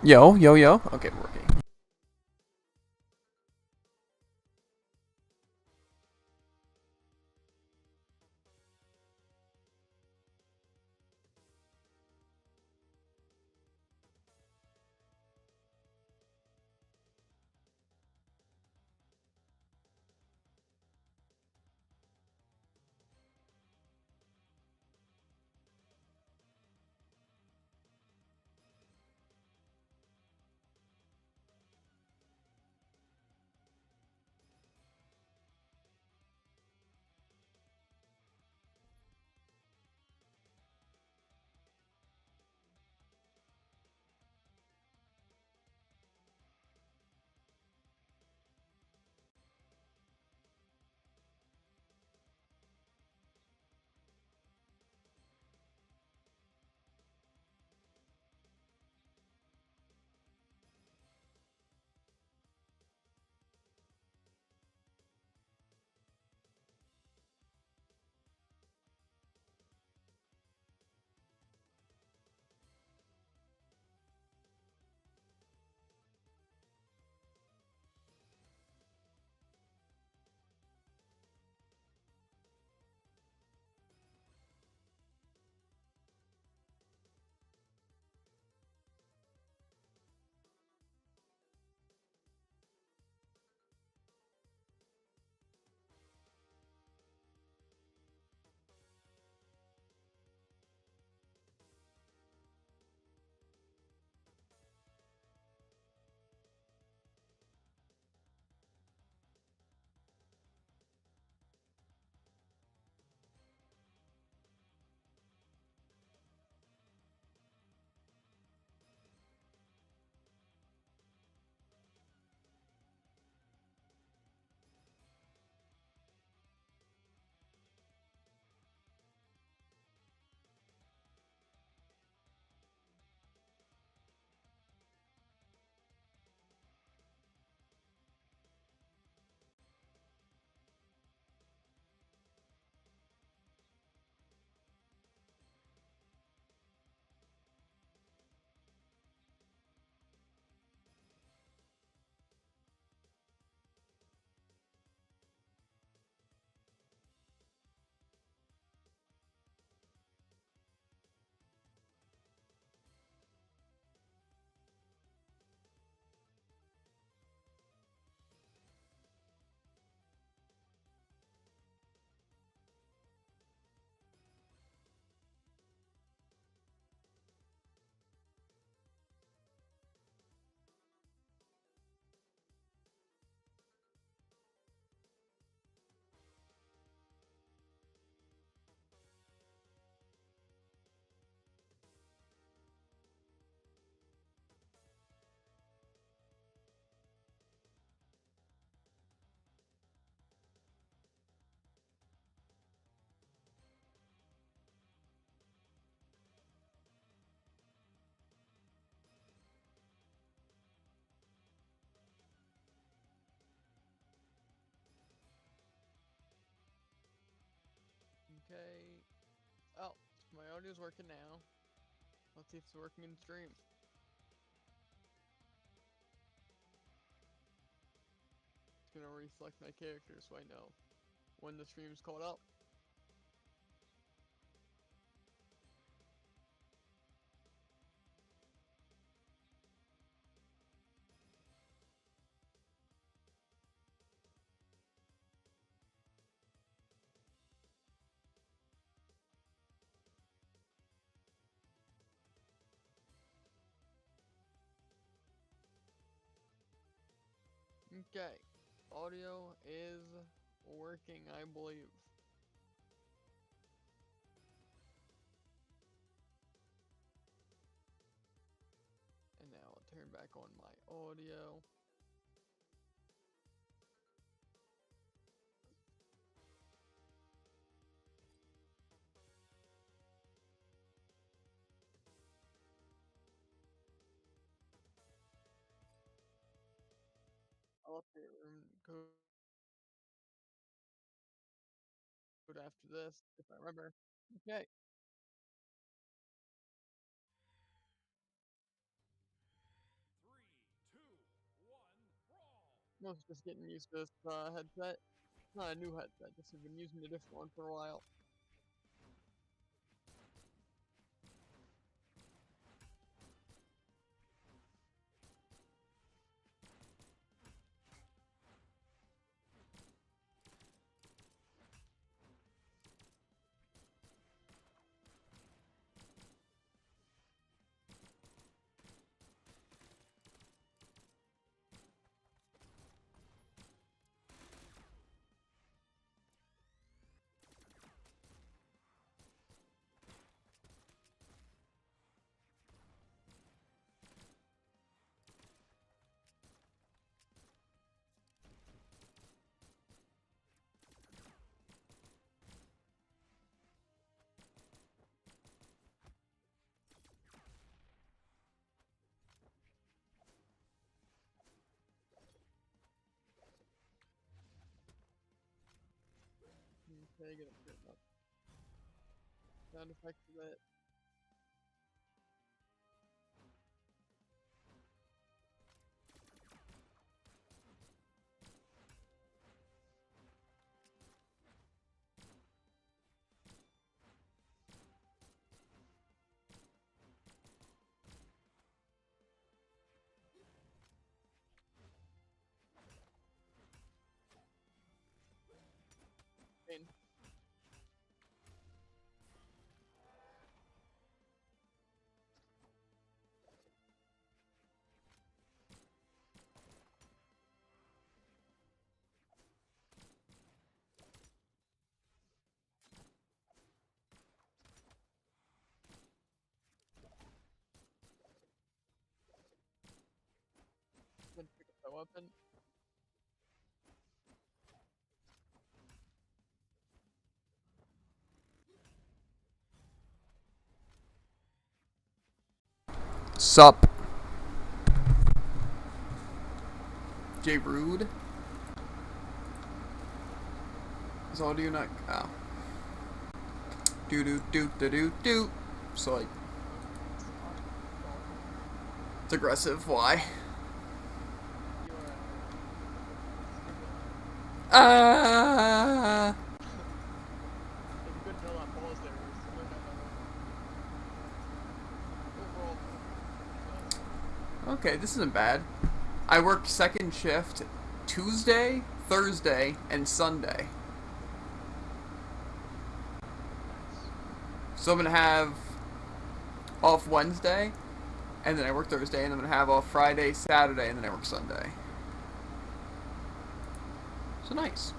Yo, yo, yo. Okay, we're working. Okay. Oh, my audio's working now. Let's see if it's working in stream. It's gonna reselect my character so I know when the stream's called up. Okay. Audio is working, I believe. And now I'll turn back on my audio. I'll update room code after this, if I remember. Okay. Mostly just getting used to this headset. Not a new headset, just have been using a different one for a while. Okay, get it up. Sound effects of it. Pain. Then pick up that weapon. Sup? J Rude? Is audio not? Oh. Do do do do do do. So like, it's aggressive. Why? You are. Ah. It's good to know that pause there is to learn that overall. Okay, this isn't bad. I work second shift Tuesday, Thursday, and Sunday. So I'm gonna have off Wednesday, and then I work Thursday, and I'm gonna have off Friday, Saturday, and then I work Sunday. So nice.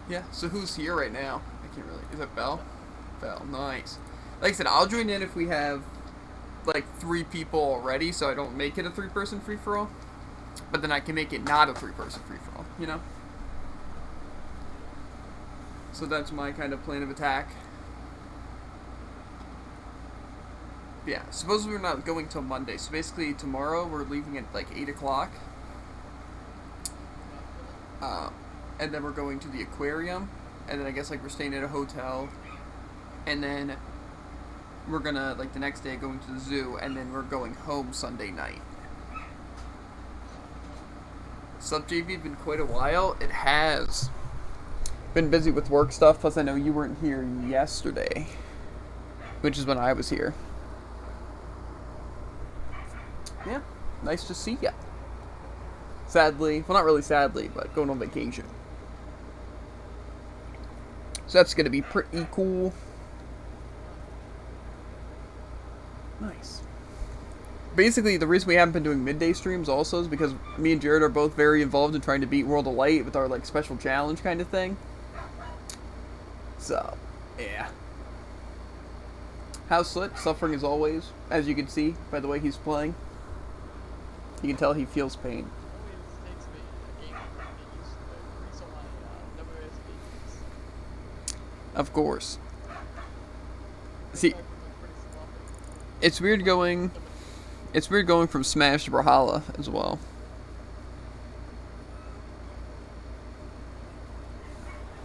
Yeah. So who's here right now? I can't really. Is that Bell? Bell. Nice. Like I said, I'll join in if we have like 3 people already, so I don't make it a 3-person free for all. But then I can make it not a 3-person free for all. You know. So that's my kind of plan of attack. Yeah, suppose we're not going till Monday. So basically, tomorrow we're leaving at like 8 o'clock. And then we're going to the aquarium. And then I guess like we're staying at a hotel. And then we're gonna, like the next day, going to the zoo. And then we're going home Sunday night. Sup, JV? Been quite a while. It has. Been busy with work stuff, plus I know you weren't here yesterday, which is when I was here. Yeah, nice to see ya. Sadly, well, not really sadly, but going on vacation. So that's gonna be pretty cool. Nice. Basically, the reason we haven't been doing midday streams also is because me and Jared are both very involved in trying to beat World of Light with our like special challenge kind of thing. So, yeah. How's Slit? Suffering as always, as you can see by the way he's playing. You can tell he feels pain. Always takes me a game to get used to it. Reset my WSD keys. Of course. See, Sometimes it's pretty sloppy. it's weird going. It's weird going from Smash to Brawlhalla as well.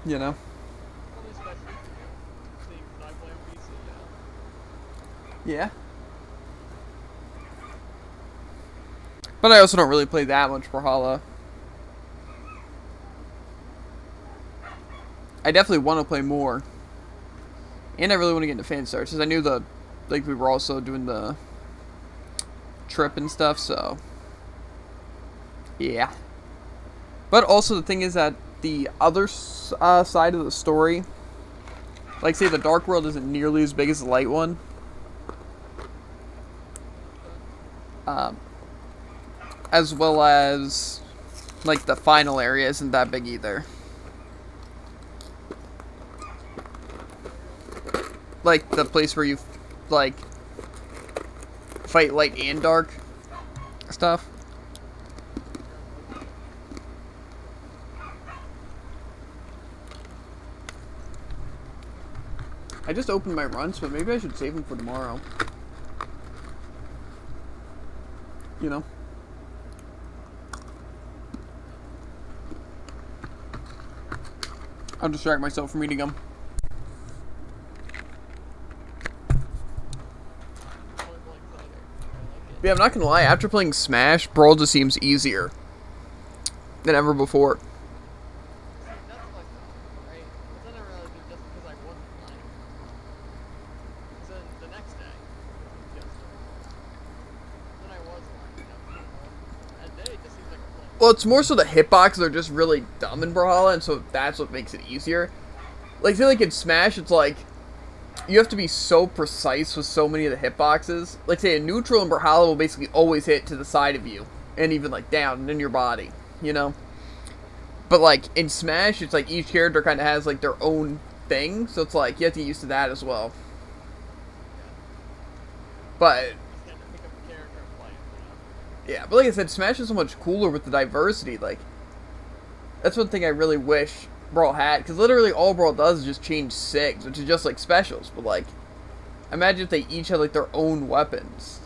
You know. Well, especially for you. Seeing that I play on PC now. Yeah. But I also don't really play that much Brawlhalla. I definitely want to play more. And I really want to get into fan starts, because I knew we were also doing the trip and stuff, so yeah. But also the thing is that the other side of the story, like say the Dark World isn't nearly as big as the Light one. As well as like the final area isn't that big either. Like the place where you like fight light and dark stuff. I just opened my runs, but maybe I should save them for tomorrow. You know? I'll distract myself from eating them. Yeah, I'm not gonna lie, after playing Smash, Brawl just seems easier than ever before. Well, it's more so the hitboxes are just really dumb in Brawlhalla, and so that's what makes it easier. Like, I feel like in Smash, it's like, you have to be so precise with so many of the hitboxes. Like, say, a neutral in Brawlhalla will basically always hit to the side of you, and even, like, down and in your body, you know? But, like, in Smash, it's like each character kind of has, like, their own thing, so it's like, you have to get used to that as well. But yeah, but like I said, Smash is so much cooler with the diversity. Like, that's one thing I really wish Brawl had, because literally all Brawl does is just change SIGs, which is just like specials. But like, imagine if they each had like their own weapons.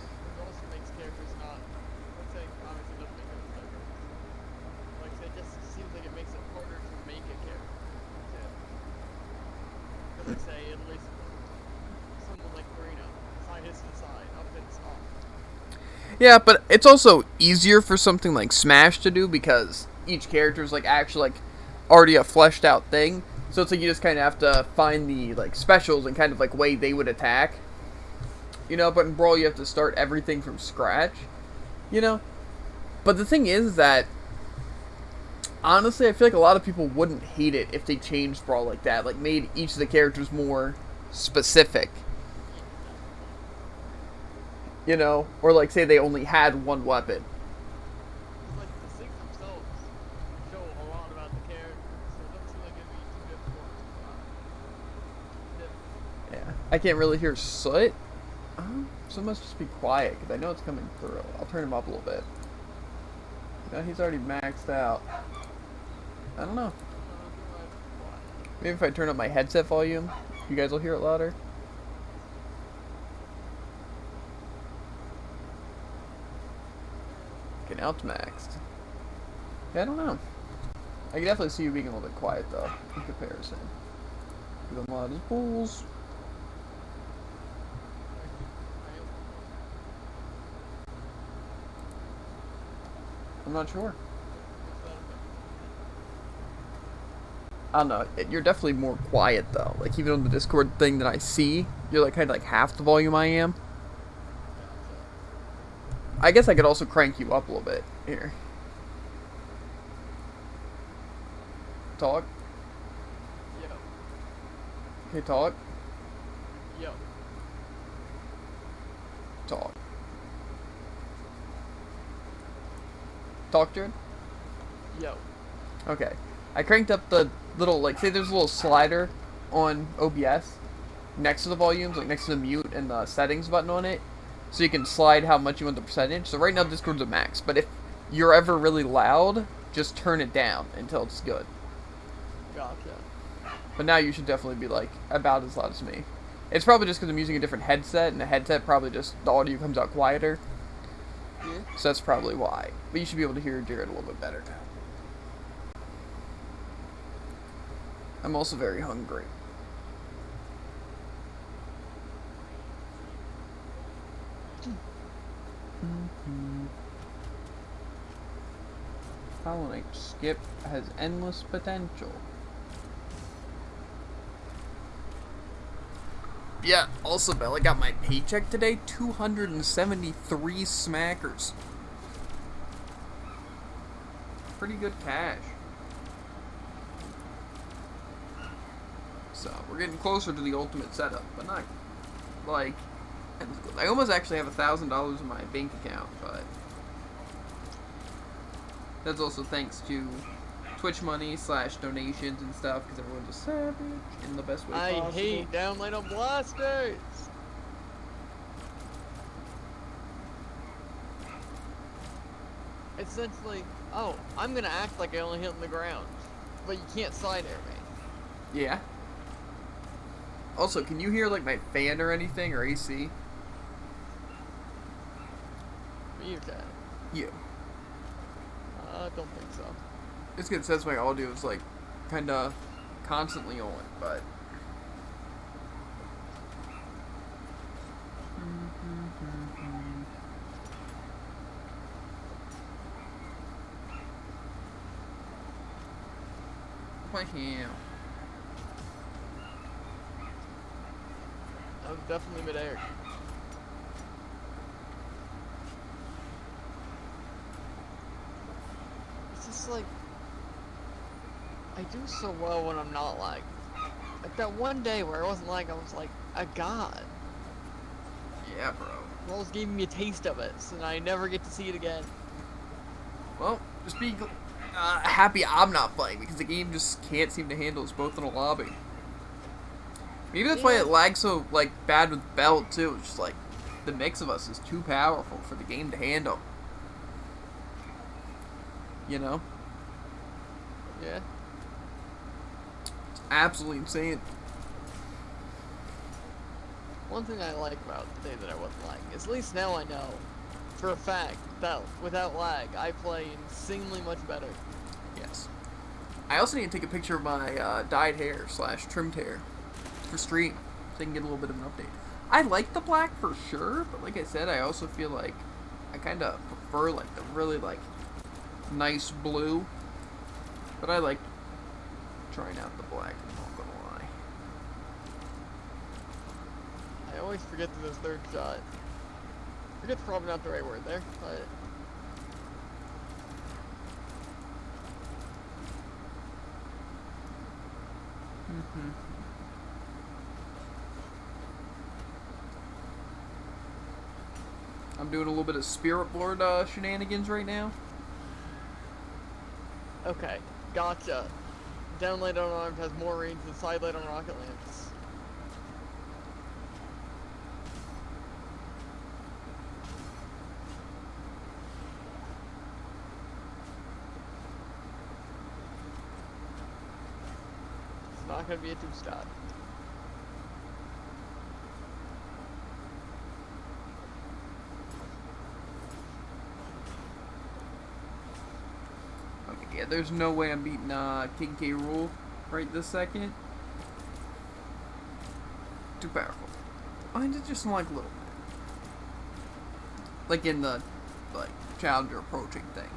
Yeah, but it's also easier for something like Smash to do because each character is like actually like already a fleshed out thing. So it's like you just kind of have to find the like specials and kind of like way they would attack. You know, but in Brawl you have to start everything from scratch. You know? But the thing is that honestly I feel like a lot of people wouldn't hate it if they changed Brawl like that. Like made each of the characters more specific. You know, or like say they only had one weapon. Like the SIGs themselves show a lot about the characters, so it doesn't seem like it'd be too difficult. Yeah, I can't really hear Soot. So it must just be quiet because I know it's coming through. I'll turn him up a little bit. No, he's already maxed out. I don't know. Maybe if I turn up my headset volume, you guys will hear it louder. Okay, now it's maxed. Yeah, I don't know. I can definitely see you being a little bit quiet though, in comparison. Because I'm loud as bulls. I'm not sure. I don't know. You're definitely more quiet though. Like even on the Discord thing that I see, you're like kind of like half the volume I am. I guess I could also crank you up a little bit here. Talk. Yo. Okay, talk. Yo. Talk. Talk, Jared? Yo. Okay. I cranked up the little, like, say there's a little slider on OBS next to the volumes, like next to the mute and the settings button on it. So you can slide how much you want the percentage. So right now Discord's at max, but if you're ever really loud, just turn it down until it's good. Gotcha. But now you should definitely be like about as loud as me. It's probably just because I'm using a different headset, and the headset probably just, the audio comes out quieter. Yeah. So that's probably why. But you should be able to hear Jared a little bit better now. I'm also very hungry. Hollow Knight skip has endless potential. Yeah, also, Bella, got my paycheck today. 273 smackers. Pretty good cash. So, we're getting closer to the ultimate setup, but not, like, I almost actually have $1,000 in my bank account, but that's also thanks to Twitch money / donations and stuff, because everyone's a savage in the best way possible. I hate downlight on blasters! Essentially, oh, I'm gonna act like I only hit on the ground, but you can't side air me. Yeah. Also, can you hear, like, my fan or anything, or AC? You can. You. Don't think so. It's good, says my audio is, like, kinda constantly on, but... Why him? That was definitely midair. It's just like, I do so well when I'm not lagging. Like that one day where I wasn't lagging, I was like a god. Yeah, bro. Rolls gave me a taste of it, so now I never get to see it again. Well, just be happy I'm not playing, because the game just can't seem to handle us both in a lobby. Maybe that's why it lags so, like, bad with Bell, too. It's just, like, the mix of us is too powerful for the game to handle. You know? Yeah. It's absolutely insane. One thing I like about the day that I wasn't lagging is at least now I know for a fact that without lag, I play insanely much better. Yes. I also need to take a picture of my dyed hair / trimmed hair for stream, so I can get a little bit of an update. I like the black for sure, but like I said, I also feel like I kind of prefer like the really like nice blue. But I like trying out the black, I'm not gonna lie. I always forget that this third shot. Forget's probably not the right word there, but I'm doing a little bit of Spirit Board shenanigans right now. okay, gotcha. Downlight on arms has more range than side light on rocket lamps. It's not gonna be a two-stop. Okay, yeah, there's no way I'm beating King K. Rool right this second. Too powerful. I just like a little bit. Like in the like challenger approaching thing.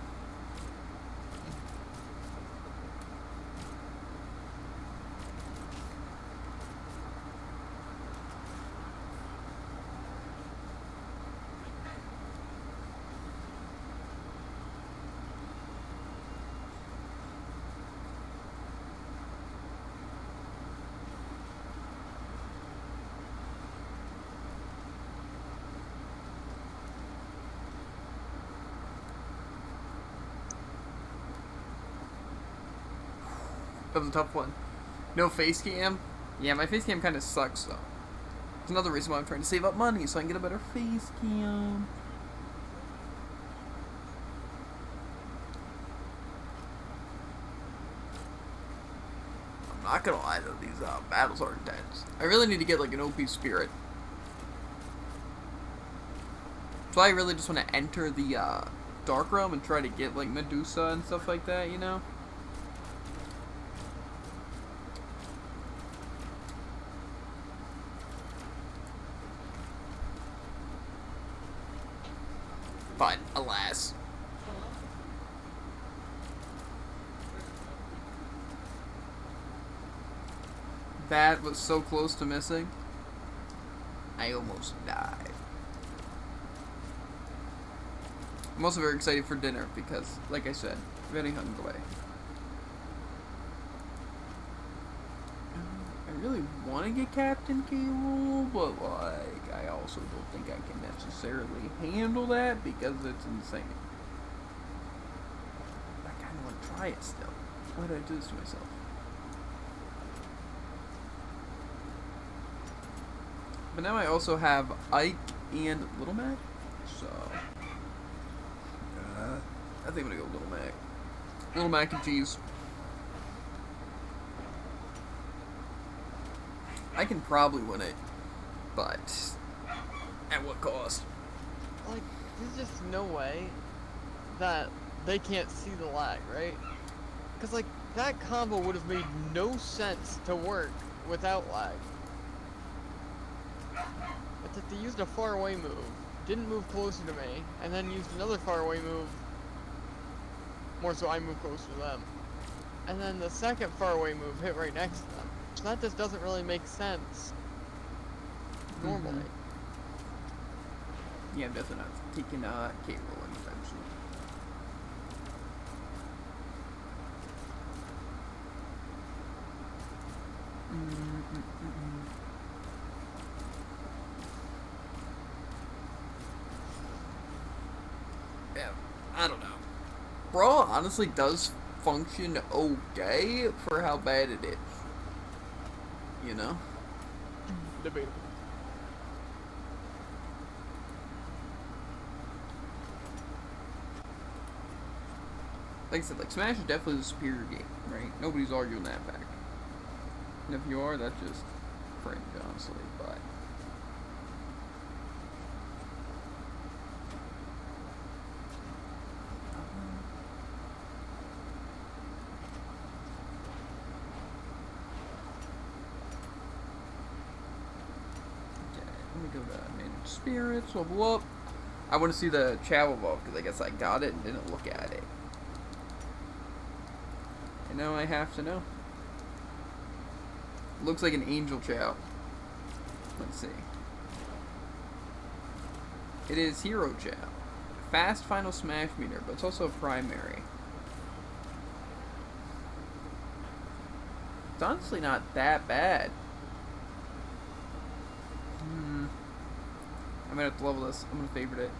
That was a tough one. No face cam? Yeah, my face cam kind of sucks, though. It's another reason why I'm trying to save up money, so I can get a better face cam. I'm not gonna lie, though, these battles are intense. I really need to get, like, an OP spirit. So I really just want to enter the Dark Realm and try to get, like, Medusa and stuff like that, you know? But, alas. That was so close to missing. I almost died. I'm also very excited for dinner because, like I said, very hungry. I really want to get Captain K. Rool, but like, I also don't think I can necessarily handle that because it's insane. I kind of want to try it still. Why did I do this to myself? But now I also have Ike and Little Mac, so I think I'm gonna go Little Mac. Little mac and cheese. I can probably win it, but at what cost? Like, there's just no way that they can't see the lag, right? Because, like, that combo would have made no sense to work without lag. But that they used a far away move, didn't move closer to me, and then used another far away move, more so I move closer to them. And then the second far away move hit right next to them. So that just doesn't really make sense normally. Mm-hmm. Yeah, I'm definitely not taking K. Rool anytime soon. Yeah, I don't know. Brawl honestly does function okay for how bad it is. You know? Debatable. Like I said, like Smash is definitely the superior game, right? Nobody's arguing that fact. And if you are, that's just cringe, honestly, but let me go to Manage Spirits, level up. I want to see the Chow evolve because I guess I got it and didn't look at it. And now I have to know. Looks like an Angel Chow. Let's see. It is Hero Chow. Fast Final Smash Meter, but it's also a primary. It's honestly not that bad. I'm gonna have to level this. I'm gonna favorite it.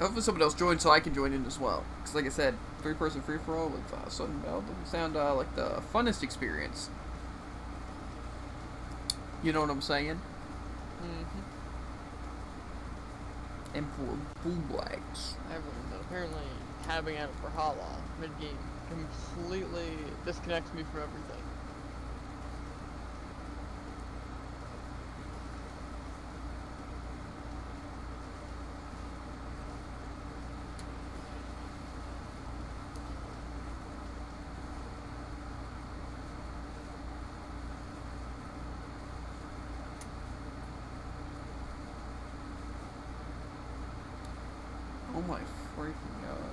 Hopefully someone else joins so I can join in as well. Because like I said, 3-person free-for-all with Sudden Bell doesn't sound like the funnest experience. You know what I'm saying? Mm-hmm. And for Blue Blacks. Everyone, apparently, having out for Hala mid-game completely disconnects me from everything. Oh my freaking god.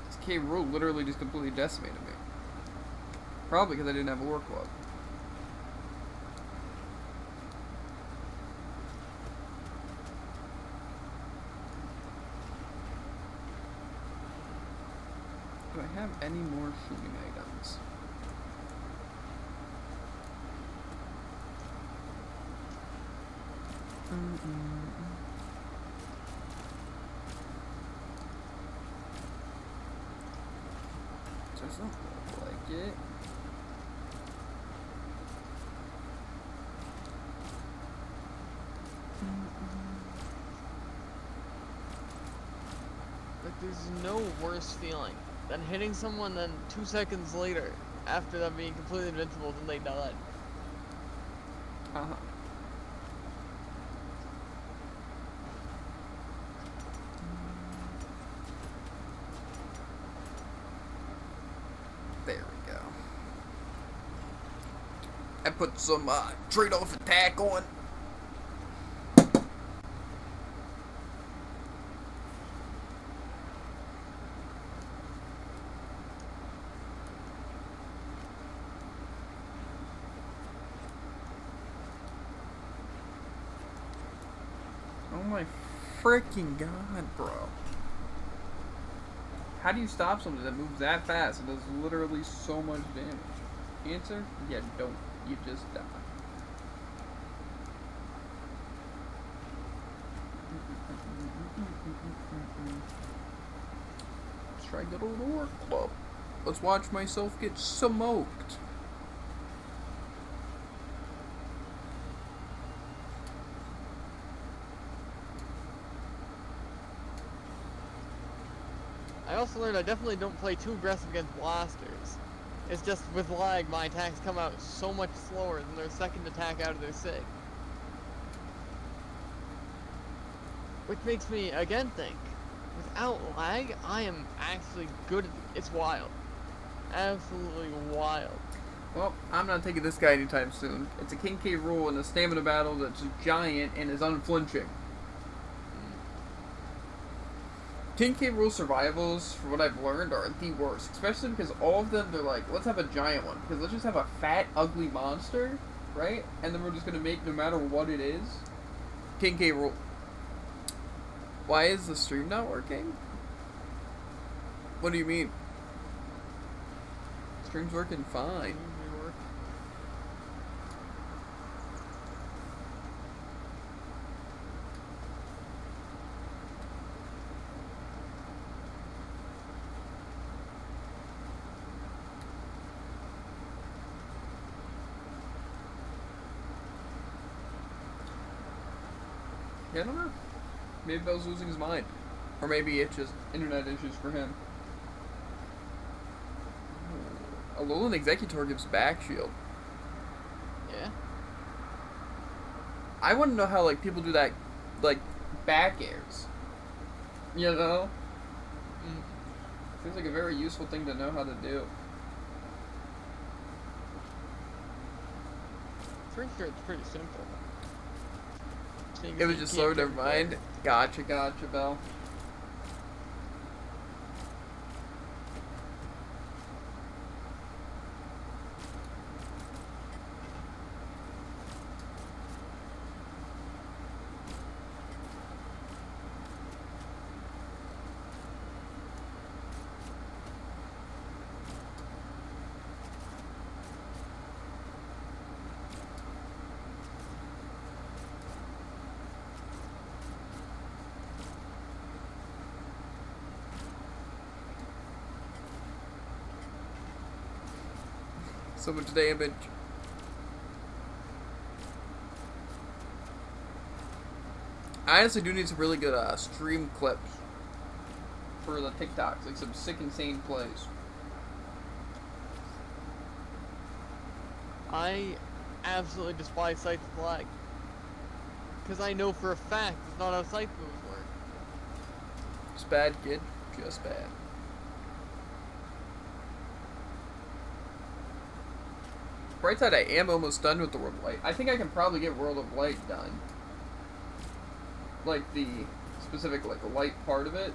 This K. Rool literally just completely decimated me. Probably because I didn't have a war club. Do I have any more shooting items? Doesn't look like it. Like, there's no worse feeling than hitting someone then 2 seconds later, after them being completely invincible, then they died. Uh-huh. There we go. I put some trade-off attack on. Oh my freaking god, bro. How do you stop something that moves that fast and does literally so much damage? Answer? Yeah, don't. You just die. Let's try good old Orc Club. Let's watch myself get smoked. I also learned I definitely don't play too aggressive against blasters. It's just with lag, my attacks come out so much slower than their second attack out of their sig. Which makes me, again, think, without lag, I am actually good at it's wild. Absolutely wild. Well, I'm not taking this guy anytime soon. It's a King K. Rool in a stamina battle that's giant and is unflinching. King K. Rool survivals, for what I've learned, are the worst. Especially because all of them, they're like, let's have a giant one. Because let's just have a fat, ugly monster, right? And then we're just going to make no matter what it is. King K. Rool. Why is the stream not working? What do you mean? Stream's working fine. Yeah, I don't know. Maybe Bell's losing his mind. Or maybe it's just internet issues for him. Alolan Executor gives back shield. Yeah. I want to know how, like, people do that, like, back airs. You know? Seems like a very useful thing to know how to do. Pretty sure it's pretty simple. It was just slow, never mind. Gotcha, Bell. So much damage. I honestly do need some really good stream clips for the TikToks, like some sick, insane plays. I absolutely despise Scythe flag. Because I know for a fact it's not how Scythe moves work. Just bad, kid. Just bad. Bright side, I am almost done with the World of Light. I think I can probably get World of Light done. Like the specific, like the light part of it.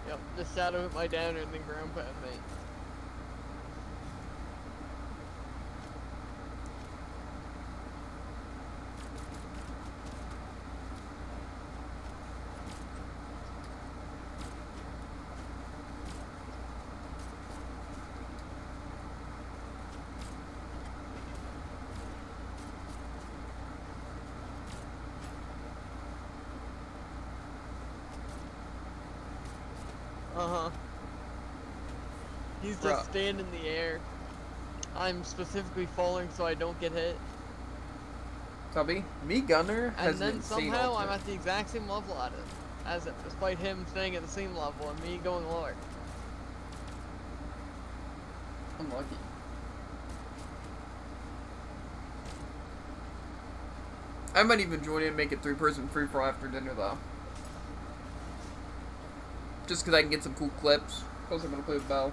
Yep, the shadow hit my downer and then ground pound me. Uh-huh. He's just Bruh. staying in the air. I'm specifically falling so I don't get hit. Tubby, me Gunner has And then an insane somehow ultimate. I'm at the exact same level as it, despite him staying at the same level and me going lower. Unlucky. I might even join in and make it 3-person free-for-all after dinner, though. Just because I can get some cool clips. Plus, I'm going to play with Bell.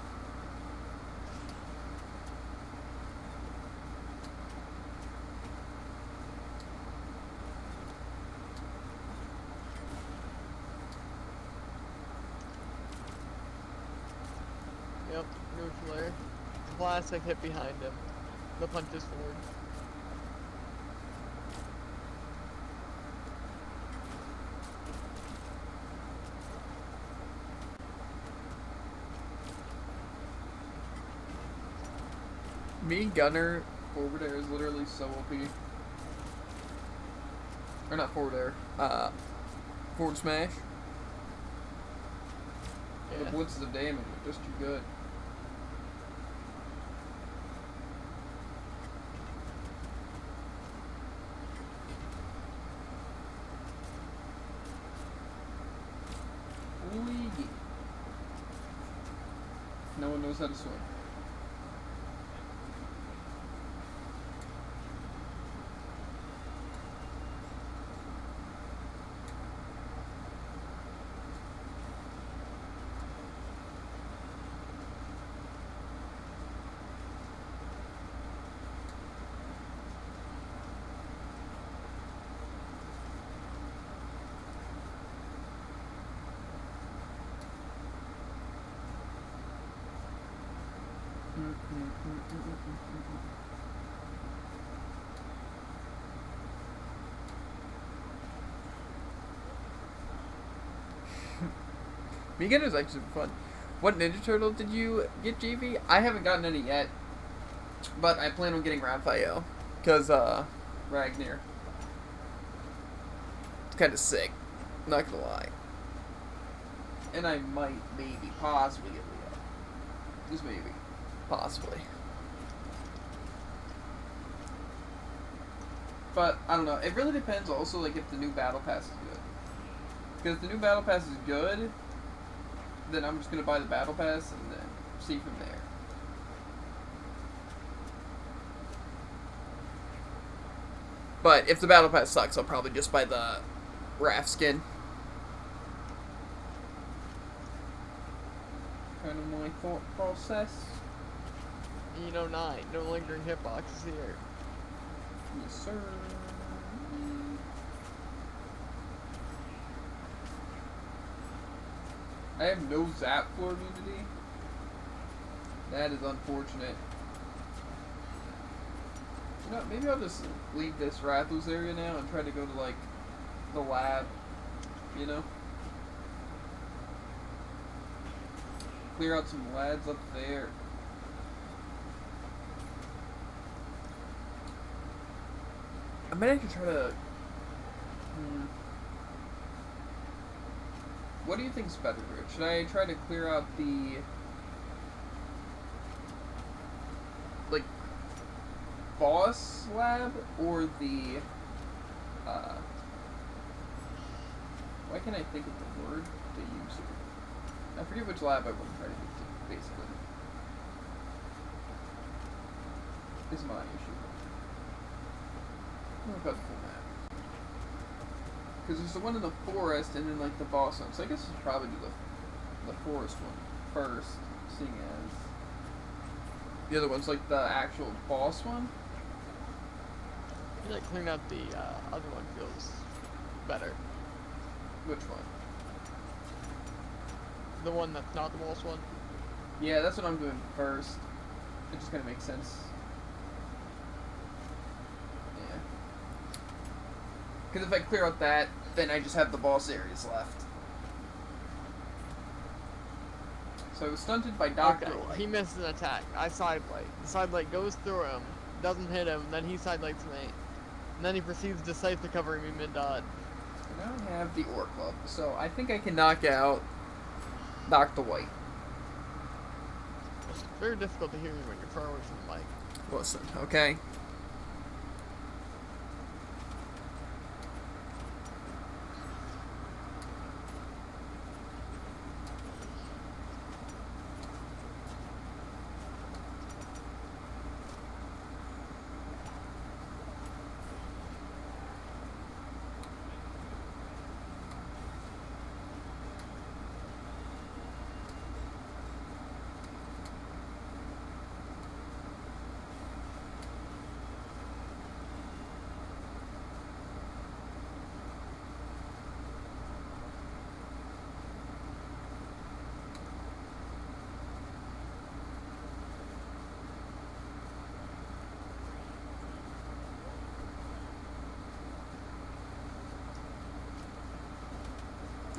neutral. Classic hit behind him. The punch is forward. Me Gunner forward air is literally so OP. Or not forward air. Forward smash. Yeah. The blitzes of damage are just too good. Holy. No one knows how to swim. Vegan is actually super fun. What Ninja Turtle did you get, JV? I haven't gotten any yet, but I plan on getting Raphael, because, Ragnar. It's kind of sick, not gonna lie. And I might, maybe, possibly get Leo. Just maybe. Possibly. But, I don't know. It really depends also, like, if the new Battle Pass is good. Because if the new Battle Pass is good, then I'm just going to buy the Battle Pass and then see from there. But if the Battle Pass sucks, I'll probably just buy the Raph skin. Kind of my thought process. 809, no lingering hitboxes here. Yes, sir. I have no Zap floor immunity. That is unfortunate. You know, maybe I'll just leave this Rathalos area now and try to go to, like, the lab, you know? Clear out some lads up there. I might actually try to... What do you think's better, Rich? Should I try to clear out the... like, boss lab, or the... why can't I think of the word to use here? I forget which lab I want to try to get to, basically. Is my issue. What about the full map? Because there's the one in the forest and then like the boss one. So I guess I should probably do the forest one first, seeing as the other one's like the actual boss one. I feel like clearing out the other one feels better. Which one? The one that's not the boss one? Yeah, that's what I'm doing first. It just kind of makes sense. Yeah. Because if I clear out that, then I just have the boss areas left. So I was stunted by Dr. Okay, Light. he missed an attack. I sidelight. The sidelight goes through him, doesn't hit him, then he sidelights me. And then he proceeds to scythe to cover me mid-dodge. I don't have the Orc Club, so I think I can knock out Dr. White. It's very difficult to hear you when you're far away from the mic. Listen, okay?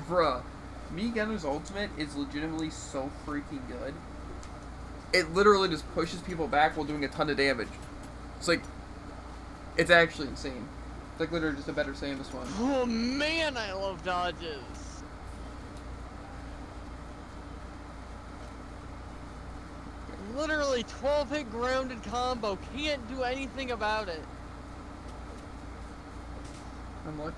Bruh, Me Gunner's ultimate is legitimately so freaking good. It literally just pushes people back while doing a ton of damage. It's like, it's actually insane. It's like literally just a better Samus one. Oh man, I love dodges. Literally 12 hit grounded combo, can't do anything about it. I'm lucky.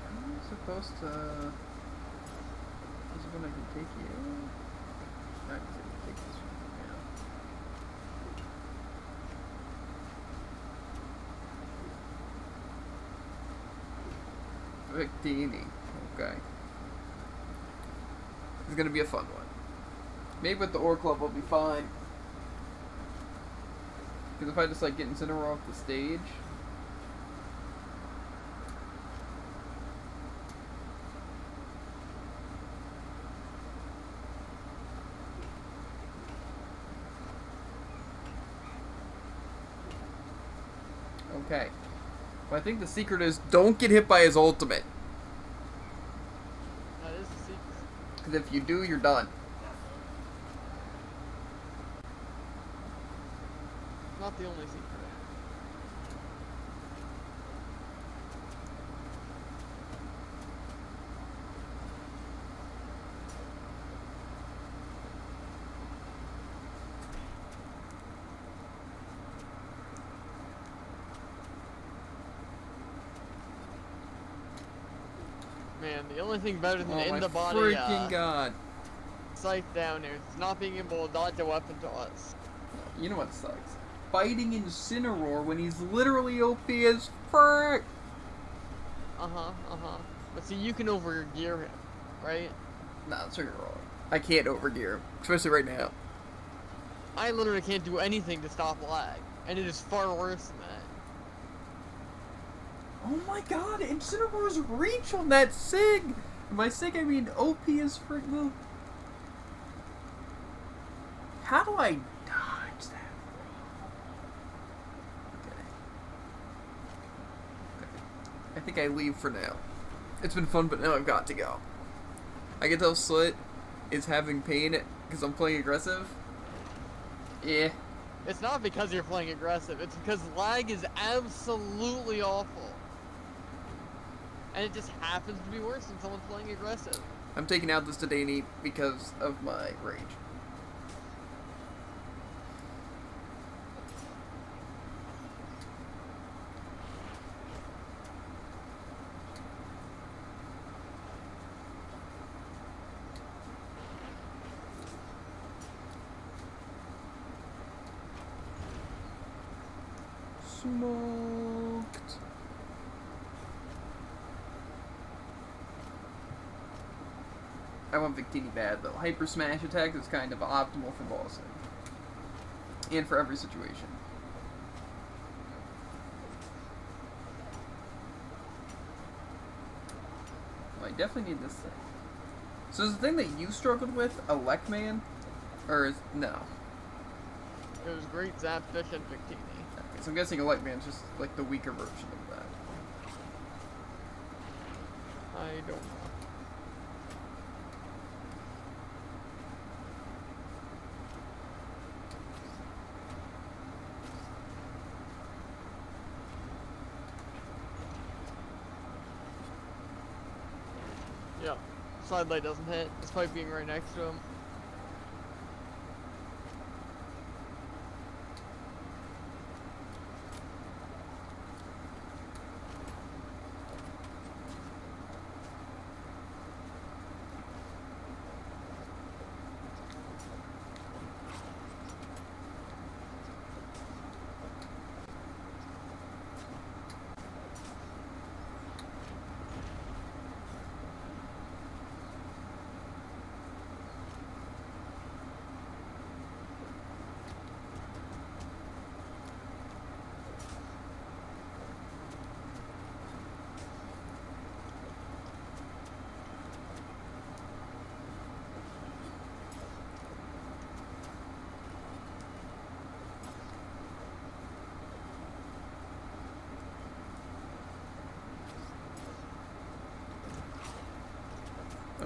I'm supposed to... Is it when I can take you? I can take this from you now. Victini. Okay. This is gonna be a fun one. Maybe with the Orc Club will be fine. Because if I just like get Incineroar off the stage... Okay. Well, I think the secret is don't get hit by his ultimate. That is the secret. Because if you do, you're done. Not the only secret. Man, the only thing better than in the body freaking god. Scythe down here is not being able to dodge a weapon to us. You know what sucks? Fighting Incineroar when he's literally OP as frick. But see, you can overgear him, right? Nah, that's where you're wrong. I can't overgear him, especially right now. I literally can't do anything to stop lag, and it is far worse than that. Oh my god, Incineroar's reach on that Sig! And by Sig, I mean OP as frick move. How do I dodge that? Okay. I think I leave for now. It's been fun, but now I've got to go. I can tell Slit is having pain because I'm playing aggressive. Yeah. It's not because you're playing aggressive, it's because lag is absolutely awful. And it just happens to be worse when someone's playing aggressive. I'm taking out this Dedenne because of my rage. Smoked. I want Victini bad though. Hyper Smash attack is kind of optimal for bossing. And for every situation. Well, I definitely need this thing. So is the thing that you struggled with a Lekman? Or is... no. It was Great Zapfish and Victini. Okay, so I'm guessing a Lekman's just like the weaker version of that. I don't know. Yep. Sidelight doesn't hit, despite being right next to him.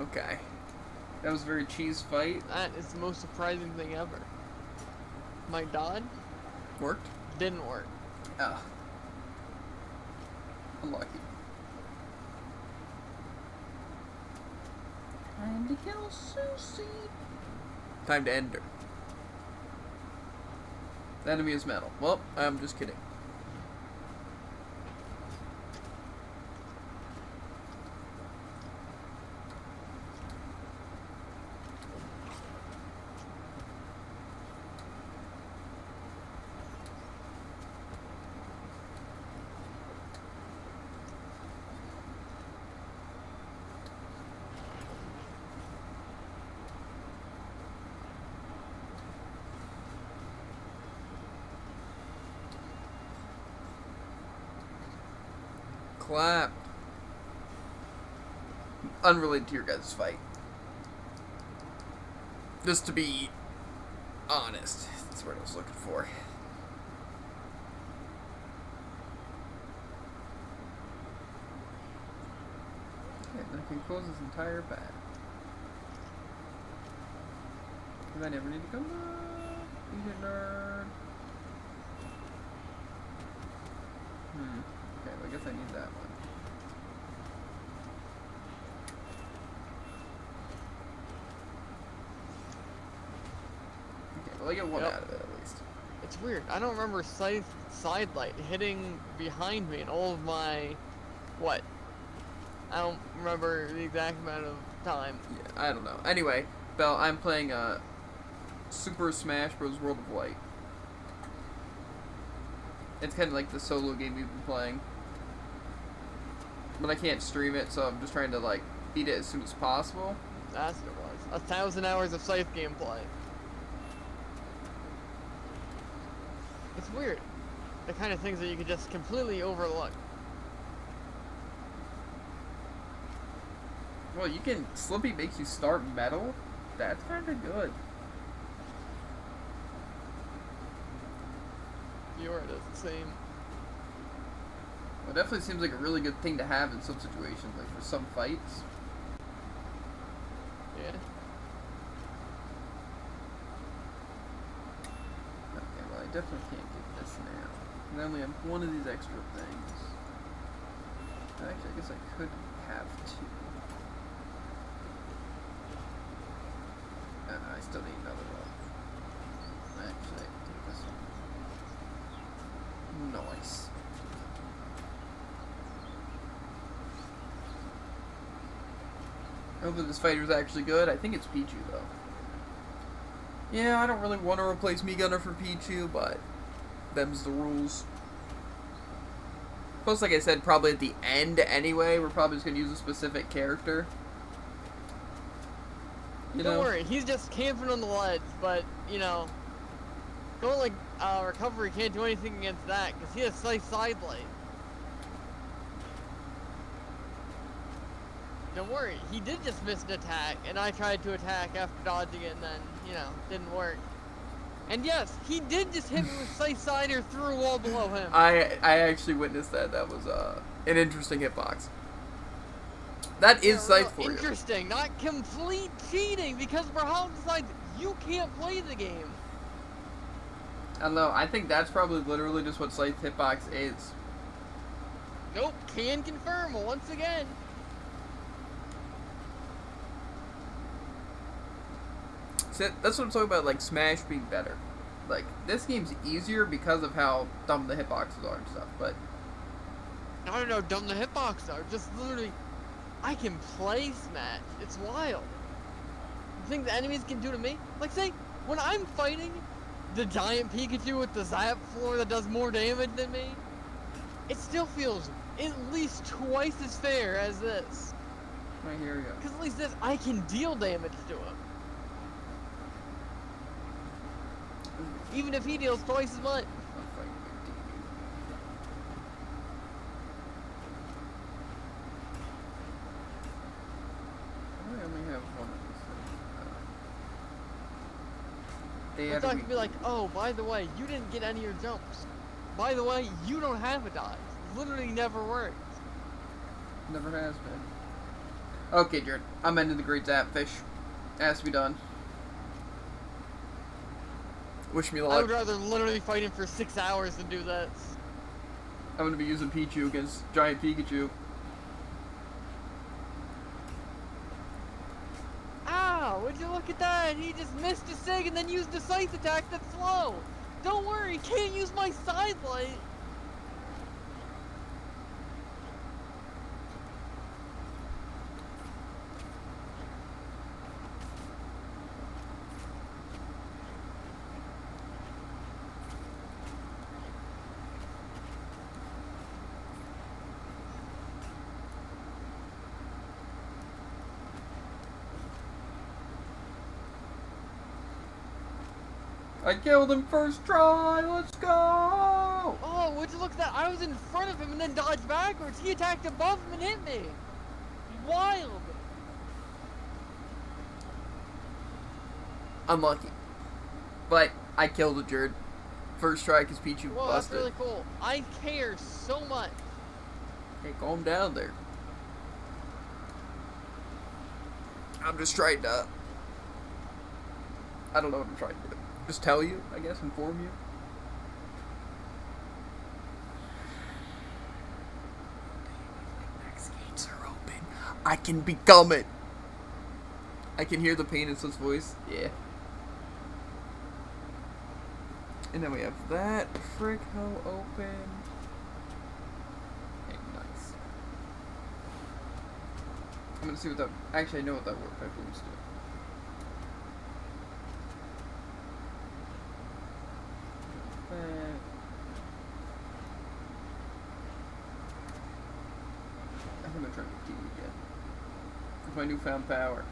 Okay. That was a very cheese fight. That is the most surprising thing ever. My dodge Worked? didn't work. Ah. Unlucky. Time to kill Susie. Time to end her. The enemy is metal. Well, I'm just kidding. Clap. Unrelated to your guys' fight. Just to be honest. That's what I was looking for. Okay, then I can close this entire path. Because I never need to come back. Eat it, nerd. Okay, well, I guess I need that one. Okay, well, I get one out of it at least. It's weird. I don't remember side light hitting behind me in all of my... What? I don't remember the exact amount of time. Yeah, I don't know. Anyway, Belle, I'm playing Super Smash Bros. World of Light. It's kind of like the solo game we've been playing. But I can't stream it, so I'm just trying to, like, beat it as soon as possible. That's what it was. 1,000 hours of Scythe gameplay. It's weird. The kind of things that you could just completely overlook. Well, you can... Slippy makes you start metal? That's kind of good. Fiora does the same. Well, it definitely seems like a really good thing to have in some situations, like for some fights. Yeah. Okay, well, I definitely can't get this now. And I only have one of these extra things. Actually, I guess I could have two. I still need another one. Actually, I can take this one. Nice. Hopefully this fighter's actually good. I think it's Pichu, though. Yeah, I don't really want to replace Mii Gunner for Pichu, but them's the rules. Plus, like I said, probably at the end anyway, we're probably just going to use a specific character. Don't worry, he's just camping on the ledge, but, you know, going like Recovery can't do anything against that, because he has side light. Don't worry, he did just miss an attack, and I tried to attack after dodging it, and then, you know, didn't work. And yes, he did just hit me with Scythe through a wall below him. I actually witnessed that. That was an interesting hitbox. That is Scythe for you. Interesting, not complete cheating, because Brawlhalla decides you can't play the game. I don't know. I think that's probably literally just what Scythe hitbox is. Nope, can confirm once again. See, that's what I'm talking about, like Smash being better. Like, this game's easier because of how dumb the hitboxes are and stuff, but... I don't know, dumb the hitboxes are. Just literally, I can play Smash. It's wild. The things the enemies can do to me. Like, say, when I'm fighting the giant Pikachu with the Zap floor that does more damage than me, it still feels at least twice as fair as this. Right, here we go. Because at least this, I can deal damage to him. Even if he deals twice as much. I'm fighting Big TV. I only have one of these things. It's not gonna be like, oh, by the way, you didn't get any of your jumps. By the way, you don't have a dodge. Literally never worked. Never has been. Okay, Jared. I'm ending the Great Zapfish. It has to be done. Wish me luck. I would rather literally fight him for 6 hours than do that. I'm gonna be using Pichu against Giant Pikachu. Ow, would you look at that? He just missed a sig and then used a scythe attack that's slow. Don't worry, can't use my side light. I killed him first try. Let's go. Oh, would you look at that? I was in front of him and then dodged backwards. He attacked above him and hit me. Wild. Unlucky. But I killed a Jerd. First try because Pichu Whoa, busted. that's really cool. I care so much. Hey, calm down there. I'm just trying to... I don't know what I'm trying to do. Just tell you, I guess, inform you. Next gates are open. I can become it. I can hear the pain in his voice. Yeah. And then we have that frick hell open. Okay, nice. I'm gonna see what that. Actually, I know what that work type boost do. I think I'm gonna try to keep it again. With my newfound power.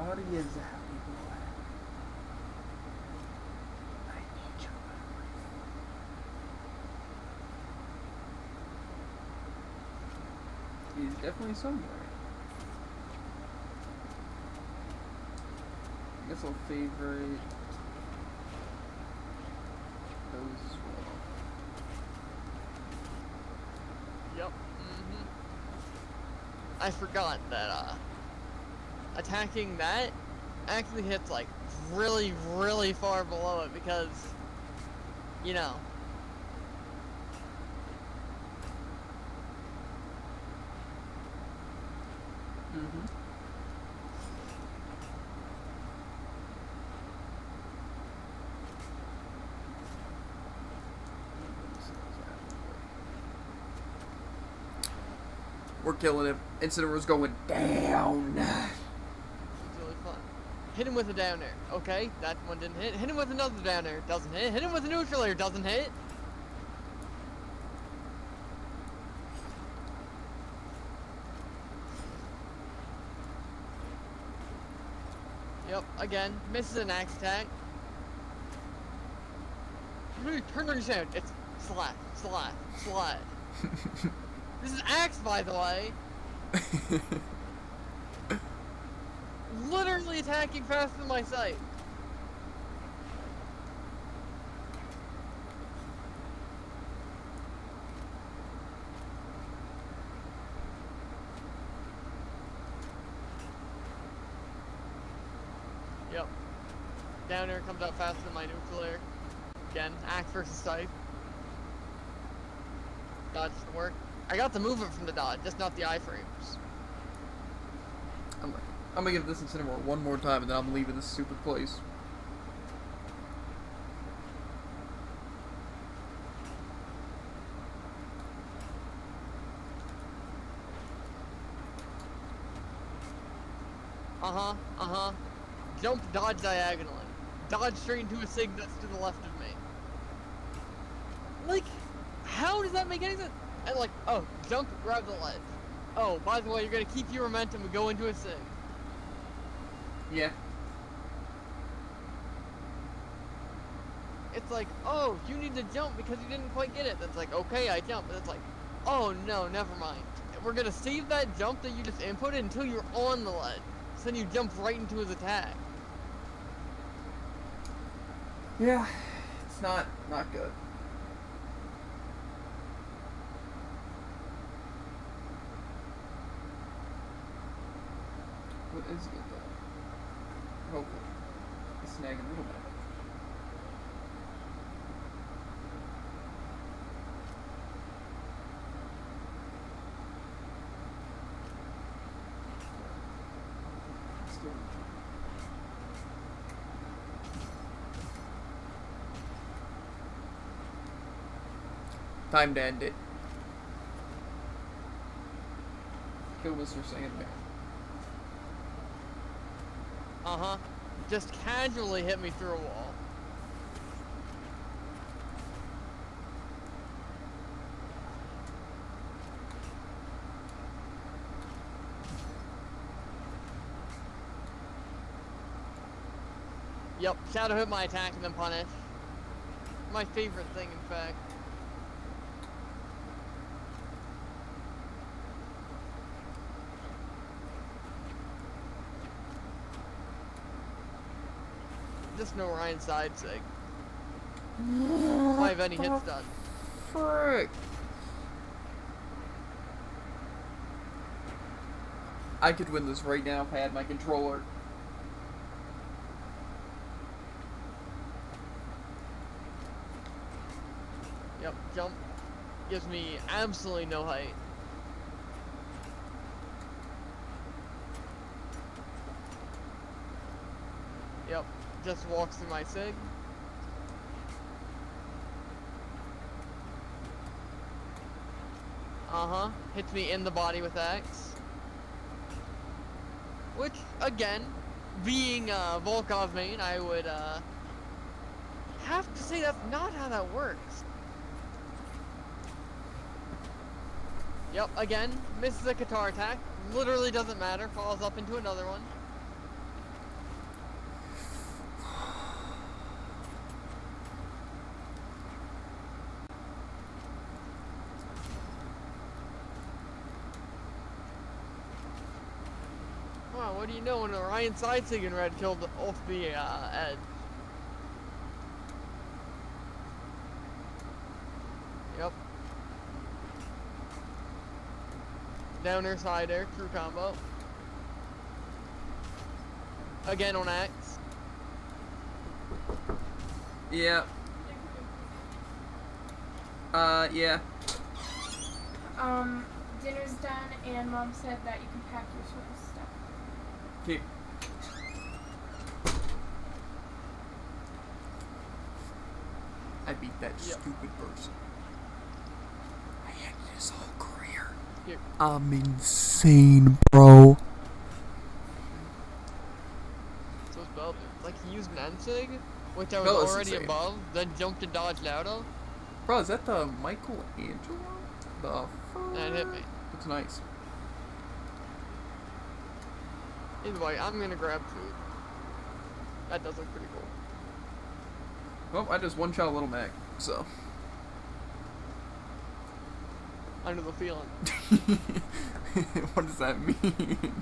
How do you zap people? I need you. He's definitely somewhere. I guess I'll favorite those as well. Yep. I forgot that attacking that actually hits like really, really far below it because, you know. We're killing him. Incineroar's going down. It's really fun. Hit him with a down air. Okay, that one didn't hit. Hit him with another down air. Doesn't hit. Hit him with a neutral air. Doesn't hit. Yep, again, misses an axe attack. Really turn on your sound. It's slash, slash, slash. This is axe, by the way. Literally attacking faster than my sight. Yep. Down air comes out faster than my neutral air. Again, axe versus scythe. Dodge doesn't work. I got the movement from the dodge, just not the iframes. I'm gonna give this Incineroar one more time and then I'm leaving this stupid place. Jump, dodge diagonally. Dodge straight into a sig that's to the left of me. Like, how does that make any sense? And like, oh, jump, grab the ledge. Oh, by the way, you're gonna keep your momentum and go into a sig. Yeah. It's like, oh, you need to jump because you didn't quite get it. That's like, okay, I jumped. But it's like, oh no, never mind. We're gonna save that jump that you just inputted until you're on the ledge. So then you jump right into his attack. Yeah. It's It's not good. What is good though? Hopefully. Snag a little bit. Time to end it. Kill Mr. Sandman. Uh-huh. Just casually hit me through a wall. Yep, Shadow hit my attack and then punish. My favorite thing, in fact. Just no Ryan side sig. If I have any hits done. Frick. I could win this right now if I had my controller. Yep, jump gives me absolutely no height. Yep, just walks through my sig. Uh-huh, hits me in the body with X. Which, again, being Volkov main, I would have to say that's not how that works. Yep, again, misses a guitar attack. Literally doesn't matter, falls up into another one. Wow, what do you know when Orion Sidesig in red killed off the edge? Yep. Downer, side air, true combo. Again on X. Yeah. Yeah. Dinner's done, and Mom said that you can pack your sort of stuff. Okay. I beat that stupid person. I ended his whole career. Yep. I'm insane, bro. So it's Bell. Like, he used an N-Sig, which I was Bell is already insane. above, then jumped and dodged out of, Bro, is that the Michelangelo? The and it hit me. Looks nice. Either way, I'm gonna grab food. That does look pretty cool. Well, I just one-shot a Little Mac, so. Under the feeling. What does that mean?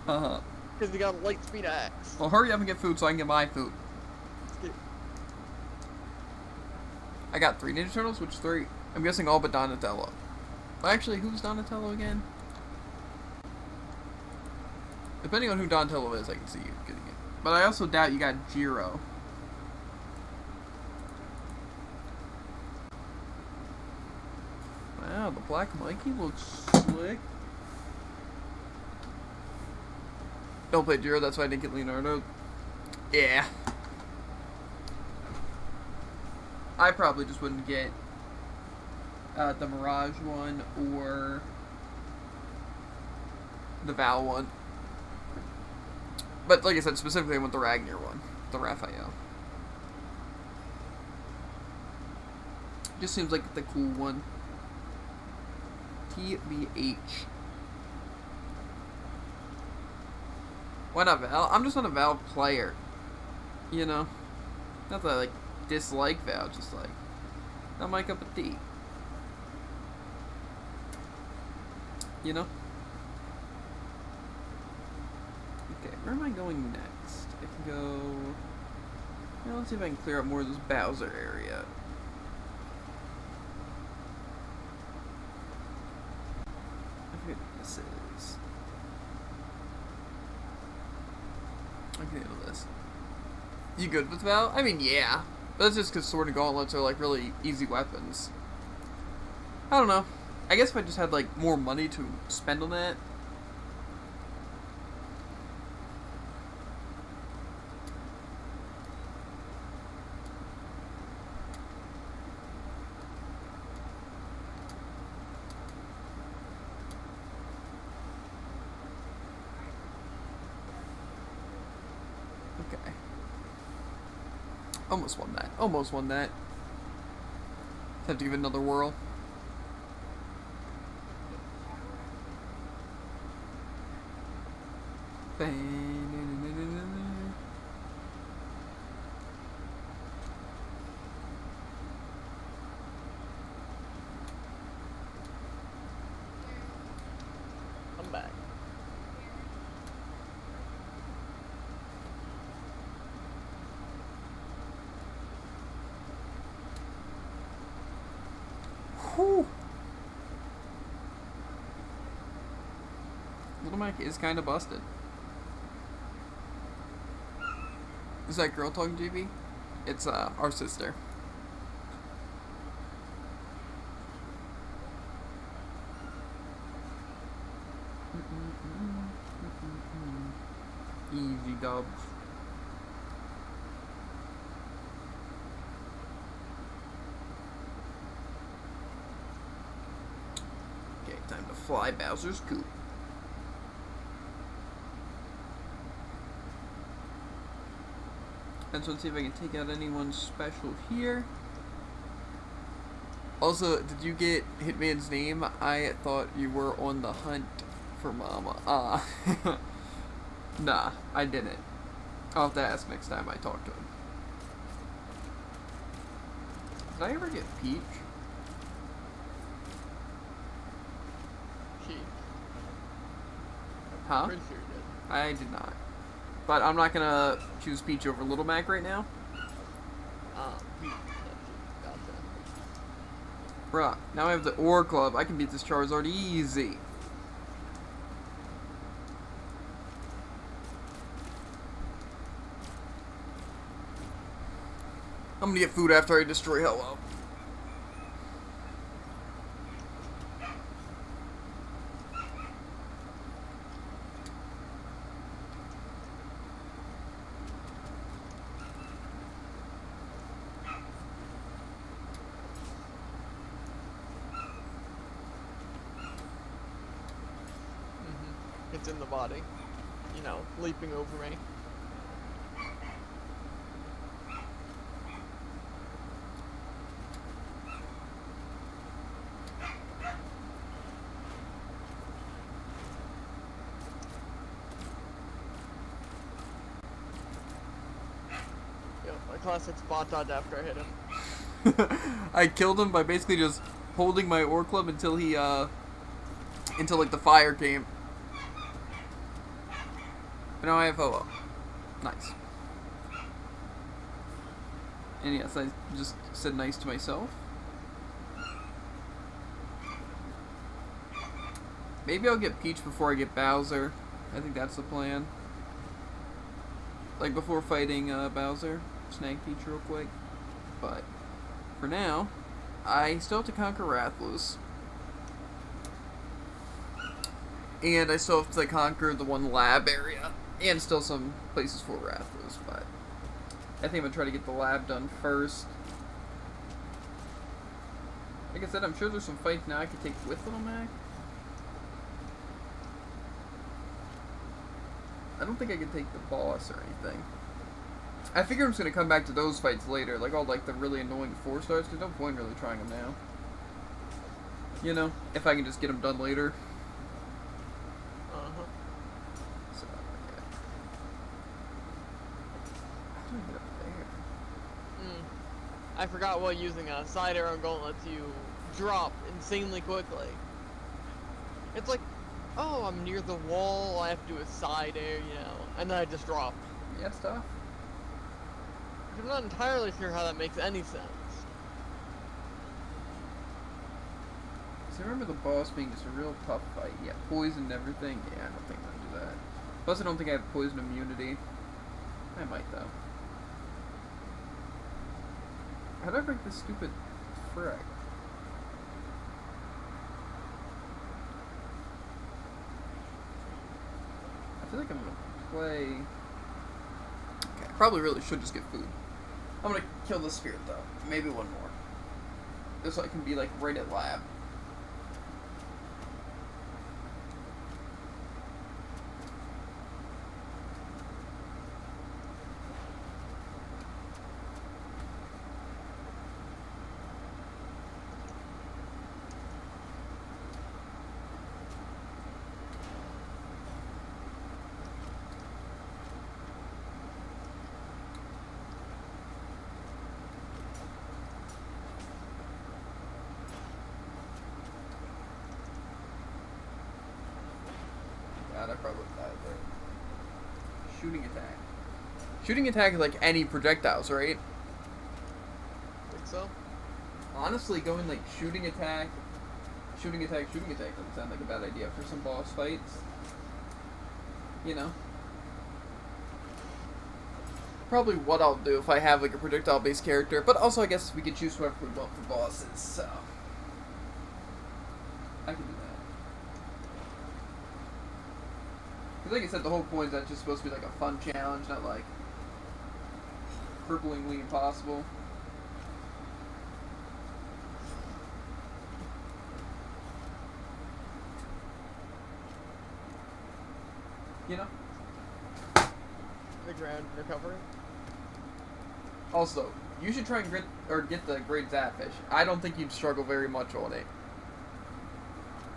Uh-huh. Because he got a light speed axe. Well, hurry up and get food so I can get my food. I got 3 Ninja Turtles, which is 3. I'm guessing all but Donatello. Well, actually, who's Donatello again? Depending on who Donatello is, I can see you getting it. But I also doubt you got Jiro. Wow, the Black Mikey looks slick. Don't play Jiro, that's why I didn't get Leonardo. Yeah. I probably just wouldn't get the Mirage one or the Val one. But like I said, specifically I want the Ragnar one, the Raphael. Just seems like the cool one. TBH. Why not Val? I'm just not a Val player. You know? Not that I like dislike Val, just like not my cup of tea. You know? Okay, where am I going next? can go. Now let's see if I can clear up more of this Bowser area. I forget what this is. I can handle this. You good with Val? I mean, yeah. But that's just because Sword and Gauntlets are like really easy weapons. I don't know. I guess if I just had like more money to spend on that. Okay. Almost won that. Almost won that. Have to give it another whirl. I'm back. Whew. Little Mac is kind of busted. Is that girl talking GB? It's our sister. Easy dubs. Okay, time to fly Bowser's coop. And so let's see if I can take out anyone special here. Also, did you get Hitman's name? I thought you were on the hunt for Mama. Nah, I didn't. I'll have to ask next time I talk to him. Did I ever get Peach? She. Huh? Pretty sure you did. I did not. But I'm not gonna choose Peach over Little Mac right now. Peach. Gotcha. Bruh, now I have the Ore Club. I can beat this Charizard easy. I'm gonna get food after I destroy Hello. It's in the body. You know, leaping over me. Yep, a classic spot dodge after I hit him. I killed him by basically just holding my Ore Club until he, until like the fire came. And now I have Ho-Oh. Nice. And yes, I just said nice to myself. Maybe I'll get Peach before I get Bowser. I think that's the plan. Like before fighting Bowser, snag Peach real quick. But for now, I still have to conquer Rathalos. And I still have to conquer the one lab area. And still some places for Rathalos, but I think I'm going to try to get the lab done first. Like I said, I'm sure there's some fights now I could take with Little Mac. I don't think I can take the boss or anything. I figure I'm just going to come back to those fights later, like all like the really annoying 4-stars, there's no point really trying them now. You know, if I can just get them done later. So, yeah. How do I get up there? I forgot what using a side arrow gauntlet lets you drop insanely quickly. It's like, oh, I'm near the wall, I have to do a side air, you know, and then I just drop. Yeah, it's tough. I'm not entirely sure how that makes any sense. So I remember the boss being just a real tough fight. Yeah, poison and everything. Yeah, I don't think I'm gonna do that. Plus, I don't think I have poison immunity. I might though. How did I break this stupid frick? I feel like I'm gonna play. Okay, I probably really should just get food. I'm gonna kill the spirit though. Maybe one more. Just so I can be like right at lab. God, I probably died there. Shooting attack. Shooting attack is like any projectiles, right? Think so? Honestly, going like shooting attack doesn't sound like a bad idea for some boss fights. You know? Probably what I'll do if I have like a projectile-based character, but also I guess we could choose whoever we want for bosses, so... I can do that. Because like I said, the whole point is that's just supposed to be like a fun challenge, not like cripplingly impossible. You know? The ground recovery. Also, you should try and get the Great Zapfish. I don't think you'd struggle very much on it.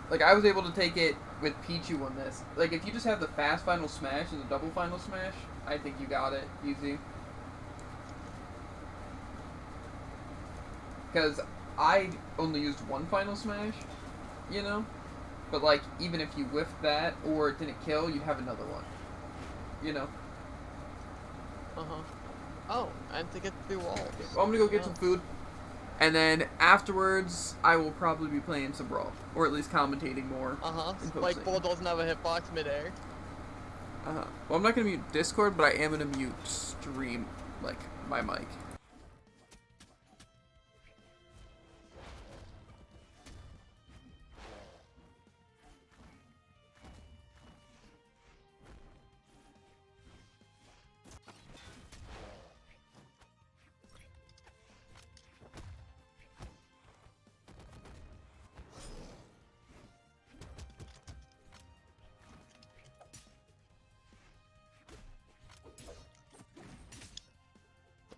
Like, I was able to take it with Pichu on this. Like, if you just have the fast final smash and the double final smash, I think you got it easy. Because I only used one final smash, you know? But, like, even if you whiffed that or it didn't kill, you'd have another one. You know? Uh-huh. Oh, and to get through walls. Okay, well, I'm gonna go get some food. And then afterwards, I will probably be playing some Brawl. Or at least commentating more. Uh-huh. and Like posting. Bull doesn't have a hitbox midair. Well, I'm not gonna mute Discord, but I am gonna mute stream, like, my mic.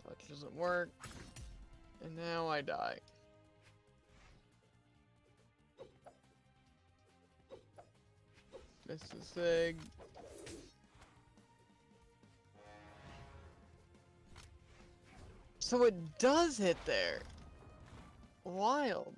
Which doesn't work. And now I die. Missed the sig. So it does hit there. Wild.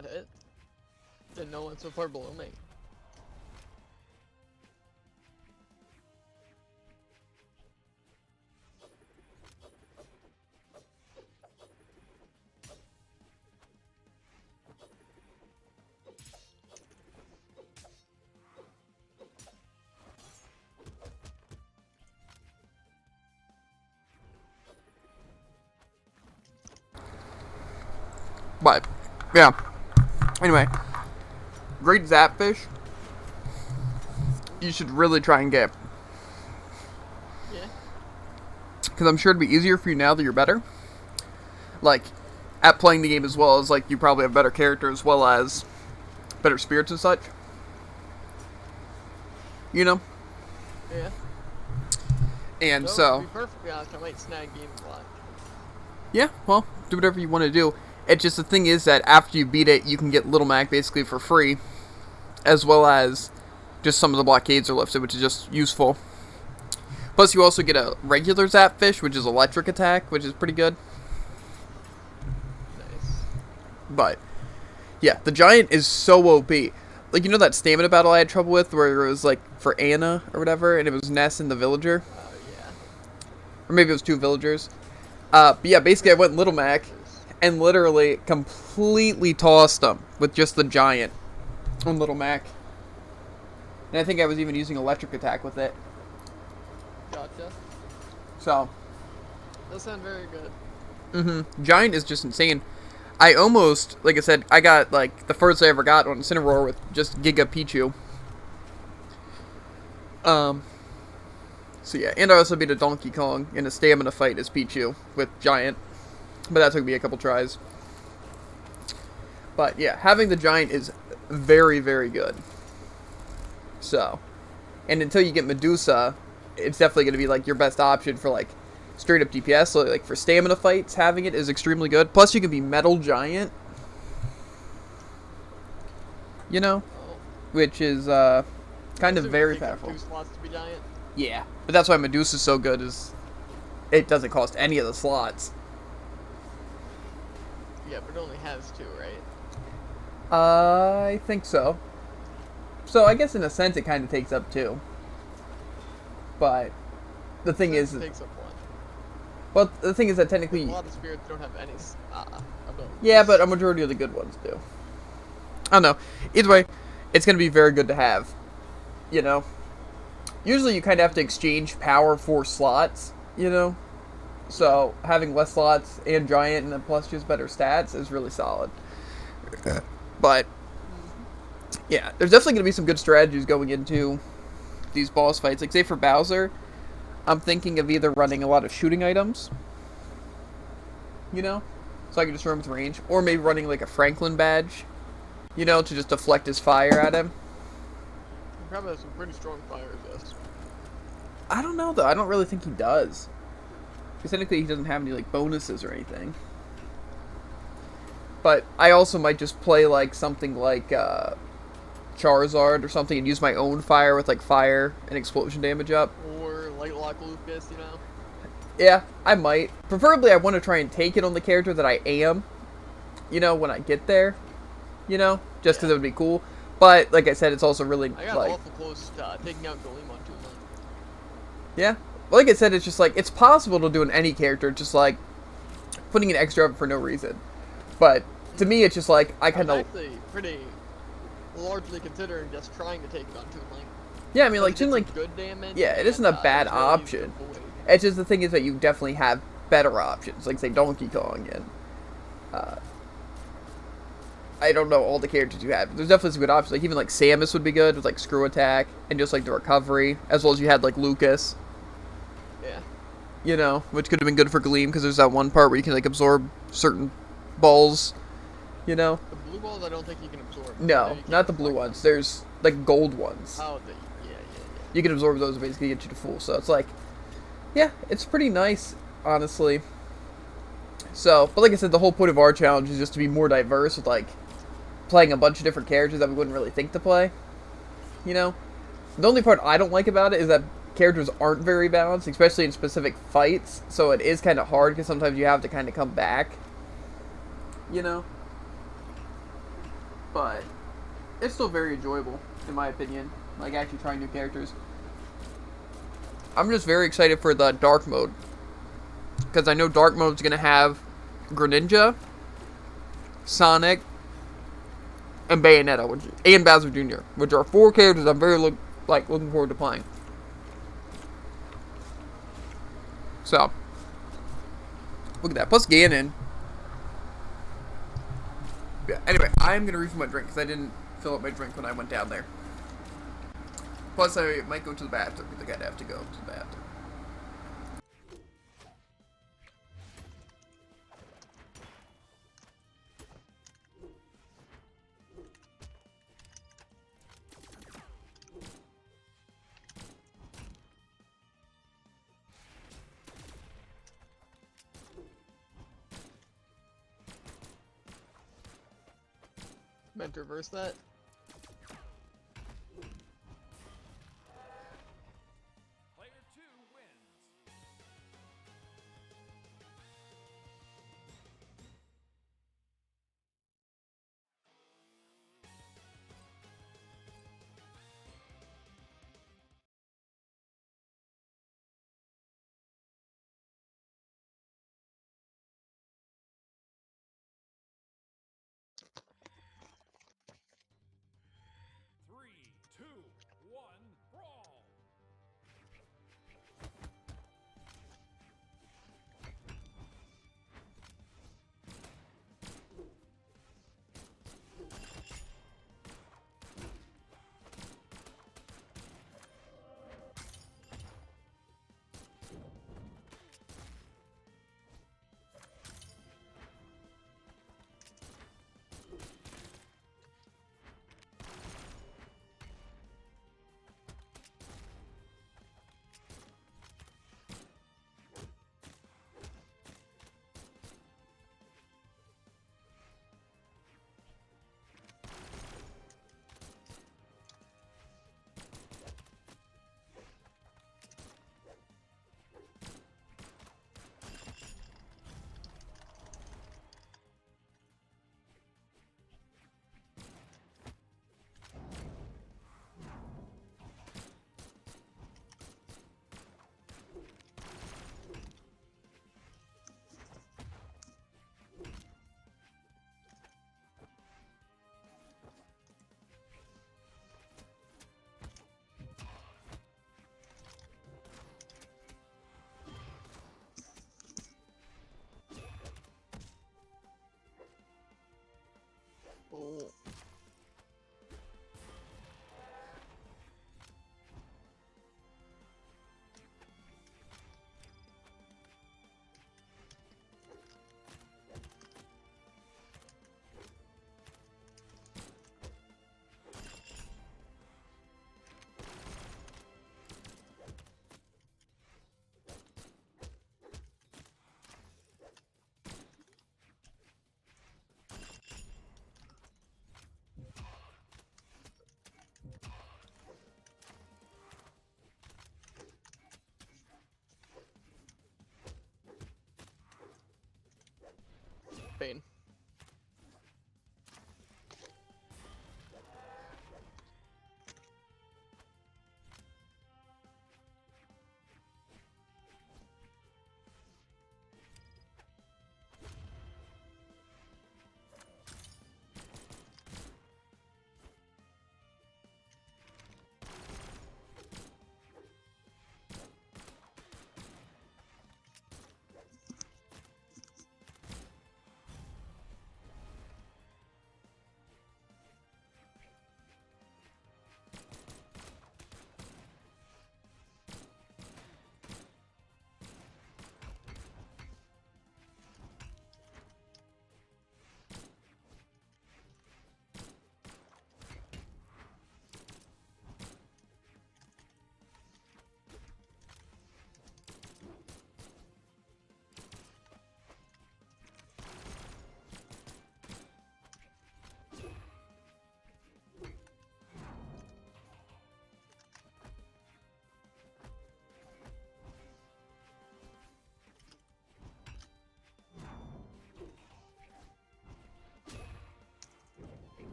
That hit. Didn't know it's so far below me. But, yeah. Anyway, great Zapfish. You should really try and get. Yeah. Because I'm sure it'd be easier for you now that you're better. Like, at playing the game as well as, like, you probably have better character as well as better spirits and such. You know? Yeah. And To so be perfectly honest, I might snag Game of Life. yeah, well, do whatever you want to do. It's just the thing is that after you beat it, you can get Little Mac basically for free. As well as just some of the blockades are lifted, which is just useful. Plus, you also get a regular Zapfish, which is electric attack, which is pretty good. Nice. But, yeah, the Giant is so OP. Like, you know that stamina battle I had trouble with, where it was, like, for Anna or whatever, and it was Ness and the villager? Oh, yeah. Or maybe it was 2 villagers. But yeah, basically I went Little Mac, and literally completely tossed them with just the Giant on Little Mac. And I think I was even using electric attack with it. Gotcha. So, That sounds very good. Giant is just insane. I almost, like I said, I got, like, the first I ever got on Incineroar with just Giga Pichu. So yeah, and I also beat a Donkey Kong in a stamina fight as Pichu with Giant. But that took me a couple tries. But yeah, having the Giant is very, very good. So, and until you get Medusa, it's definitely going to be like your best option for like straight up DPS. So like for stamina fights, having it is extremely good. Plus you can be Metal Giant. You know? Oh. Which is kind of Assuming very it takes up powerful. 2 slots to be giant. Yeah, but that's why Medusa's so good is it doesn't cost any of the slots. Yeah, but it only has 2, right? I think so. So I guess in a sense it kind of takes up 2. But the thing is, It takes up 1. well, the thing is that technically, A lot of spirits don't have any abilities. yeah, but a majority of the good ones do. I don't know. Either way, it's going to be very good to have. You know? Usually you kind of have to exchange power for slots, you know? So having less slots and Giant and then plus just better stats is really solid. But, yeah, there's definitely going to be some good strategies going into these boss fights. Like, say for Bowser, I'm thinking of either running a lot of shooting items, you know? So I can just run with range. Or maybe running like a Franklin badge, you know, to just deflect his fire at him. He probably has some pretty strong fires, yes. I don't know, though. I don't really think he does. Because technically he doesn't have any, like, bonuses or anything. But I also might just play, like, something like Charizard or something and use my own fire with, like, fire and explosion damage up. Or Lightlock Lucas, you know? Yeah, I might. Preferably I want to try and take it on the character that I am, you know, when I get there. You know? Just because it would be cool. But, like I said, it's also really, I got like... awful close to taking out Golem on 2 months. Yeah. Well, like I said, it's just like, it's possible to do in any character, just like putting an extra up for no reason. But to me, it's just like, I kind I'm of... actually pretty largely considering just trying to take it on Toon Link. Yeah, I mean, like, It's Toon Link, good damage. yeah, it isn't and, a bad it's really easy to option. avoid. It's just the thing is that you definitely have better options, like, say, Donkey Kong and... I don't know all the characters you have, but there's definitely some good options. Like, even, like, Samus would be good with, like, Screw Attack and just, like, the recovery, as well as you had, like, Lucas. Yeah. You know, which could have been good for Gleam, because there's that one part where you can, like, absorb certain balls, you know? The blue balls I don't think you can absorb. No, You can't not the blue reflect ones. There's, like, gold ones. them. Oh, yeah. You can absorb those and basically get you to full. So it's like, yeah, it's pretty nice, honestly. So, but like I said, the whole point of our challenge is just to be more diverse with, like, playing a bunch of different characters that we wouldn't really think to play. You know? The only part I don't like about it is that characters aren't very balanced, especially in specific fights. So it is kind of hard because sometimes you have to kind of come back. You know? but it's still very enjoyable in my opinion. Like actually trying new characters. I'm just very excited for the dark mode because I know dark mode's gonna have Greninja, Sonic, and Bayonetta, and Bowser Jr., which are 4 characters I'm very looking forward to playing. So, look at that. Plus Ganon. Yeah, anyway, I'm going to refill my drink because I didn't fill up my drink when I went down there. Plus, I might go to the bathroom because I'd have to go to the bathroom. Meant to reverse that. Player 2 wins. Three, two, one, brawl! Oh.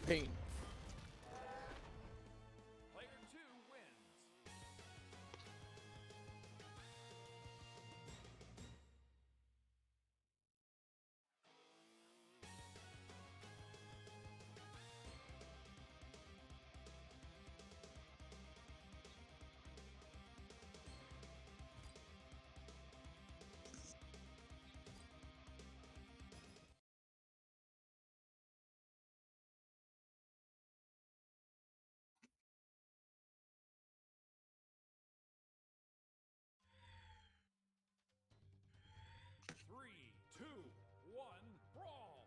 paint. Player 2 wins. Three, two, one, brawl.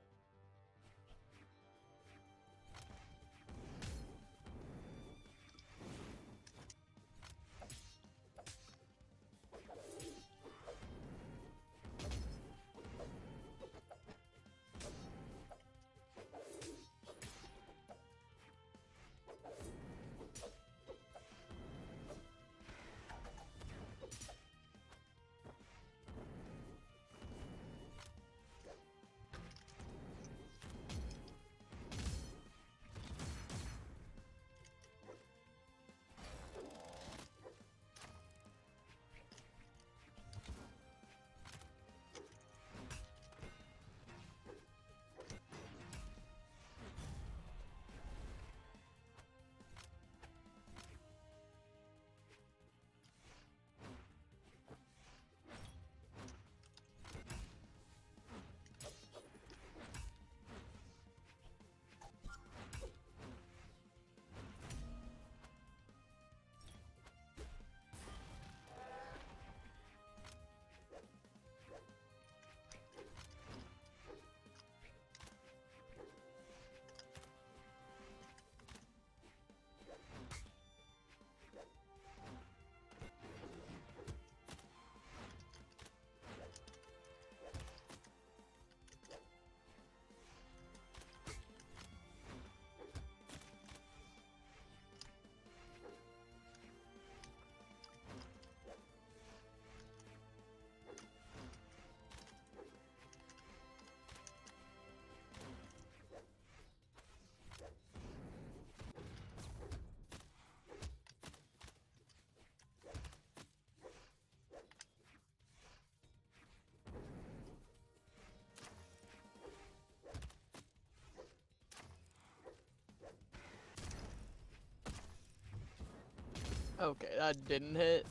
Okay, that didn't hit.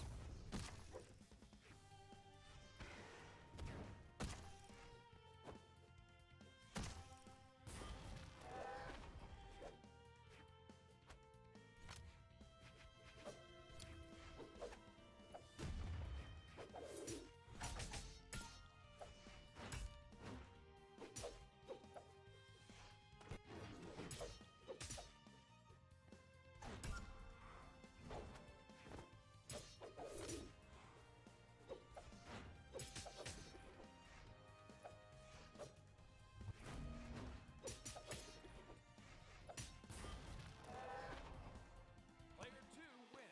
Player 2 wins.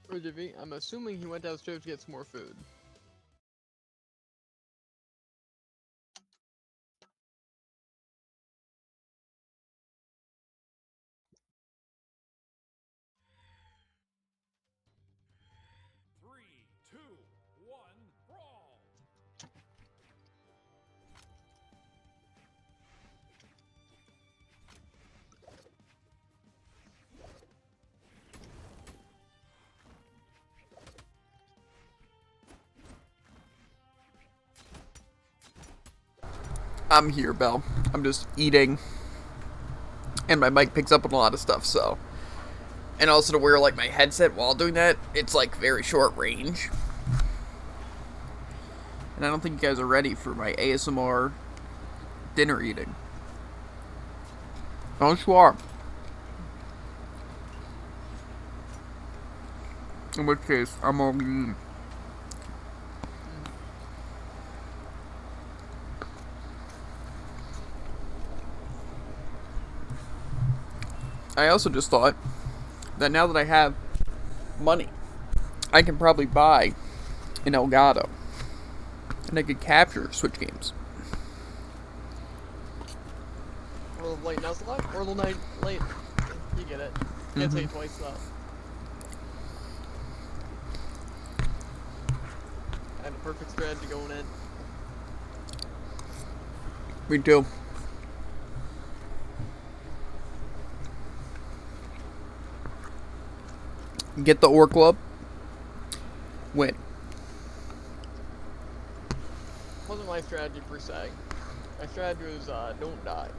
Or did he? I'm assuming he went downstairs to get some more food. Three, two, one, brawl. I'm here, Belle. I'm just eating. And my mic picks up on a lot of stuff, so. And also to wear, like, my headset while doing that, it's, like, very short range. And I don't think you guys are ready for my ASMR dinner eating. Oh, you are. In which case, I'm all green. I also just thought that now that I have money, I can probably buy an Elgato. And I could capture Switch games. Or the late Nuzlocke, or the night late. You get it. Can't say it twice though. I had a perfect strategy going in. Me too. Get the Ore Club. Win. Wasn't my strategy per se. My strategy was don't die.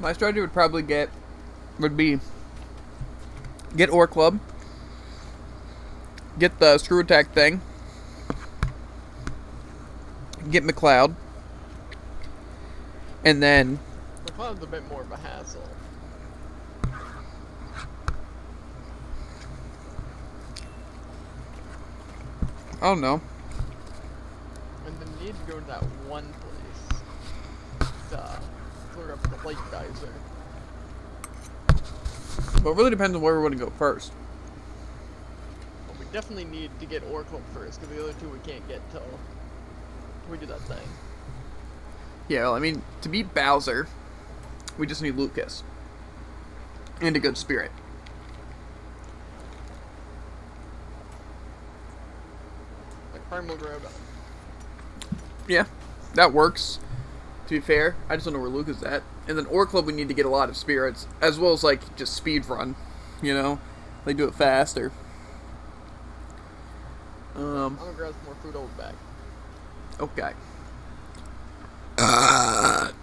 My strategy would probably be get Ore Club, get the Screw Attack thing, get McLeod, and then McLeod's a bit more of a hassle. I don't know. And then you need to go to that one place to clear up the light geyser. But it really depends on where we want to go first. But we definitely need to get Ore Club first, because the other two we can't get till we do that thing. Yeah, well, I mean, to beat Bowser, we just need Lucas. And a good spirit. Like Primal Groudon. Yeah, that works. To be fair, I just don't know where Lucas is at. And then Ore Club, we need to get a lot of spirits, as well as, like, just speed run. You know? They do it faster. I'm gonna grab some more food over back. Okay. That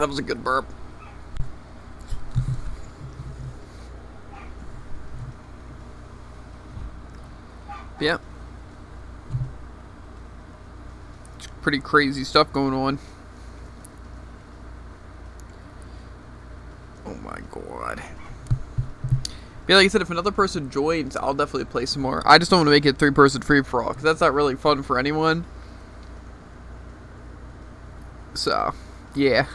was a good burp. Yeah. It's pretty crazy stuff going on. Oh my god. Yeah, like I said, if another person joins, I'll definitely play some more. I just don't want to make it 3-person free-for-all, because that's not really fun for anyone. So, yeah.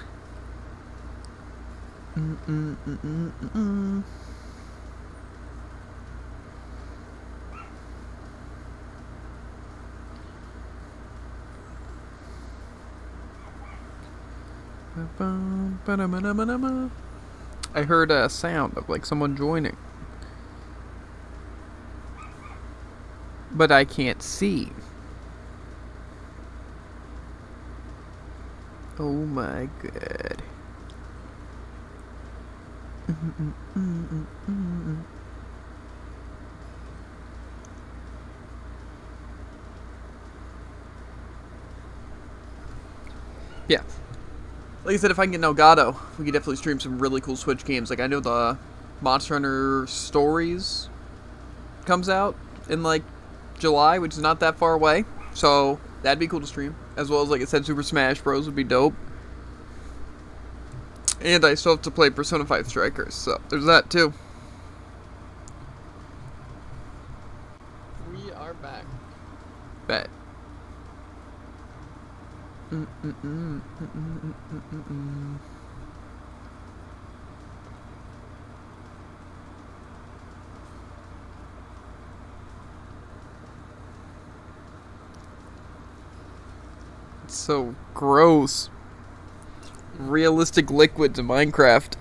I heard a sound of like someone joining, but I can't see. Oh my god. Yeah. Like I said, if I can get an Elgato, we could definitely stream some really cool Switch games. Like, I know the Monster Hunter Stories comes out in, like, July, which is not that far away. So, that'd be cool to stream. As well as, like I said, Super Smash Bros. Would be dope. And I still have to play Persona 5 Strikers, so there's that, too. We are back. Bet. It's so gross. Realistic liquids in Minecraft.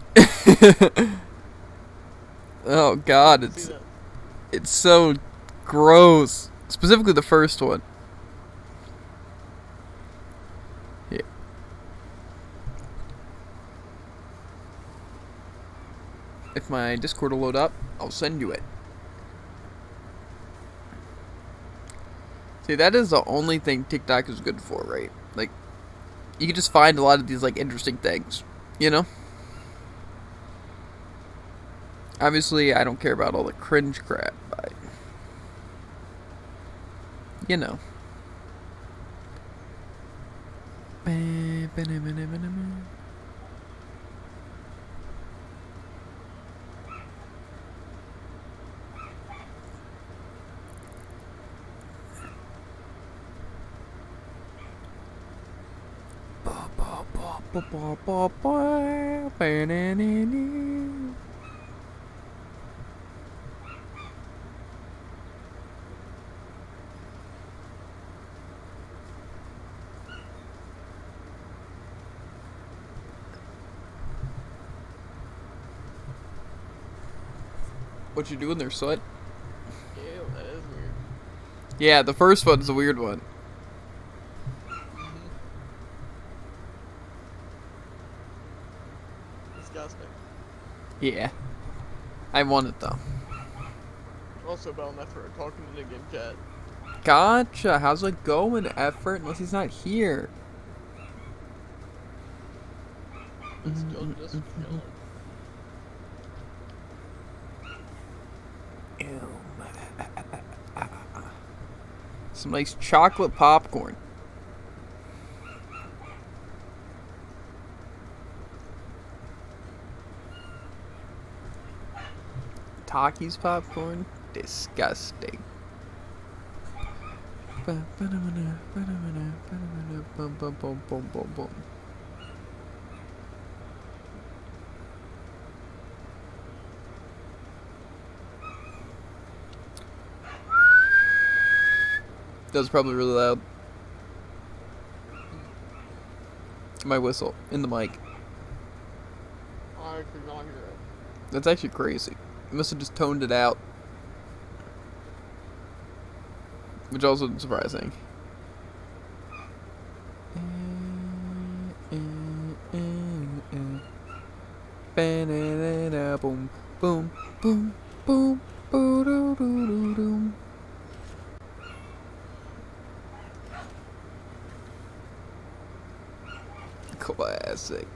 Oh god, it's so gross. Specifically the first one. Yeah. If my Discord will load up, I'll send you it. See, that is the only thing TikTok is good for, right? Like, you can just find a lot of these, like, interesting things, you know? Obviously, I don't care about all the cringe crap, but you know. What you doing there, Slut? Ew, that is weird. Yeah, the first one's a weird one. Disgusting. Yeah. I want it though. Also, Bell Effort talking to Nick in chat. Gotcha. How's it going, Effort? Unless he's not here. It's still just chilling. Some nice chocolate popcorn. Takis popcorn? Disgusting. That was probably really loud. My whistle in the mic. I could not hear it. That's actually crazy. I must have just toned it out. Which also is surprising. Boom, boom, boom, boom, boom. Classic.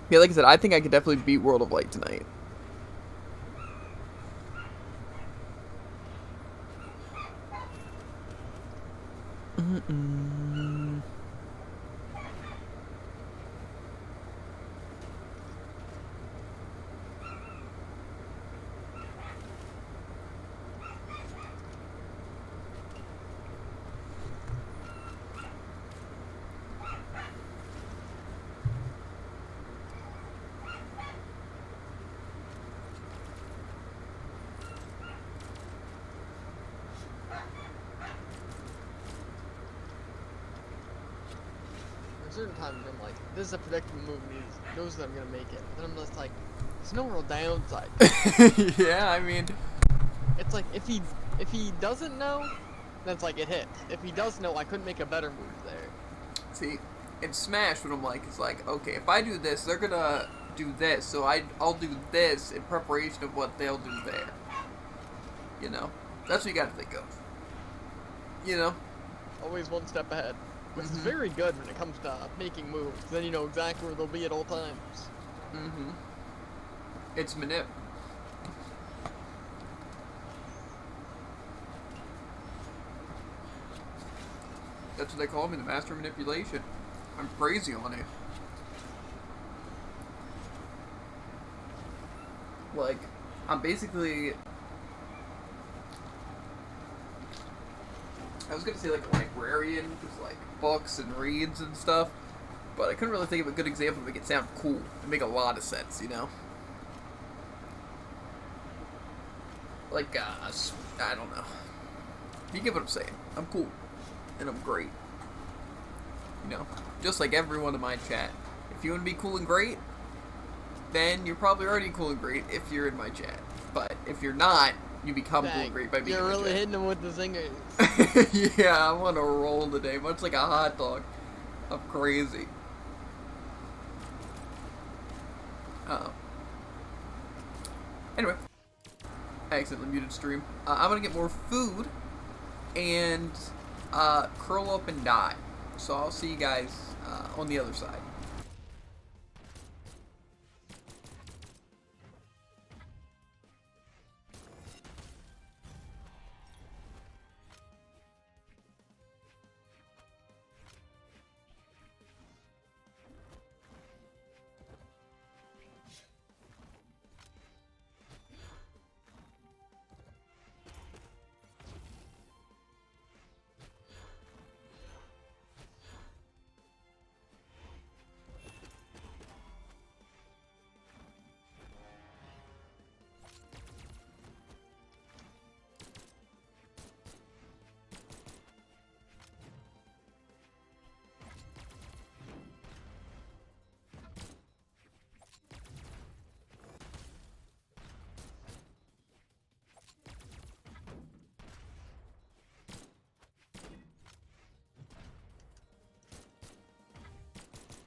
Yeah, like I said, I think I could definitely beat World of Light tonight. There's certain times where I'm like, this is a predictable move, and he knows that I'm gonna make it. But then I'm just like, there's no real downside. Yeah, I mean, It's like if he doesn't know, then it's like it hits. If he does know, I couldn't make a better move there. see, in Smash, what I'm like is like, okay, if I do this, they're gonna do this, so I'll do this in preparation of what they'll do there. You know, that's what you gotta think of. You know. Always one step ahead, which is Mhm. very good when it comes to making moves. Then you know exactly where they'll be at all times. Mm-hmm. It's manip. That's what they call me, the master of manipulation. I'm crazy on it. Like, I'm basically... I was gonna say like a librarian, just like books and reads and stuff, but I couldn't really think of a good example to make it sound cool and make a lot of sense, you know? Like, I don't know. You get what I'm saying. I'm cool. And I'm great. You know? Just like everyone in my chat. If you want to be cool and great, then you're probably already cool and great if you're in my chat. But if you're not, you become cool and great by being You're in my really chat. hitting them with the zingers. Yeah, I'm on a roll today, much like a hot dog. I'm crazy. I accidentally muted stream. I'm gonna get more food and curl up and die. So I'll see you guys on the other side.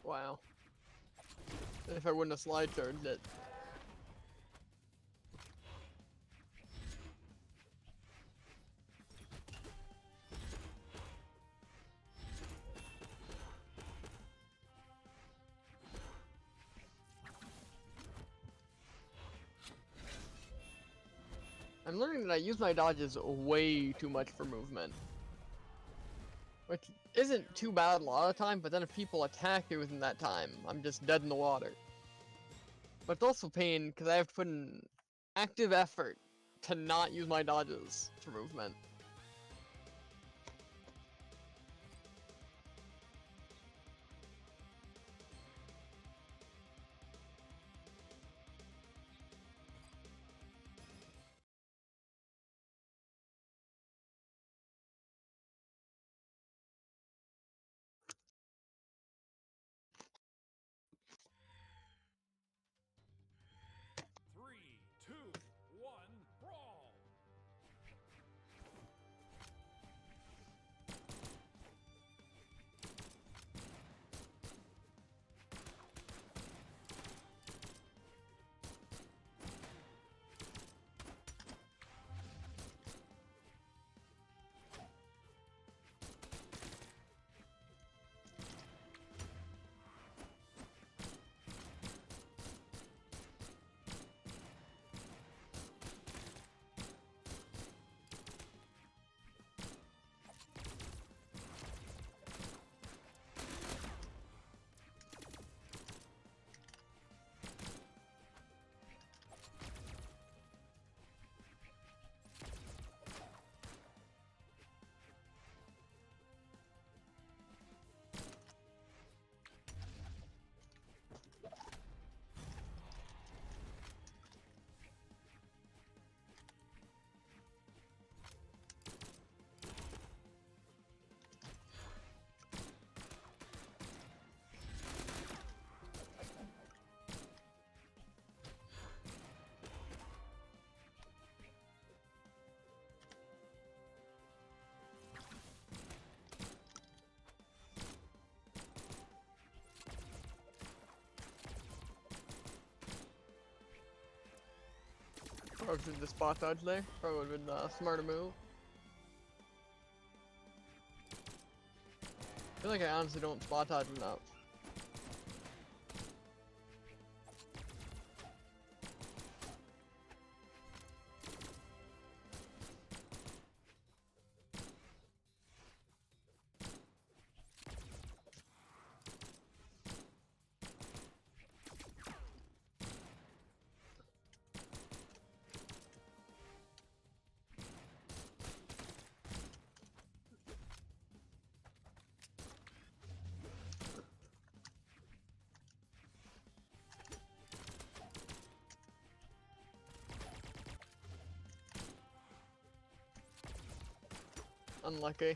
Wow. If I wouldn't have slide charged it. I'm learning that I use my dodges way too much for movement. Which isn't too bad a lot of the time, but then if people attack me within that time, I'm just dead in the water. But it's also pain because I have to put in active effort to not use my dodges for movement. Three, two, one, brawl. Probably should the spot dodge there. Probably would have been a smarter move. I feel like I honestly don't spot dodge enough. Unlucky.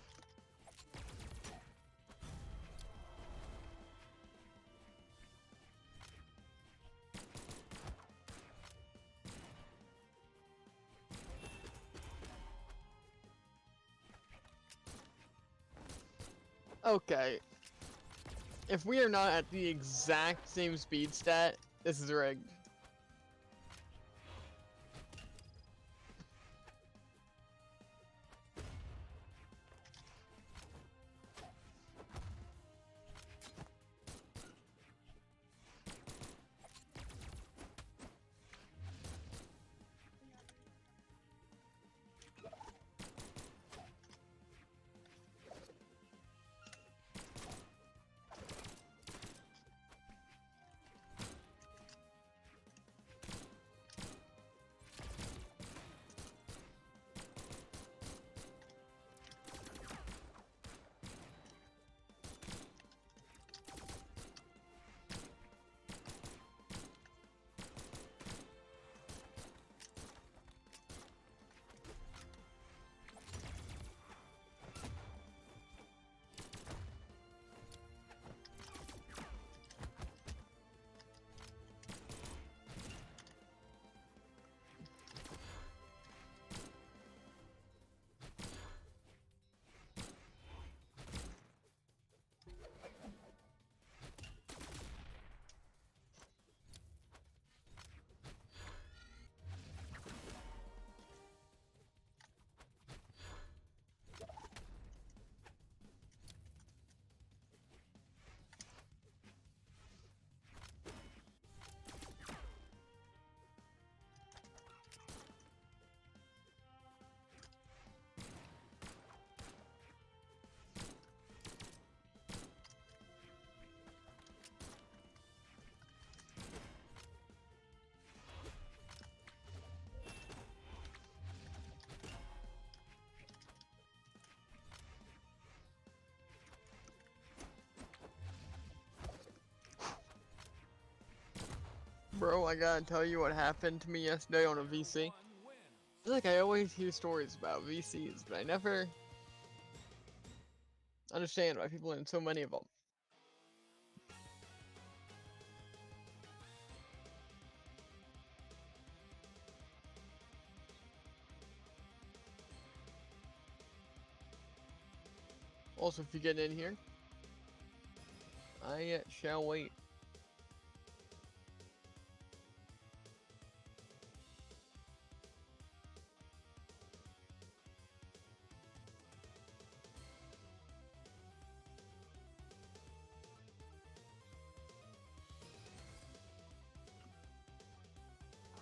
Okay. If we are not at the exact same speed stat, this is rigged. Bro, I gotta tell you what happened to me yesterday on a VC. I feel like I always hear stories about VCs, but I never understand why people are in so many of them. Also, if you get in here, I shall wait.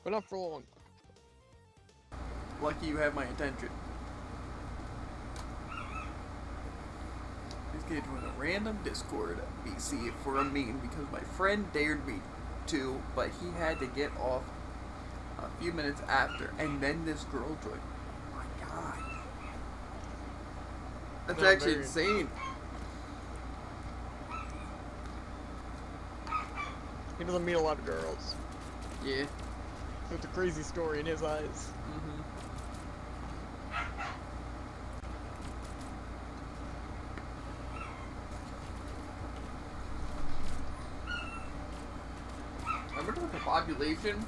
But not for long. Lucky you have my attention. Just get into a random Discord BC for a meme because my friend dared me to, but he had to get off a few minutes after, and then this girl joined. Oh my god. That's No, actually very- insane. He doesn't meet a lot of girls. Yeah. So it's a crazy story in his eyes. Mm-hmm. I wonder what the population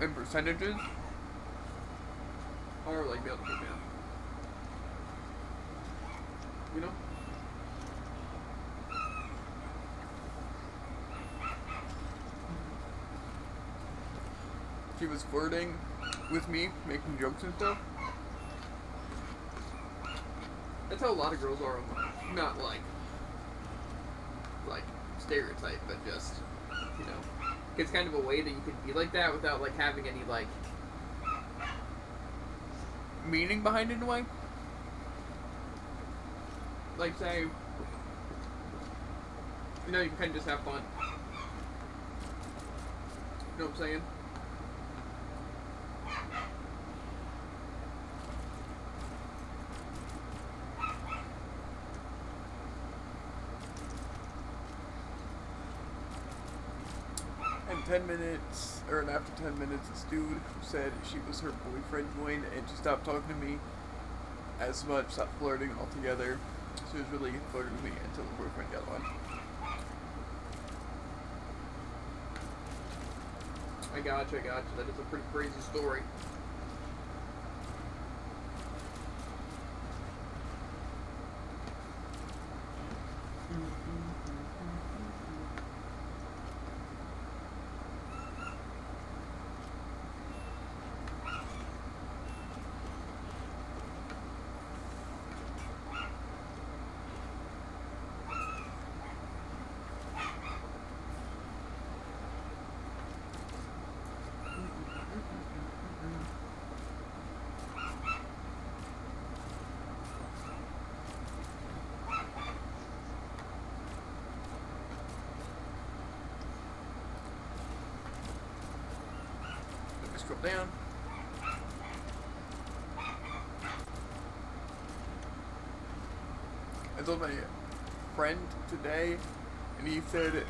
and percentages are like the other way down. You know? She was flirting with me, making jokes and stuff. That's how a lot of girls are online. Not like stereotype, but just, you know, it's kind of a way that you can be like that without like having any like meaning behind it in a way. Like say, you know, you can kind of just have fun. You know what I'm saying? And 10 minutes, or after 10 minutes, this dude said she was her boyfriend joined and she stopped talking to me as much, stopped flirting altogether. She was really flirting with me until the boyfriend got on. I gotcha. That is a pretty crazy story. Let me scroll down. I told my friend today, and he said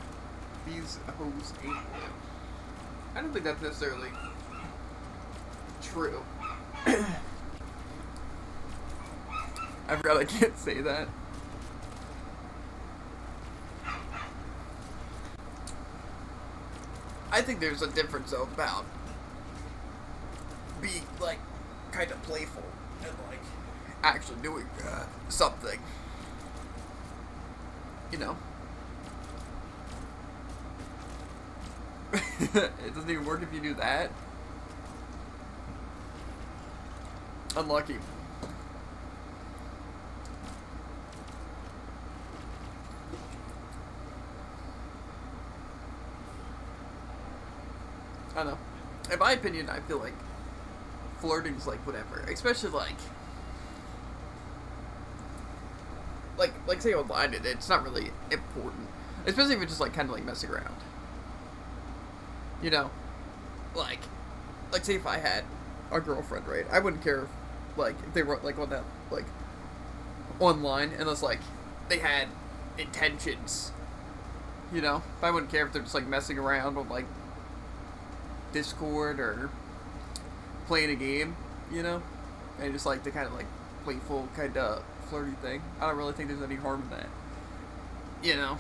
these hoes ain't real. I don't think that's necessarily true. I forgot I can't say that. I think there's a difference though about being like kind of playful and like actually doing something. You know. It doesn't even work if you do that. Unlucky. I don't know. In my opinion, I feel like flirting's like whatever. Especially like say online, it's not really important. Especially if it's just like kind of like messing around. You know, like say if I had a girlfriend, right? I wouldn't care, if they were like on that online, unless like they had intentions. You know, I wouldn't care if they're just like messing around on like Discord or playing a game, you know? And just like the kind of like playful, kind of flirty thing. I don't really think there's any harm in that. You know?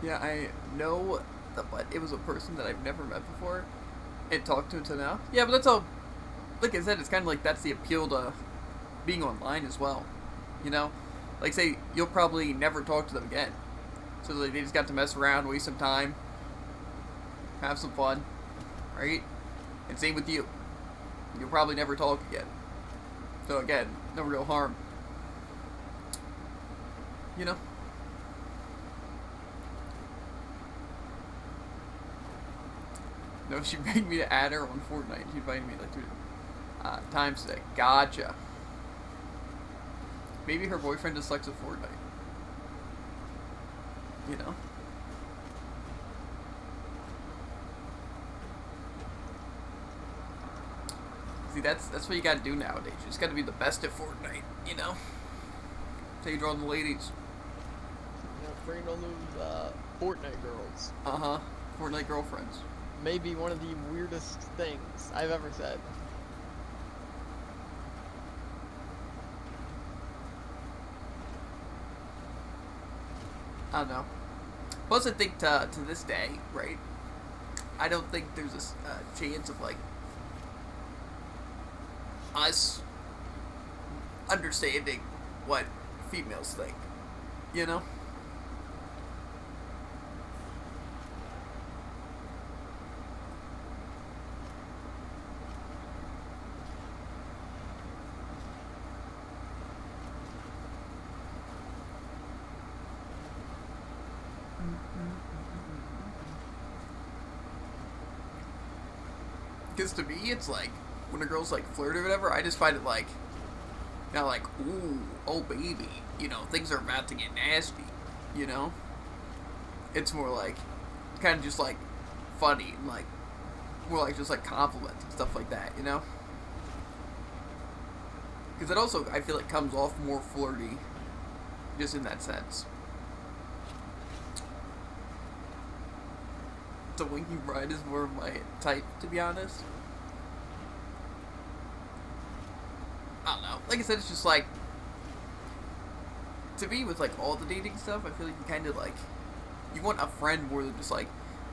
Yeah, I know that, but it was a person that I've never met before and talked to until now. Yeah, but that's all. Like I said, it's kind of like that's the appeal to being online as well. You know? Like, say, you'll probably never talk to them again. So like, they just got to mess around, waste some time, have some fun, right? And same with you. You'll probably never talk again. So again, no real harm. You know? No, she begged me to add her on Fortnite. She invited me like 2 times today. Gotcha. Maybe her boyfriend just sucks at Fortnite. You know? See, that's what you gotta do nowadays. You just gotta be the best at Fortnite, you know? That's how you draw the ladies. You know, bring on those Fortnite girls. Uh-huh. Fortnite girlfriends. Maybe one of the weirdest things I've ever said. I don't know. Plus, I think to this day, right? I don't think there's a chance of like us understanding what females think. You know? Because to me, it's like, when a girl's like flirt or whatever, I just find it like, not like, ooh, oh baby, you know, things are about to get nasty, you know? It's more like, kind of just like, funny, and like, more like just like compliments and stuff like that, you know? Because it also, I feel like, comes off more flirty, just in that sense. The Winky Bride is more of my type, to be honest. I don't know. Like I said, it's just like, to me, with like all the dating stuff, I feel like you kind of like, you want a friend more than just like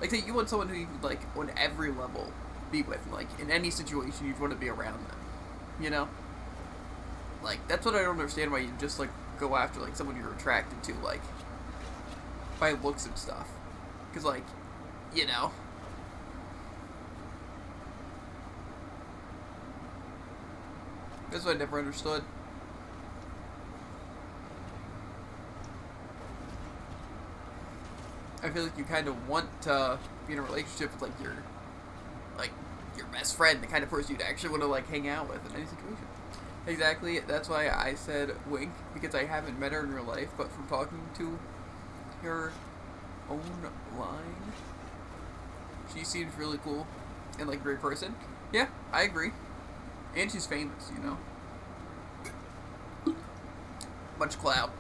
say you want someone who you can like on every level be with, like in any situation you'd want to be around them, you know? Like, that's what I don't understand, why you just like go after like someone you're attracted to, like, by looks and stuff. Because like, you know, that's what I never understood. I feel like you kind of want to be in a relationship with like your best friend, the kind of person you'd actually want to like hang out with in any situation. Exactly. That's why I said Wink, because I haven't met her in real life, but from talking to her online, she seems really cool and like a great person. Yeah, I agree. And she's famous, you know. Much clout.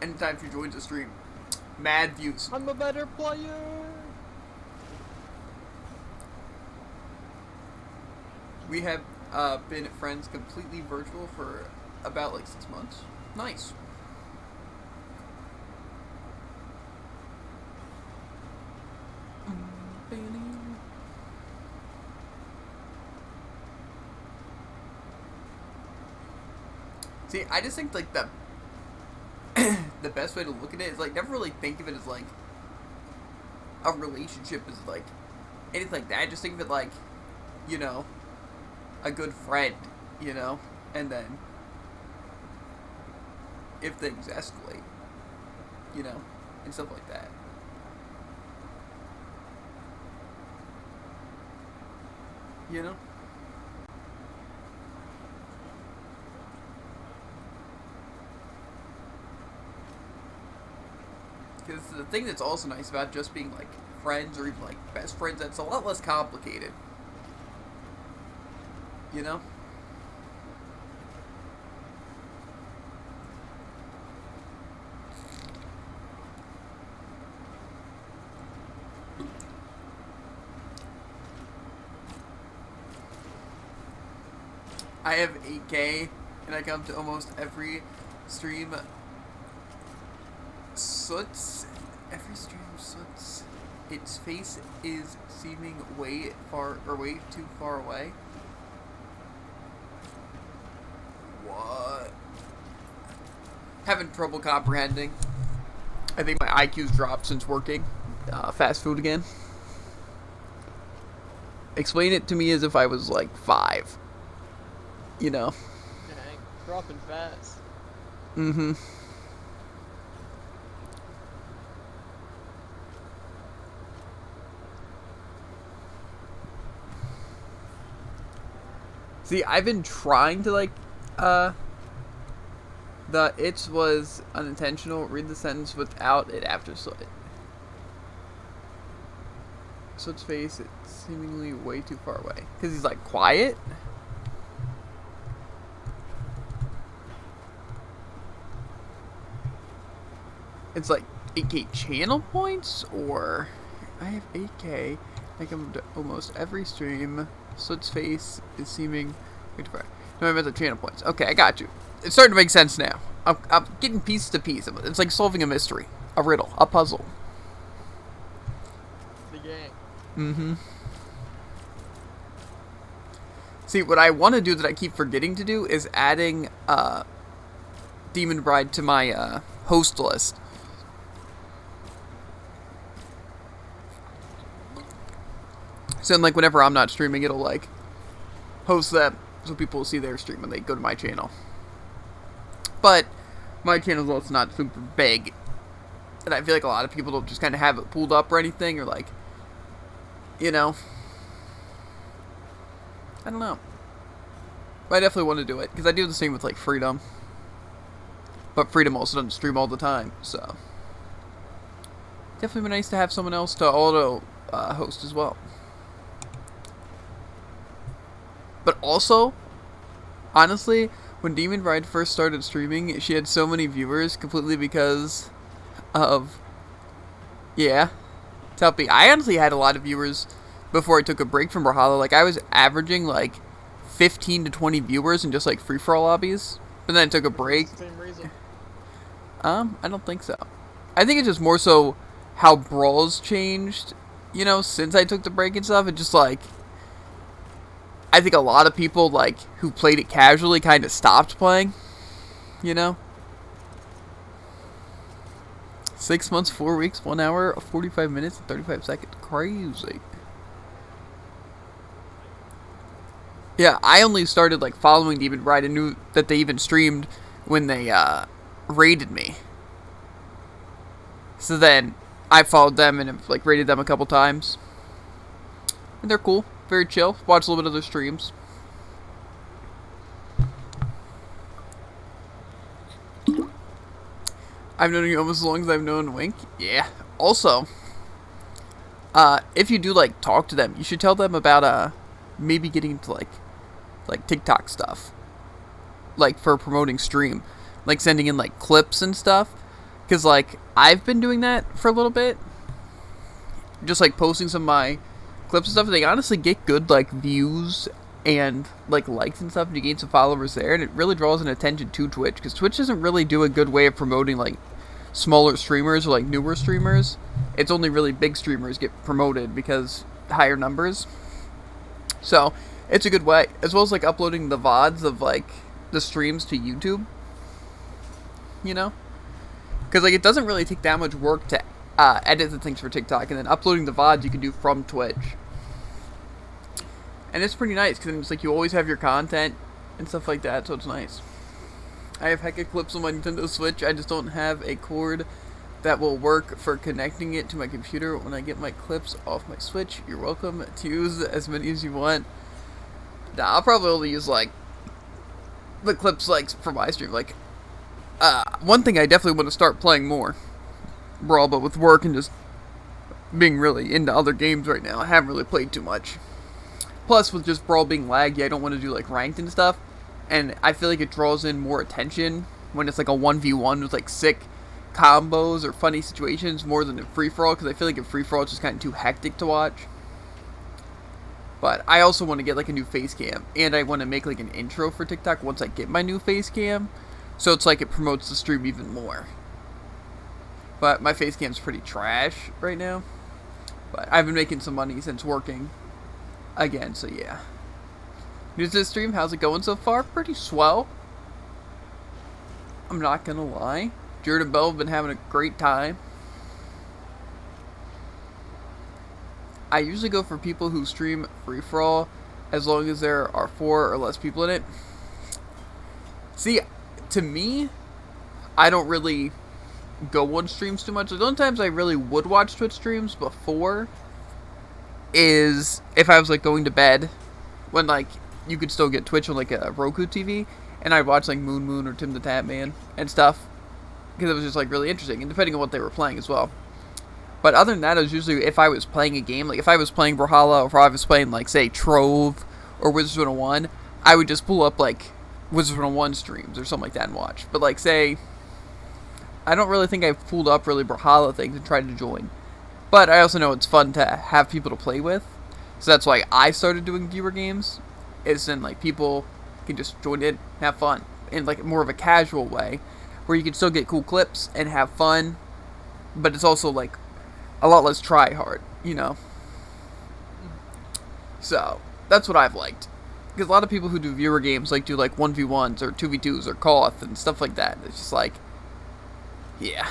Anytime she joins a stream, mad views. I'm a better player. We have been friends completely virtual for about like 6 months. Nice. See, I just think like the the best way to look at it is like never really think of it as like a relationship is like anything like that. Just think of it like, you know, a good friend, you know, and then if things escalate, you know, and stuff like that. You know? Because the thing that's also nice about just being like friends or even like best friends, that's a lot less complicated. You know? I have 8K, and I come to almost every stream. Soots. Every stream Soots. Its face is seeming way too far away. What? Having trouble comprehending. I think my IQ's dropped since working fast food again. Explain it to me as if I was like 5. You know. Dang, dropping fast. Mm-hmm. See, I've been trying to like, the "it's" was unintentional. Read the sentence without it after Soot. Soot's face, it's seemingly way too far away. Because he's like quiet? It's like 8K channel points, or I have 8K. I come to almost every stream. Soot's face is seeming way too far. No, I meant the channel points. Okay, I got you. It's starting to make sense now. I'm getting piece to piece. It's like solving a mystery, a riddle, a puzzle. The game. Mm-hmm. See, what I want to do that I keep forgetting to do is adding Demon Bride to my host list. So then, like, whenever I'm not streaming, it'll, like, host that so people will see their stream when they go to my channel. But my channel's also not super big. And I feel like a lot of people don't just kind of have it pulled up or anything, or, like, you know. I don't know. But I definitely want to do it, because I do the same with, like, Freedom. But Freedom also doesn't stream all the time, so. Definitely be nice to have someone else to auto host as well. But also, honestly, when Demon Bride first started streaming, she had so many viewers completely because of, yeah, Tuppy. I honestly had a lot of viewers before I took a break from Brawlhalla. Like, I was averaging, like, 15 to 20 viewers in just, like, free-for-all lobbies. But then I took a break. Same reason. I don't think so. I think it's just more so how Brawl's changed, you know, since I took the break and stuff. It's just, like, I think a lot of people, like, who played it casually kind of stopped playing, you know? 6 months, 4 weeks, 1 hour, 45 minutes, and 35 seconds. Crazy. Yeah, I only started, like, following Demon Bride and knew that they even streamed when they, raided me. So then, I followed them and have, like, raided them a couple times. And they're cool. Very chill. Watch a little bit of their streams. I've known you almost as long as I've known Wink. Yeah. Also, if you do, like, talk to them, you should tell them about, maybe getting into, like TikTok stuff. Like, for promoting stream. Like, sending in, like, clips and stuff. Because, like, I've been doing that for a little bit. Just, like, posting some of my clips and stuff. They honestly get good, like, views and, like, likes and stuff. And you gain some followers there. And it really draws an attention to Twitch. Because Twitch doesn't really do a good way of promoting, like, smaller streamers or, like, newer streamers. It's only really big streamers get promoted because higher numbers. So, it's a good way. As well as, like, uploading the VODs of, like, the streams to YouTube. You know? Because, like, it doesn't really take that much work to edit the things for TikTok. And then uploading the VODs you can do from Twitch. And it's pretty nice. Because it's like you always have your content and stuff like that. So it's nice. I have hecka clips on my Nintendo Switch. I just don't have a cord that will work for connecting it to my computer. When I get my clips off my Switch, you're welcome to use as many as you want. Nah, I'll probably only use, like, the clips, like, for my stream. Like, one thing I definitely want to start playing more. Brawl, but with work and just being really into other games right now, I haven't really played too much. Plus, with just Brawl being laggy, I don't want to do, like, ranked and stuff. And I feel like it draws in more attention when it's, like, a 1v1 with, like, sick combos or funny situations more than in free-for-all. Because I feel like in free-for-all it's just kind of too hectic to watch. But I also want to get like a new face cam, and I want to make like an intro for TikTok once I get my new face cam, so it's like it promotes the stream even more. But my face cam's pretty trash right now. But I've been making some money since working again, so yeah. News to the stream, how's it going so far? Pretty swell. I'm not gonna lie. Jared and Bell have been having a great time. I usually go for people who stream free-for-all as long as there are 4 or less people in it. See, to me, I don't really go on streams too much. The only times I really would watch Twitch streams before is if I was like going to bed, when like you could still get Twitch on like a Roku TV, and I'd watch like Moon Moon or Tim the Tap Man and stuff, because it was just like really interesting, and depending on what they were playing as well. But other than that, it was usually if I was playing a game, like if I was playing Brawlhalla, or if I was playing like say Trove or Wizards 101, I would just pull up like Wizards 101 streams or something like that and watch. But like say, I don't really think I've pulled up really Brawlhalla things and tried to join. But I also know it's fun to have people to play with, so that's why I started doing viewer games. Is then like people can just join in, have fun in like more of a casual way, where you can still get cool clips and have fun, but it's also like a lot less try hard, you know. So that's what I've liked, because a lot of people who do viewer games like do like 1v1s or 2v2s or Koth and stuff like that. It's just like, yeah.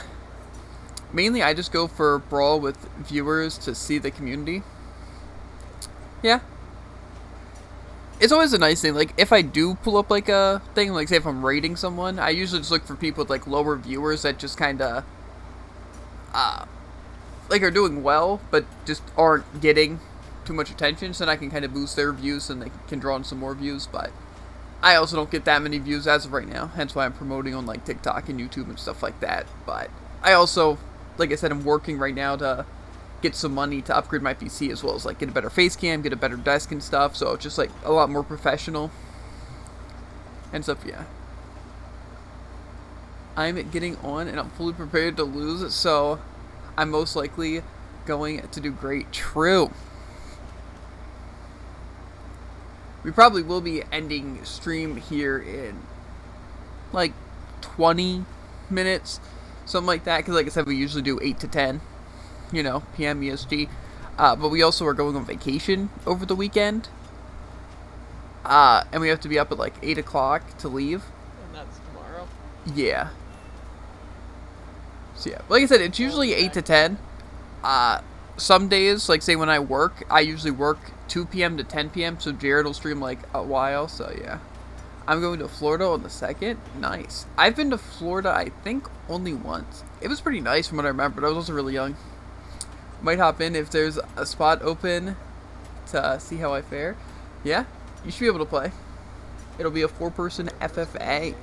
Mainly I just go for Brawl with viewers to see the community. Yeah. It's always a nice thing, like, if I do pull up, like, a thing, like, say if I'm raiding someone, I usually just look for people with, like, lower viewers that just kinda, like, are doing well, but just aren't getting too much attention, so then I can kind of boost their views, and they can draw in some more views, but I also don't get that many views as of right now, hence why I'm promoting on, like, TikTok and YouTube and stuff like that, but I also, like I said, I'm working right now to get some money to upgrade my PC, as well as like get a better face cam, get a better desk and stuff, so it's just like a lot more professional and stuff. Yeah, I'm getting on and I'm fully prepared to lose, so I'm most likely going to do great. True. We probably will be ending stream here in like 20 minutes, something like that, because like I said, we usually do 8 to 10, you know, PM EST. But we also are going on vacation over the weekend. And we have to be up at like 8 o'clock to leave. And that's tomorrow. Yeah. So yeah, like I said, it's usually 8 to 10. Some days, like say when I work, I usually work 2 p.m. to 10 p.m. So Jared will stream like a while, so yeah. I'm going to Florida on the 2nd. Nice. I've been to Florida, I think, only once. It was pretty nice from what I remember, but I was also really young. Might hop in if there's a spot open to see how I fare. Yeah, you should be able to play. It'll be a 4-person FFA.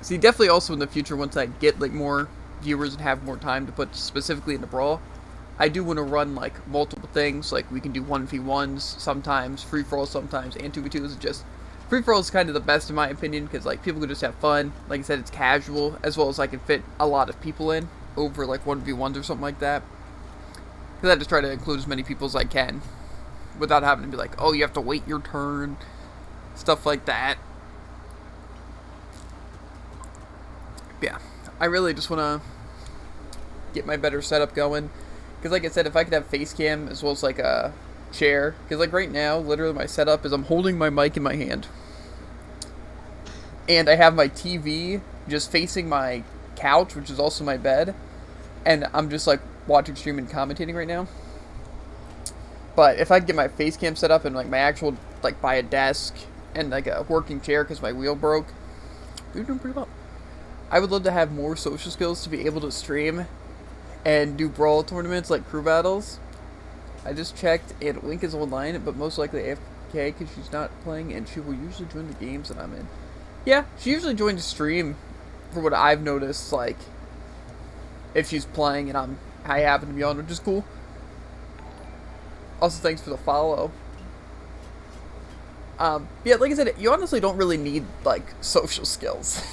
See, definitely also in the future, once I get like more viewers and have more time to put specifically into Brawl, I do want to run like multiple things. Like we can do 1v1s sometimes, free-for-all sometimes, and 2v2s. Just free-for-all is kind of the best in my opinion, because like people can just have fun. Like I said, it's casual, as well as I can fit a lot of people in over like 1v1s or something like that, because I just try to include as many people as I can without having to be like, oh, you have to wait your turn, stuff like that. Yeah, I really just want to get my better setup going, because like I said, if I could have face cam as well as like a chair, because like right now literally my setup is I'm holding my mic in my hand and I have my TV just facing my couch, which is also my bed, and I'm just like watching stream and commentating right now. But if I could get my face cam set up and like my actual, like by a desk and like a working chair because my wheel broke, we're doing pretty well. I would love to have more social skills to be able to stream and do Brawl tournaments like crew battles. I just checked and Link is online, but most likely AFK because she's not playing, and she will usually join the games that I'm in. Yeah, she usually joins the stream, for what I've noticed, like, if she's playing and I happen to be on, which is cool. Also, thanks for the follow. Yeah, like I said, you honestly don't really need, like, social skills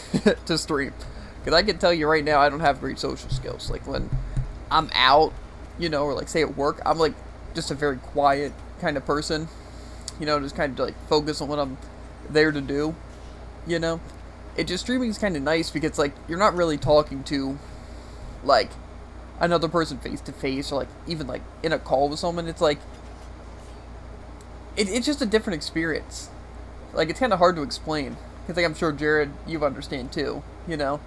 to stream. Because I can tell you right now, I don't have great social skills. Like, when I'm out, you know, or, like, say at work, I'm, like, just a very quiet kind of person. You know, just kind of like focus on what I'm there to do. You know, it just streaming is kind of nice because like you're not really talking to like another person face to face, or like even like in a call with someone. It's like it's just a different experience. Like it's kind of hard to explain because like I'm sure Jared, you understand too. You know.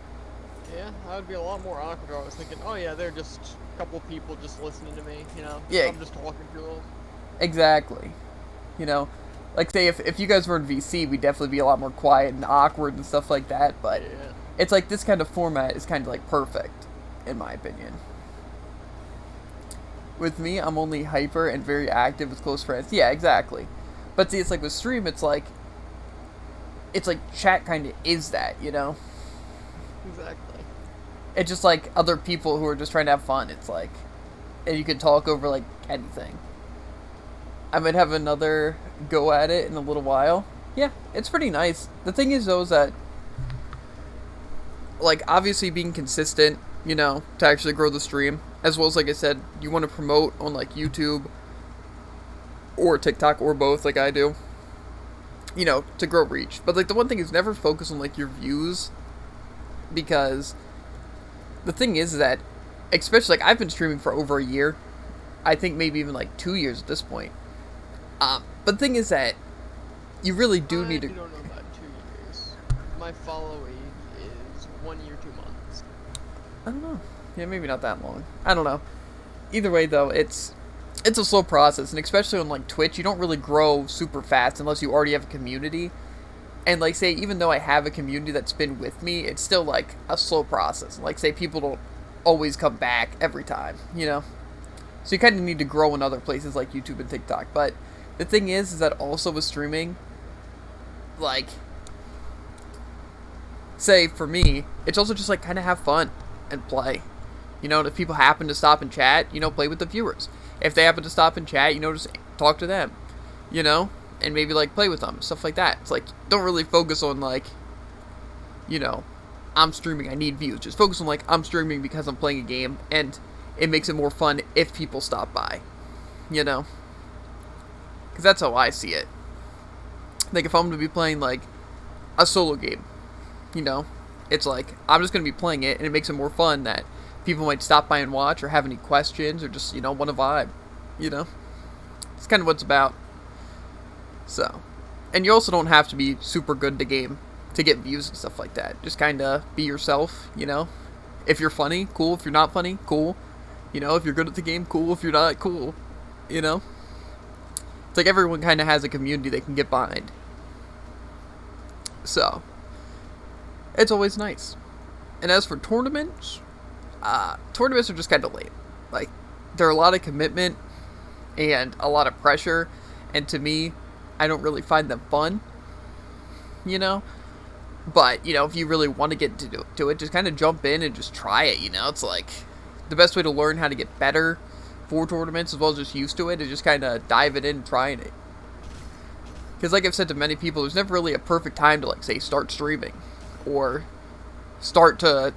Yeah, that would be a lot more awkward. I was thinking, oh yeah, they're just a couple people just listening to me, you know? Yeah. I'm just talking through those. Exactly. You know, like say if you guys were in VC, we'd definitely be a lot more quiet and awkward and stuff like that. But Yeah. it's like this kind of format is kind of like perfect, in my opinion. With me, I'm only hyper and very active with close friends. Yeah, exactly. But see, it's like with stream, it's like chat kind of is that, you know? Exactly. It's just like other people who are just trying to have fun. It's like, and you can talk over like anything. I might have another go at it in a little while. Yeah, it's pretty nice. The thing is though is that, like, obviously being consistent, you know, to actually grow the stream, as well as, like I said, you want to promote on like YouTube or TikTok or both, like I do, you know, to grow reach. But like the one thing is never focus on like your views, because the thing is that, especially like I've been streaming for over a year, I think maybe even like 2 years at this point. But the thing is that you really do need to. I don't know about 2 years. My following is 1 year, 2 months. I don't know. Yeah, maybe not that long. I don't know. Either way, though, it's a slow process, and especially on like Twitch, you don't really grow super fast unless you already have a community. And like say, even though I have a community that's been with me, it's still like a slow process. Like say, people don't always come back every time, you know. So you kind of need to grow in other places like YouTube and TikTok. But the thing is that also with streaming, like, say for me, it's also just like kind of have fun and play. You know, if people happen to stop and chat, you know, play with the viewers. If they happen to stop and chat, you know, just talk to them, you know, and maybe like play with them, stuff like that. It's like, don't really focus on like, you know, I'm streaming, I need views. Just focus on like, I'm streaming because I'm playing a game, and it makes it more fun if people stop by, you know, because that's how I see it. Like if I'm going to be playing like a solo game, you know, it's like, I'm just going to be playing it, and it makes it more fun that people might stop by and watch, or have any questions, or just, you know, want to vibe, you know. It's kind of what it's about. So, and you also don't have to be super good at the game to get views and stuff like that. Just kind of be yourself, you know. If you're funny, cool. If you're not funny, cool. You know, if you're good at the game, cool. If you're not, cool. You know. It's like everyone kind of has a community they can get behind. So, it's always nice. And as for tournaments, tournaments are just kind of lame. Like, there are a lot of commitment and a lot of pressure, and to me, I don't really find them fun, you know. But, you know, if you really want to get to it, just kind of jump in and just try it, you know. It's like, the best way to learn how to get better for tournaments, as well as just used to it, is just kind of dive it in and trying it. Because like I've said to many people, there's never really a perfect time to, like, say, start streaming, or start to,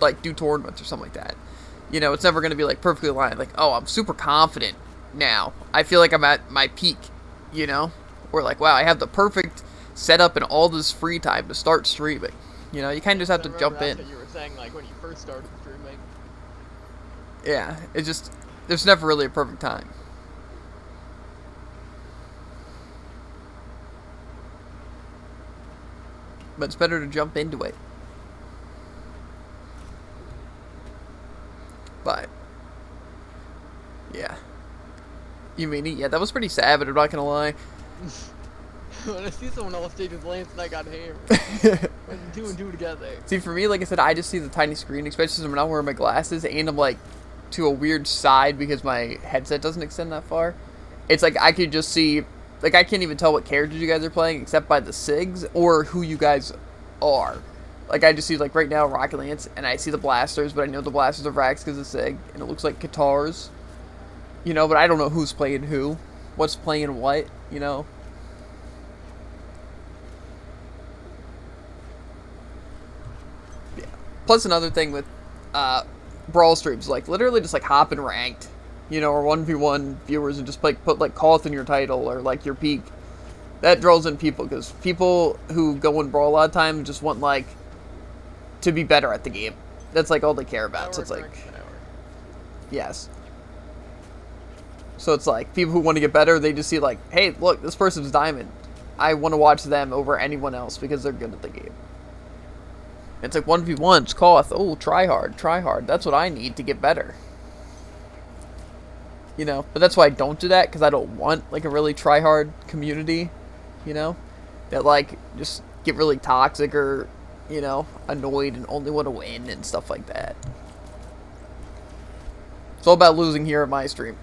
like, do tournaments or something like that. You know, it's never going to be, like, perfectly aligned. Like, oh, I'm super confident now. I feel like I'm at my peak, you know? Or like, wow, I have the perfect setup and all this free time to start streaming. You know, you kind of just have to jump in. That's what you were saying, like, when you first started streaming. Yeah, it's just, there's never really a perfect time. But it's better to jump into it. But, yeah. You mean, yeah, that was pretty savage, I'm not gonna lie. When I see someone else taking Lance and I got hammered. Putting 2 and 2 together. See, for me, like I said, I just see the tiny screen, especially since I'm not wearing my glasses, and I'm like to a weird side because my headset doesn't extend that far. It's like I could just see, like I can't even tell what characters you guys are playing except by the SIGs or who you guys are. Like I just see, like right now, Rocket Lance, and I see the blasters, but I know the blasters are Vrax because of SIG, and it looks like guitars. You know, but I don't know who's playing who, what's playing what, you know. Yeah. Plus another thing with Brawl streams, like literally just like hop and ranked, or 1v1 viewers and just like put like Koth in your title or like your peak. That draws in people because people who go in Brawl a lot of times just want like to be better at the game. That's like all they care about. So it's like, yes. So it's like people who want to get better, they just see like, hey, look, this person's diamond. I want to watch them over anyone else because they're good at the game. It's like 1v1, it's Koth. Oh, try hard, try hard. That's what I need to get better. But that's why I don't do that, because I don't want like a really try hard community, that like just get really toxic or, annoyed and only want to win and stuff like that. It's all about losing here at my stream.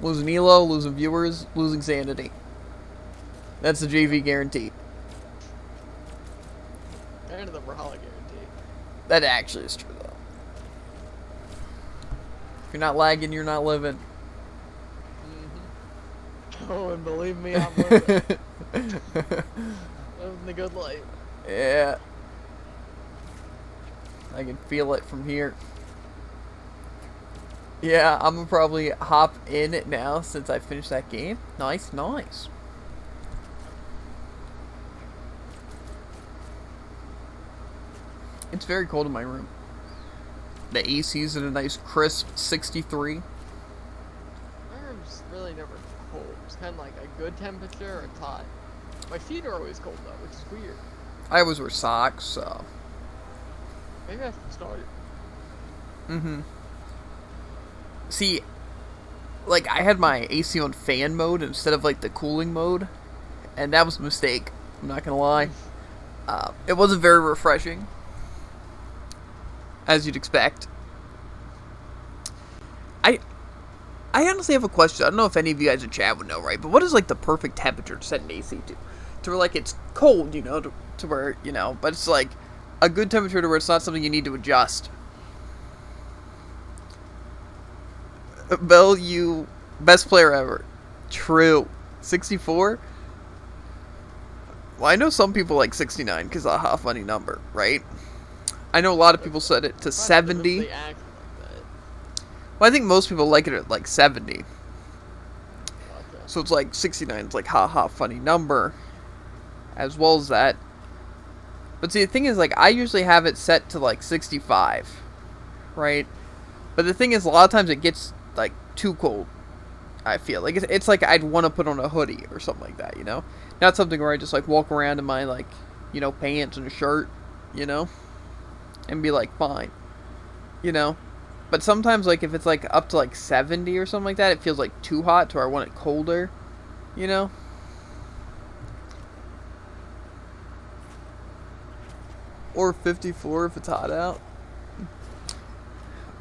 Losing Elo, losing viewers, losing sanity. That's the JV guarantee. And the Brawlhalla guarantee. That actually is true, though. If you're not lagging, you're not living. Oh, and believe me, I'm living. Living the good life. Yeah. I can feel it from here. Yeah, I'm gonna probably hop in it now since I finished that game. Nice, nice. It's very cold in my room. The AC's at a nice crisp 63. My room's really never cold. It's kind of like a good temperature or it's hot. My feet are always cold though, which is weird. I always wear socks, so. Maybe I should start it. Mm-hmm. See, like, I had my AC on fan mode instead of, like, the cooling mode. And that was a mistake. I'm not gonna lie. It wasn't very refreshing. As you'd expect. I honestly have a question. I don't know if any of you guys in chat would know, right? But what is, like, the perfect temperature to set an AC to? To where, like, it's cold, to where, but it's, like, a good temperature to where it's not something you need to adjust. Bell, you best player ever. True. 64? Well, I know some people like 69 because a funny number, right? I know a lot of people set it to 70. They act like that. Well, I think most people like it at like 70. Okay. So it's like 69 is like funny number. As well as that. But see, the thing is, like, I usually have it set to like 65. Right? But the thing is, a lot of times it gets like too cold. I feel like it's like I'd want to put on a hoodie or something like that, Not something where I just like walk around in my like, pants and a shirt, and be like fine, But sometimes like if it's like up to like 70 or something like that, it feels like too hot to where I want it colder, Or 54 if it's hot out.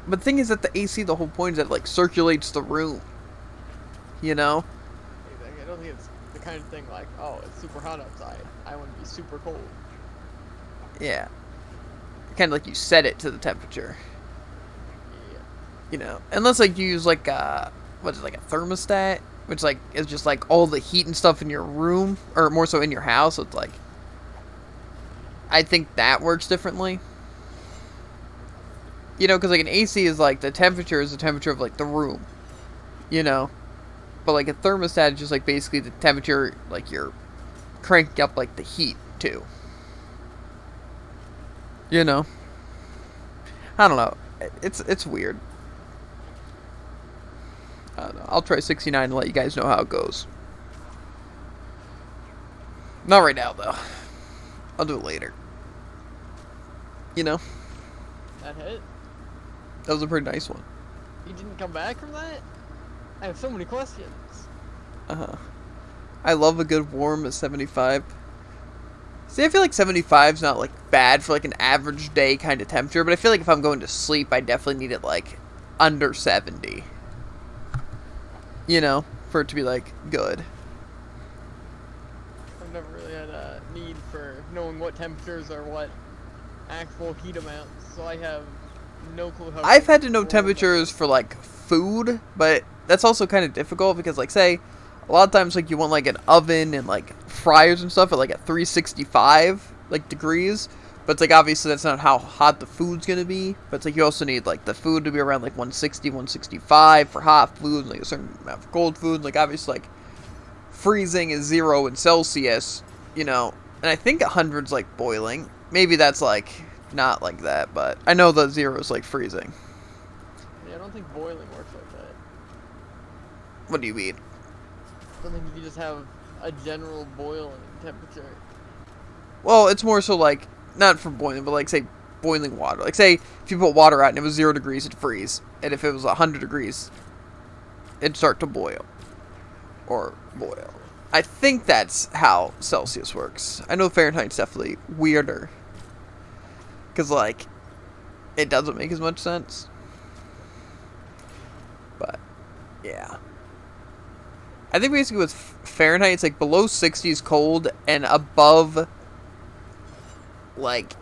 But the thing is that the AC, the whole point is that it, like, circulates the room. I don't think it's the kind of thing like, oh, it's super hot outside. I want to be super cold. Yeah. Kind of like you set it to the temperature. Yeah. Unless, like, you use, like, like a thermostat? Which, like, is just, like, all the heat and stuff in your room. Or more so in your house. So it's, like, I think that works differently. Because, like, an AC is, like, the temperature is the temperature of, like, the room. But, like, a thermostat is just, like, basically the temperature, like, you're cranking up, like, the heat, too. I don't know. It's weird. I don't know. I'll try 69 and let you guys know how it goes. Not right now, though. I'll do it later. That hit? That was a pretty nice one. You didn't come back from that? I have so many questions. Uh-huh. I love a good warm at 75. See, I feel like 75 is not, like, bad for, like, an average day kind of temperature, but I feel like if I'm going to sleep, I definitely need it, like, under 70. For it to be, like, good. I've never really had a need for knowing what temperatures are what actual heat amounts, so I have no clue how. I've had to know temperatures for, like, food, but that's also kind of difficult because, like, say, a lot of times, like, you want, like, an oven and, like, fryers and stuff at, like, at 365, like, degrees, But it's like, obviously that's not how hot the food's gonna be. But it's like, you also need like the food to be around like 160, 165 for hot food, like a certain amount for cold food. Like, obviously, like, freezing is 0 in Celsius, you know. And I think 100's like boiling. Maybe that's like not like that, but I know the 0 is like freezing. Yeah, I don't think boiling works like that. What do you mean? I don't think you just have a general boiling temperature. Well, it's more so like, not for boiling, but like, say, boiling water. Like, say, if you put water out and it was 0 degrees, it'd freeze. And if it was 100 degrees, it'd start to boil. Or boil. I think that's how Celsius works. I know Fahrenheit's definitely weirder. Because, like, it doesn't make as much sense. But, yeah. I think basically with Fahrenheit, it's like below 60 is cold and above, like,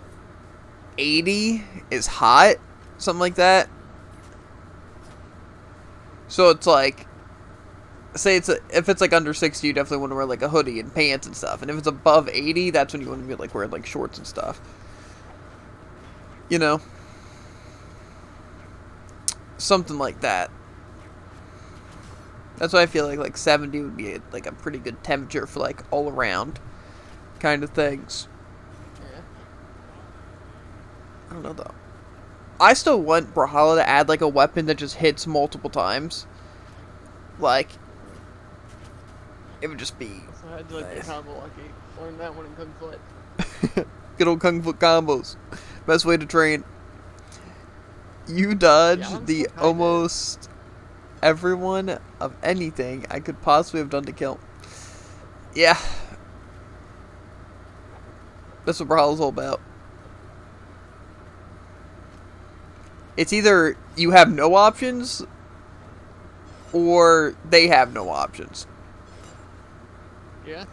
80 is hot. Something like that. So it's like, say if it's like under 60, you definitely want to wear like a hoodie and pants and stuff. And if it's above 80, that's when you want to be like wearing like shorts and stuff. You know? Something like that. That's why I feel like 70 would be like a pretty good temperature for like all around kind of things. Yeah. I don't know though. I still want Brawlhalla to add like a weapon that just hits multiple times. Like, it would just be So I had to like nice. the combo lucky. Learned that one in Kung Foot. Good old Kung Fu combos. Best way to train. You dodged Yeah, I'm the so kinda- almost everyone of anything I could possibly have done to kill. Yeah. That's what Brawlhalla's all about. It's either you have no options, or they have no options. Yeah.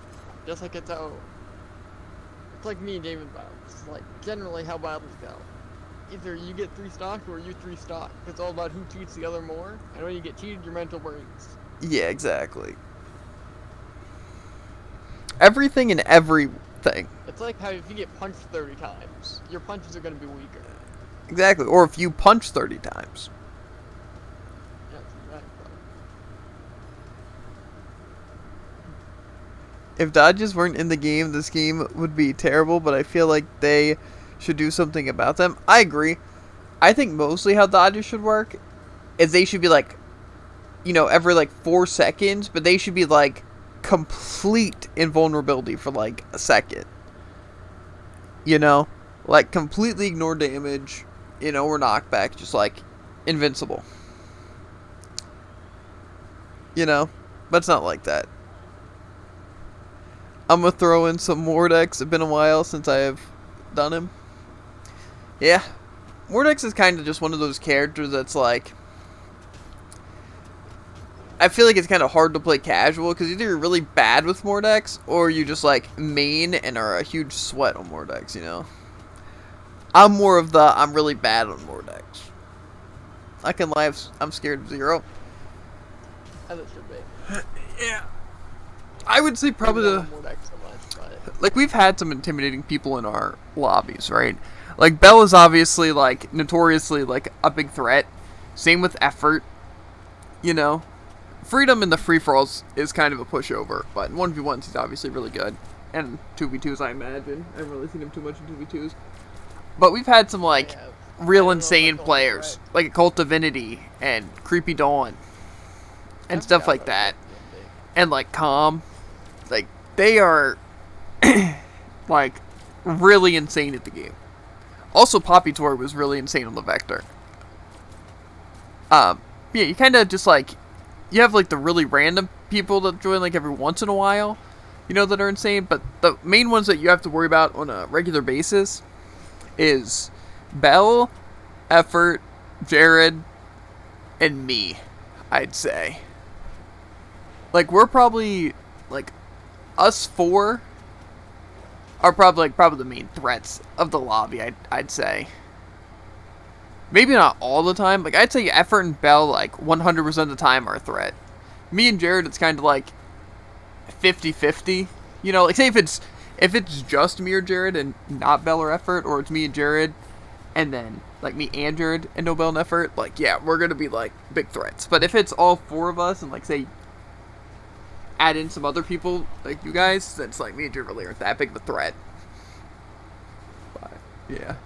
Just like it's how. It's like me and David battles. It's like generally how battles go. Either you get 3 stock or you 3 stock. It's all about who cheats the other more. And when you get cheated, your mental breaks. Yeah, exactly. Everything and everything. It's like how if you get punched 30 times, your punches are going to be weaker. Exactly. Or if you punch 30 times. Yeah, that's exactly. If dodges weren't in the game, this game would be terrible, but I feel like they should do something about them. I agree. I think mostly how dodges should work is they should be like, you know, every like 4 seconds, but they should be like complete invulnerability for like a second. You know? Like completely ignore damage, you know, or knockback, just like invincible. You know? But it's not like that. I'm gonna throw in some Mordex. It's been a while since I have done him. Yeah. Mordex is kind of just one of those characters that's like, I feel like it's kind of hard to play casual because either you're really bad with Mordex or you just like main and are a huge sweat on Mordex, you know? I'm more of the I'm really bad on Mordex. I can lie, I'm scared of 0. As it should be. Yeah. I would say probably Maybe the... not on Mordex so much, but Like, we've had some intimidating people in our lobbies, right? Like, Bell is obviously, like, notoriously, like, a big threat. Same with Effort. You know? Freedom in the free-for-alls is kind of a pushover, but in 1v1s he's obviously really good. And 2v2s, I imagine. I haven't really seen him too much in 2v2s. But we've had some, like, yeah, real I don't know if insane that's all players. right. Like Cult Divinity and Creepy Dawn. And I stuff forgot like about that. D&D. And, like, Calm. Like, they are, like, really insane at the game. Also, Poppy Tori was really insane on the Vector. Yeah, you kind of just, like, you have, like, the really random people that join, like, every once in a while, you know, that are insane, but the main ones that you have to worry about on a regular basis is Bell, Effort, Jared, and me, I'd say. Like, we're probably, like, us 4 are probably the main threats of the lobby, I'd say. Maybe not all the time. Like, I'd say Effort and Bell, like, 100% of the time are a threat. Me and Jared, it's kind of like 50-50. You know, like, say if If it's just me or Jared and not Bell or Effort, or it's me and Jared, and then like me and Jared and no Bell and Effort, like yeah, we're gonna be like big threats. But if it's all four of us and like say add in some other people like you guys, then it's like me and Jared really aren't that big of a threat. But yeah.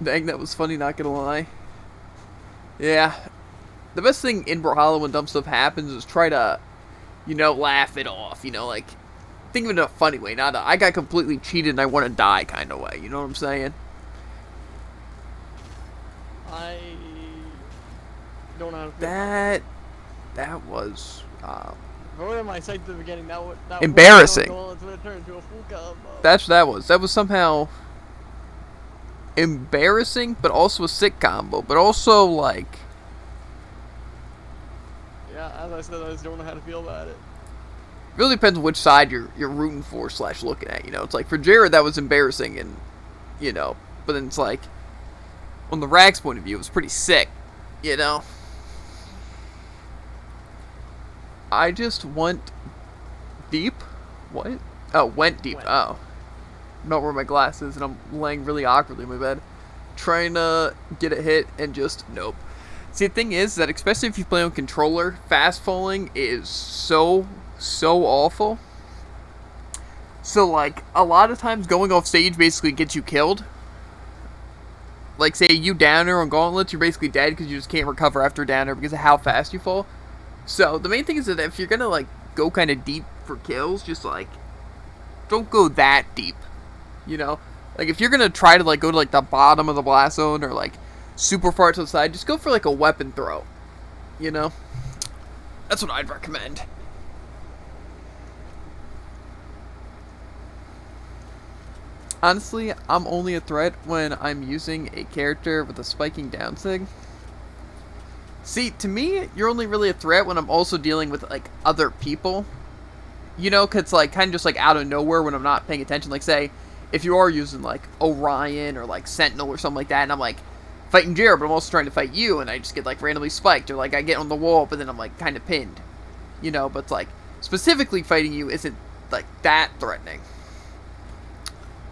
Dang, that was funny, not gonna lie. Yeah. The best thing in Brawlhalla when dumb stuff happens is try to, laugh it off, like, think of it in a funny way, not a, I got completely cheated and I want to die kind of way, you know what I'm saying? I don't know how to feel. That was, What am I saying at the beginning? That embarrassing. Goal would turn into a full combo. That's what that was. That was somehow embarrassing, but also a sick combo, but also, like... Yeah, as I said, I just don't know how to feel about it. Really depends which side you're rooting for / looking at, It's like, for Jared, that was embarrassing, and, but then it's like, on the Rag's point of view, it was pretty sick, I just went deep? What? Oh, went deep. Oh. I'm not wearing my glasses, and I'm laying really awkwardly in my bed, trying to get a hit, and just, nope. See, the thing is that, especially if you play on controller, fast falling is so awful. So, like, a lot of times going off stage basically gets you killed. Like, say you downer on gauntlets, you're basically dead because you just can't recover after downer because of how fast you fall. So, the main thing is that if you're gonna, like, go kind of deep for kills, just, like, don't go that deep, Like, if you're gonna try to, like, go to, like, the bottom of the blast zone or, like, super far to the side, just go for, like, a weapon throw, That's what I'd recommend. Honestly, I'm only a threat when I'm using a character with a spiking down sig. See, to me, you're only really a threat when I'm also dealing with, like, other people. Cause, like, kind of just, like, out of nowhere when I'm not paying attention. Like, say, if you are using, like, Orion or, like, Sentinel or something like that, and I'm, like, fighting Jared, but I'm also trying to fight you, and I just get, like, randomly spiked, or, like, I get on the wall, but then I'm, like, kind of pinned. But, it's like, specifically fighting you isn't, like, that threatening.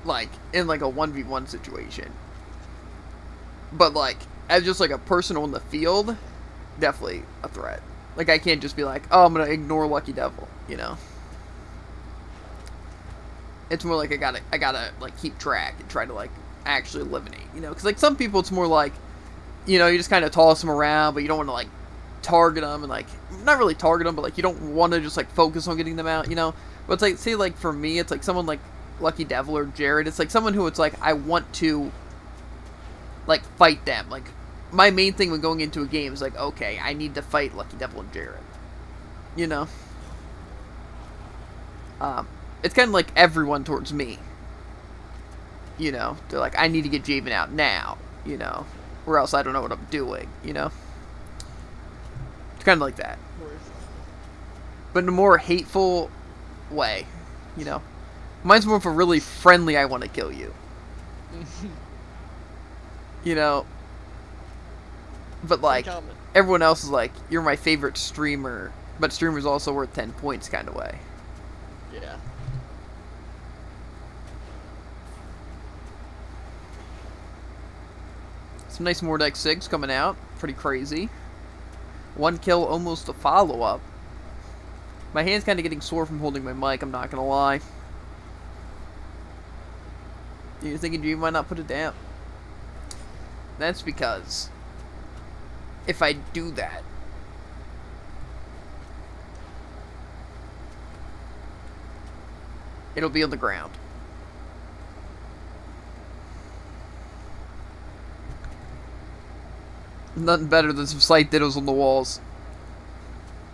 Like, in, like, a 1v1 situation. But, like, as just, like, a person on the field, definitely a threat. Like, I can't just be like, oh, I'm gonna ignore Lucky Devil, It's more like I gotta, like, keep track and try to, like, actually eliminate, Because, like, some people, it's more like, you just kind of toss them around, but you don't want to, like, target them and, like, not really target them, but, like, you don't want to just, like, focus on getting them out, But it's like, say, like, for me, it's like someone like Lucky Devil or Jared. It's like someone who it's like, I want to, like, fight them. Like, my main thing when going into a game is like, okay, I need to fight Lucky Devil and Jared. It's kind of like everyone towards me. They're like, I need to get Javen out now, or else I don't know what I'm doing, It's kind of like that. But in a more hateful way, Mine's more of a really friendly, I want to kill you. But, like, everyone else is like, you're my favorite streamer, but streamer's also worth 10 points kind of way. Yeah. Some nice Mordex 6 coming out. Pretty crazy. 1 kill, almost a follow-up. My hand's kind of getting sore from holding my mic, I'm not going to lie. You're thinking you might not put it down. That's because if I do that, it'll be on the ground. Nothing better than some slight dittos on the walls.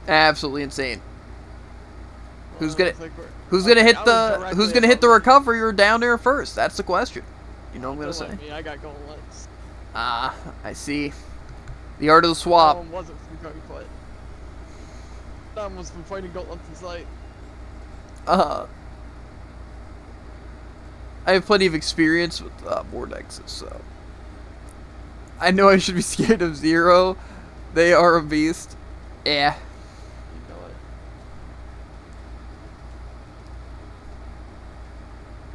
Absolutely insane. Who's gonna hit the recovery or down there first? That's the question. You know what I'm gonna say? I got gauntlets. Ah, I see. The art of the swap. That one wasn't from gunfight. That one was from fighting gauntlets in sight. I have plenty of experience with Mordexes, so I know I should be scared of Zero. They are a beast. Yeah. You know it.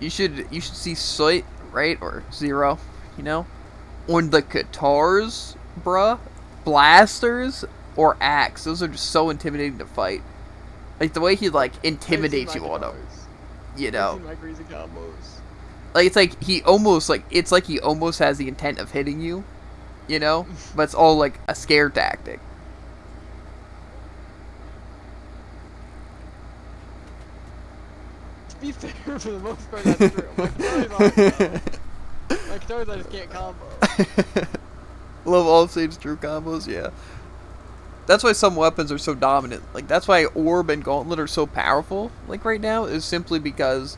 You should see Sight, right? Or Zero, you know? On the guitars, bruh. Blasters or Axe. Those are just so intimidating to fight. Like the way he like intimidates you on them. You know? My crazy combos. Like it's like he almost has the intent of hitting you. You know? But it's all like a scare tactic. To be fair, for the most part, that's true. My guitars awesome. My guitars I just can't combo. Love all stage true combos, yeah. That's why some weapons are so dominant. Like that's why Orb and Gauntlet are so powerful. Like right now is simply because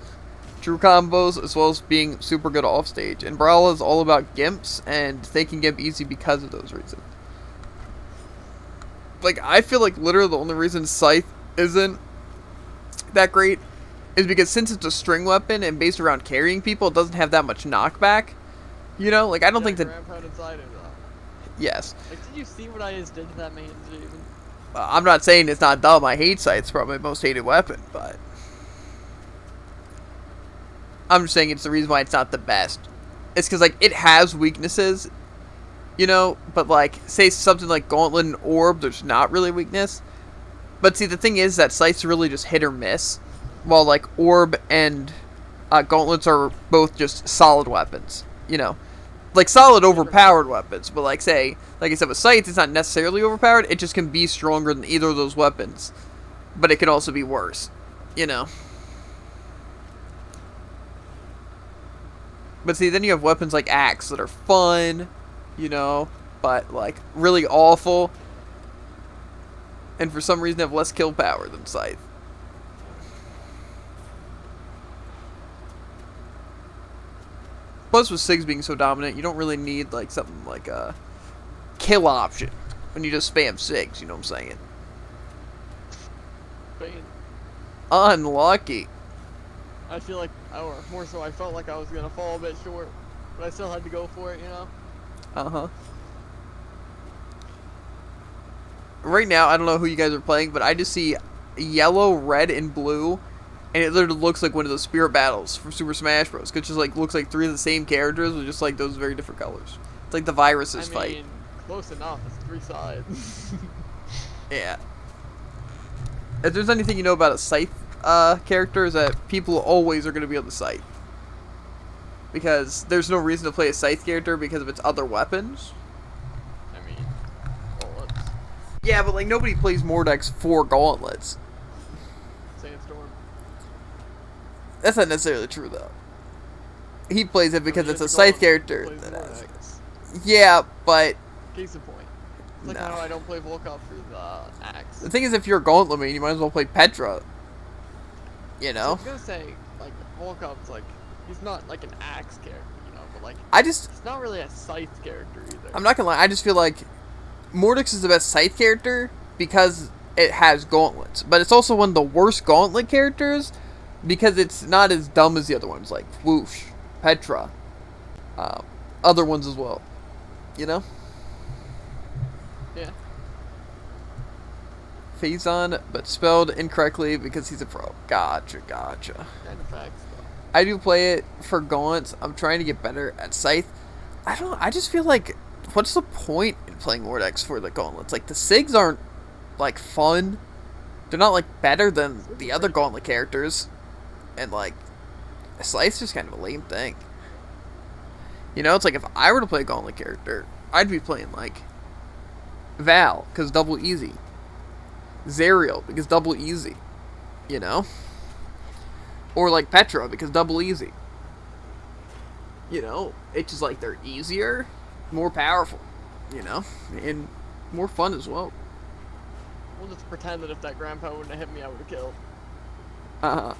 true combos as well as being super good off stage. And Brawlhalla is all about gimps, and they can gimp easy because of those reasons. Like I feel like literally the only reason Scythe isn't that great is because since it's a string weapon and based around carrying people, it doesn't have that much knockback. You know, like I don't think that. Yes. Like, did you see what I just did to that man, Jason? I'm not saying it's not dumb. I hate Scythe. It's probably my most hated weapon, but I'm just saying it's the reason why it's not the best. It's because like it has weaknesses, you know. But like, say something like Gauntlet and Orb, there's not really weakness. But see, the thing is that Scythe's really just hit or miss, while like Orb and Gauntlets are both just solid weapons, you know. Like solid overpowered weapons, but like say, like I said with Scythe, it's not necessarily overpowered, it just can be stronger than either of those weapons. But it can also be worse, you know. But see, then you have weapons like Axe that are fun, you know, but like really awful. And for some reason have less kill power than Scythe. Plus with Sigs being so dominant, you don't really need like something like a kill option when you just spam Sigs, you know what I'm saying? Bane. Unlucky. I feel like, or more so, I felt like I was gonna fall a bit short, but I still had to go for it, you know? Uh-huh. Right now, I don't know who you guys are playing, but I just see yellow, red, and blue. And it literally looks like one of those spirit battles from Super Smash Bros. Cause it just like looks like three of the same characters with just like those very different colors. It's like the viruses fight. Close enough. It's 3 sides. Yeah. If there's anything you know about a Scythe character, is that people always are going to be on the Scythe. Because there's no reason to play a Scythe character because of its other weapons. I mean, bullets. Yeah, but like nobody plays Mordex for gauntlets. Sandstorm. That's not necessarily true, though. He plays it because it's a Scythe character. Yeah, but... Case in point. It's like how I don't play Volkov for the Axe. The thing is, if you're a Gauntlet main, you might as well play Petra. You know? I was gonna say, like, Volkov's like, he's not like an Axe character, you know, but like... He's not really a Scythe character either. I'm not gonna lie, I just feel like Mordex is the best Scythe character because it has gauntlets. But it's also one of the worst Gauntlet characters because it's not as dumb as the other ones, like Whoosh, Petra, other ones as well. You know? Yeah. Phazon, but spelled incorrectly because he's a pro. Gotcha. Kind of facts, though. I do play it for gaunts. I'm trying to get better at Scythe. I just feel like, what's the point in playing Mordex for the gauntlets? Like, the Sigs aren't, like, fun. They're not, like, better than the other gauntlet characters. And, like, Scythe's just kind of a lame thing. You know, it's like, if I were to play a gauntlet character, I'd be playing, like, Val, because double easy. Zerial, because double easy. You know? Or, like, Petra, because double easy. You know? It's just, like, they're easier, more powerful. You know? And more fun as well. We'll just pretend that if that grandpa wouldn't have hit me, I would have killed. Uh-huh.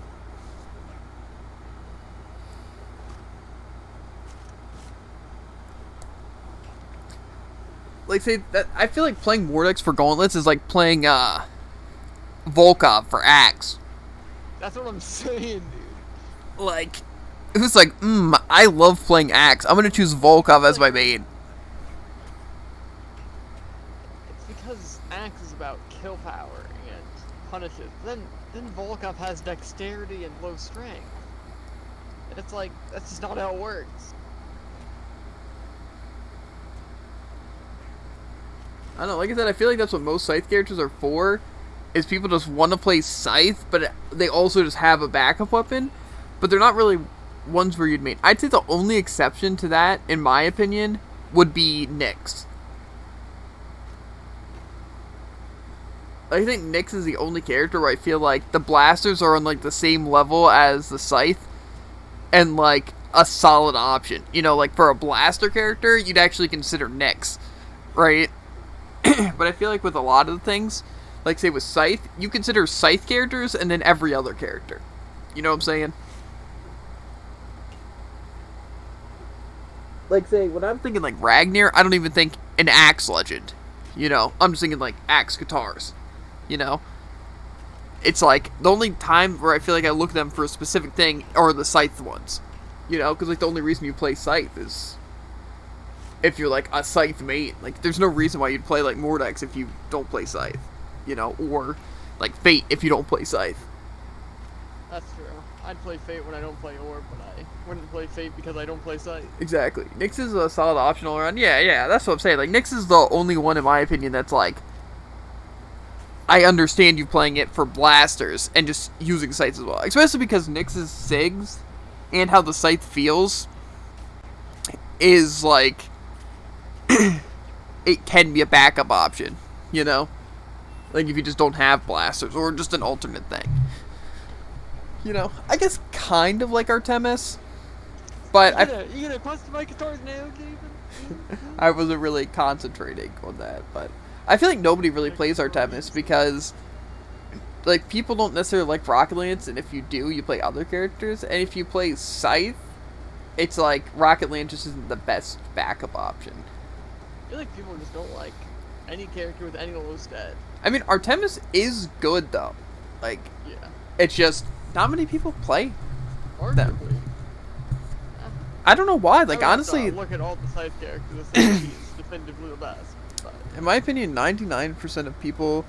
Like, say, that I feel like playing Mordex for gauntlets is like playing, Volkov for Axe. That's what I'm saying, dude. Like, it was like, I love playing Axe. I'm gonna choose Volkov as my main. It's because Axe is about kill power and punishes. Then Volkov has dexterity and low strength. It's like, that's just not how it works. I don't know, like I said, I feel like that's what most Scythe characters are for, is people just want to play Scythe, but they also just have a backup weapon, but they're not really ones where you'd main. I'd say the only exception to that, in my opinion, would be Nyx. I think Nyx is the only character where I feel like the blasters are on like the same level as the Scythe, and like a solid option. You know, like for a blaster character, you'd actually consider Nyx, right? But I feel like with a lot of the things, like say with Scythe, you consider Scythe characters and then every other character. You know what I'm saying? Like say, when I'm thinking like Ragnar, I don't even think an Axe Legend. You know, I'm just thinking like Axe Guitars. You know? It's like, the only time where I feel like I look at them for a specific thing are the Scythe ones. You know, because like the only reason you play Scythe is if you're like a Scythe main. Like there's no reason why you'd play like Mordex if you don't play Scythe. You know, or like Fate if you don't play Scythe. That's true. I'd play Fate when I don't play Orb, but I wouldn't play Fate because I don't play Scythe. Exactly. Nyx is a solid option all around. Yeah, that's what I'm saying. Like Nyx is the only one in my opinion that's like, I understand you playing it for blasters and just using Scythes as well. Especially because Nyx's Sigs and how the Scythe feels is like, it can be a backup option, you know? Like if you just don't have blasters or just an alternate thing. You know, I guess kind of like Artemis, but You gonna question my guitars now, David? I wasn't really concentrating on that, but I feel like nobody really plays Artemis because, like, people don't necessarily like Rocket Lance, and if you do, you play other characters, and if you play Scythe, it's like Rocket Lance just isn't the best backup option. I feel like people just don't like any character with any low stat. I mean, Artemis is good, though. Like, Yeah. it's just, not many people play. Arguably. I don't know why, like, I would honestly, have to look at all the Scythe characters and say he's definitively the best. But in my opinion, 99% of people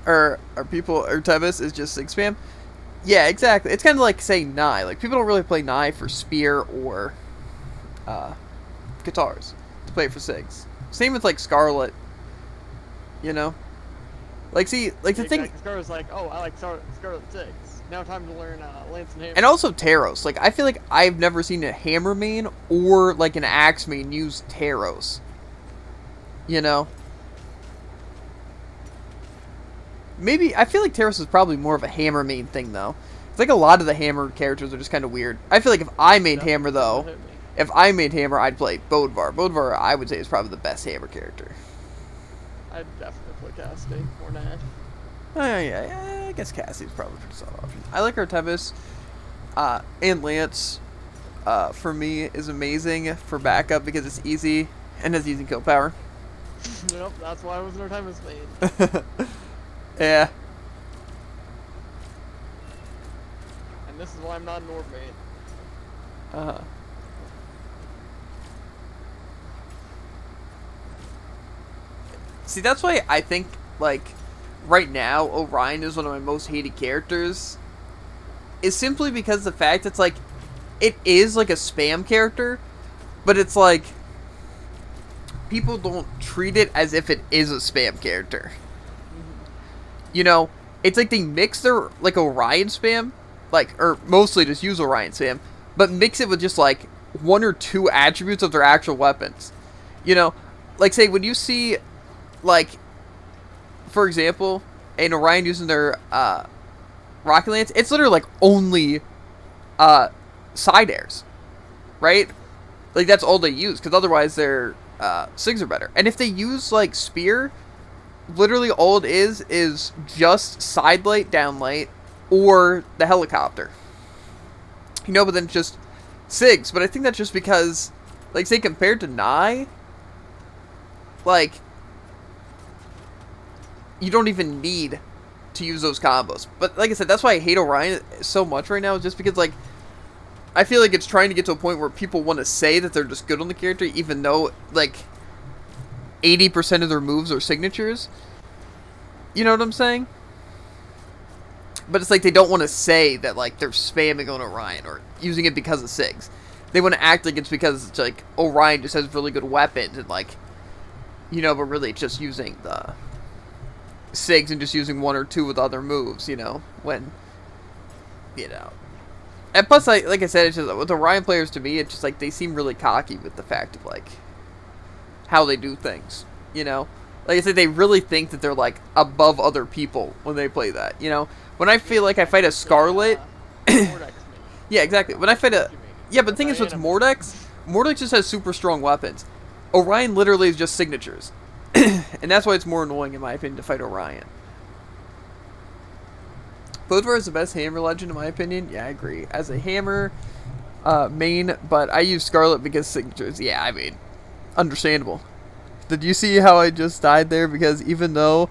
are people Artemis is just Sig spam. Yeah, exactly. It's kind of like saying Nai. Like people don't really play Nai for spear or guitars to play for Sigs. Same with like Scarlet. You know, like see, like the thing, Scarlet's like, oh, I like Scarlet 6. Now time to learn Lance and Hammer. and also Taros. Like I feel like I've never seen a Hammer main or like an Axe main use Taros. You know. Maybe, I feel like Taros is probably more of a Hammer main thing, though. It's like a lot of the Hammer characters are just kind of weird. I feel like if I made Hammer, though, if I made Hammer, I'd play Bodvar. Bodvar, I would say, is probably the best Hammer character. I'd definitely play Cassidy or Nash. Yeah, I guess Cassie's probably a pretty solid option. I like Artemis, and Lance, for me, is amazing for backup because it's easy and has easy kill power. Yep, that's why I was an Artemis main. Yeah. And this is why I'm not an Orb main. Uh-huh. See, that's why I think, like, right now, Orion is one of my most hated characters. Is simply because the fact it's, like, it is, like, a spam character, but it's, like, people don't treat it as if it is a spam character. You know, it's like they mix their, like, Orion spam, like, or mostly just use Orion spam, but mix it with just, like, one or two attributes of their actual weapons. You know, like, say, when you see, like, for example, an Orion using their, Rocket Lance, it's literally, like, only, side airs, right? Like, that's all they use, because otherwise their, Sigs are better. And if they use, like, Spear, literally all it is just side light, down light, or the helicopter. You know, but then it's just Sigs. But I think that's just because, like, say, compared to Nai, like, you don't even need to use those combos. But like I said, that's why I hate Orion so much right now, just because, like, I feel like it's trying to get to a point where people want to say that they're just good on the character, even though, like, 80% of their moves are signatures. You know what I'm saying? but it's like they don't want to say that like they're spamming on Orion or using it because of SIGs. They want to act like it's because it's like Orion just has really good weapons and like, you know, but really it's just using the SIGs and just using one or two with other moves, you know, when, you know. And plus, like I said, it's just with Orion players, to me, it's just like they seem really cocky with the fact of like how they do things, you know. Like I said, they really think that they're like above other people when they play that, you know. When I feel like I fight a Scarlet, yeah, exactly. When I fight a, yeah, but the thing is with Mordex just has super strong weapons. Orion literally is just signatures, and that's why it's more annoying in my opinion to fight Orion. Bodvar is the best hammer legend in my opinion. Yeah, I agree. As a hammer main, but I use Scarlet because signatures. Yeah, I mean, understandable. Did you see how I just died there? Because even though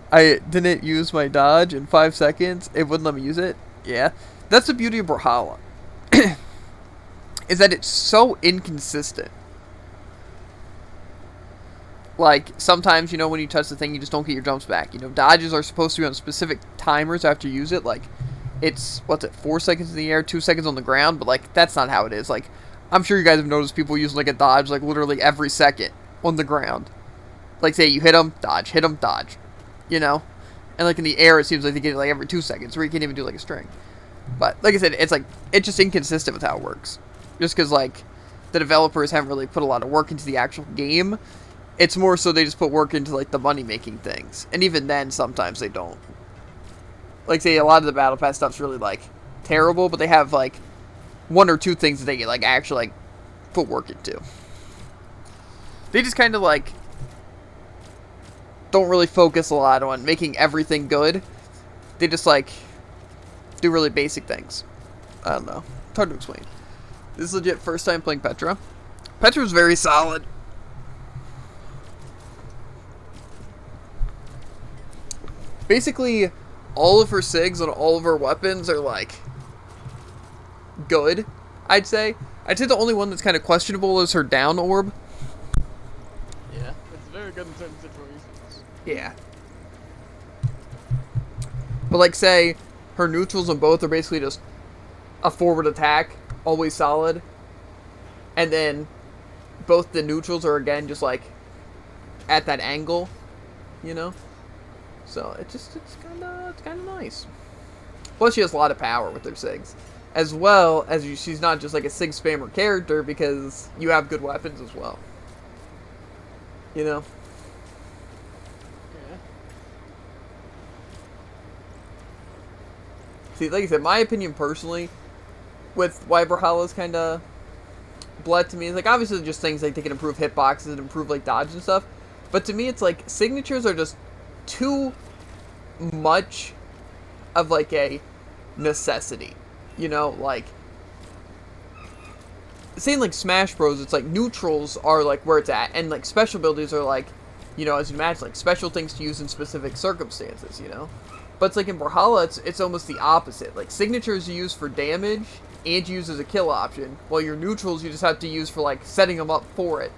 I didn't use my dodge in 5 seconds, it wouldn't let me use it. Yeah, that's the beauty of Brawlhalla. Is that it's so inconsistent. Like, sometimes, you know, when you touch the thing, you just don't get your jumps back. You know, dodges are supposed to be on specific timers after you use it. Like, it's, 4 seconds in the air, 2 seconds on the ground. But, like, that's not how it is. Like, I'm sure you guys have noticed people using, like, a dodge, like, literally every second on the ground. Like, say, you hit them, dodge, you know? And, like, in the air, it seems like they get it, like, every 2 seconds, where you can't even do, like, a string. But, like I said, it's, like, it's just inconsistent with how it works. Just because, like, the developers haven't really put a lot of work into the actual game. It's more so they just put work into, like, the money-making things. And even then, sometimes they don't. Like, say, a lot of the Battle Pass stuff's really, like, terrible, but they have, like, 1 or 2 things that they, like, actually, like, put work into. They just kind of, like, don't really focus a lot on making everything good. They just, like, do really basic things. I don't know. It's hard to explain. This is legit first time playing Petra. Petra was very solid. Basically, all of her SIGs and all of her weapons are, like, good, I'd say. I'd say the only one that's kind of questionable is her down orb. Yeah, it's very good in certain situations. Yeah. But, like, say, her neutrals on both are basically just a forward attack, always solid. And then both the neutrals are, again, just, like, at that angle, you know? So, it's kind of nice. Plus, she has a lot of power with her SIGs. As well as she's not just, like, a SIG spammer character, because you have good weapons as well. You know? Yeah. See, like I said, my opinion personally, with why Brawlhalla's kind of bled to me, is, like, obviously just things like they can improve hitboxes and improve, like, dodge and stuff. But to me, it's, like, signatures are just too much of, like, a necessity. You know, like, saying, like, Smash Bros, it's, like, neutrals are, like, where it's at. And, like, special abilities are, like, you know, as you imagine, like, special things to use in specific circumstances, you know? But it's like in Brawlhalla, it's almost the opposite. Like, signatures you use for damage and you use as a kill option, while your neutrals you just have to use for, like, setting them up for it.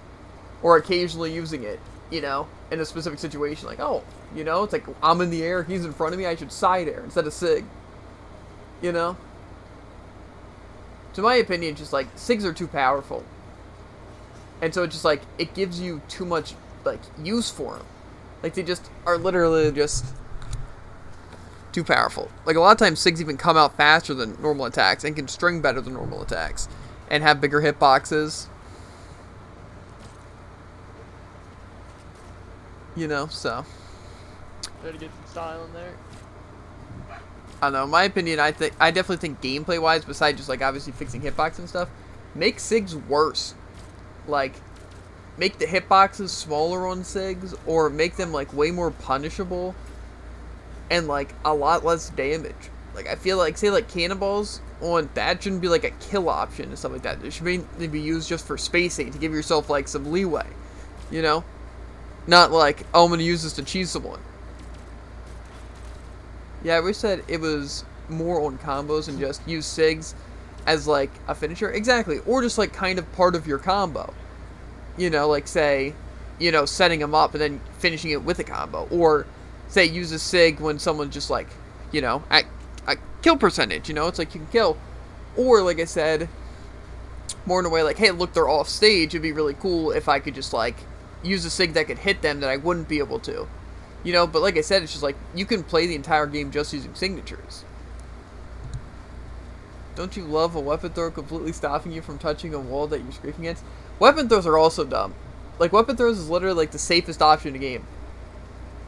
Or occasionally using it, you know, in a specific situation. Like, oh, you know, it's like, I'm in the air, he's in front of me, I should side air instead of SIG. You know? To my opinion, just, like, SIGs are too powerful. And so it's just, like, it gives you too much, like, use for them. Like, they just are literally just too powerful. Like, a lot of times SIGs even come out faster than normal attacks and can string better than normal attacks. And have bigger hitboxes. You know, so. Try to get some style in there. I don't know, in my opinion, I definitely think gameplay-wise, besides just, like, obviously fixing hitbox and stuff, make SIGs worse. Like, make the hitboxes smaller on SIGs, or make them, like, way more punishable, and, like, a lot less damage. Like, I feel like, say, like, cannonballs on that shouldn't be, like, a kill option and stuff like that. It should mainly be used just for spacing, to give yourself, like, some leeway, you know? Not like, oh, I'm gonna use this to cheese someone. Yeah, I wish that it was more on combos and just use SIGs as, like, a finisher. Exactly. Or just, like, kind of part of your combo. You know, like, say, you know, setting them up and then finishing it with a combo. Or, say, use a SIG when someone's just, like, you know, a kill percentage, you know? It's like you can kill. Or, like I said, more in a way like, hey, look, they're off stage. It'd be really cool if I could just, like, use a sig that could hit them that I wouldn't be able to. You know, but like I said, it's just like, you can play the entire game just using signatures. Don't you love a weapon throw completely stopping you from touching a wall that you're scraping against? Weapon throws are also dumb. Like, weapon throws is literally, like, the safest option in the game.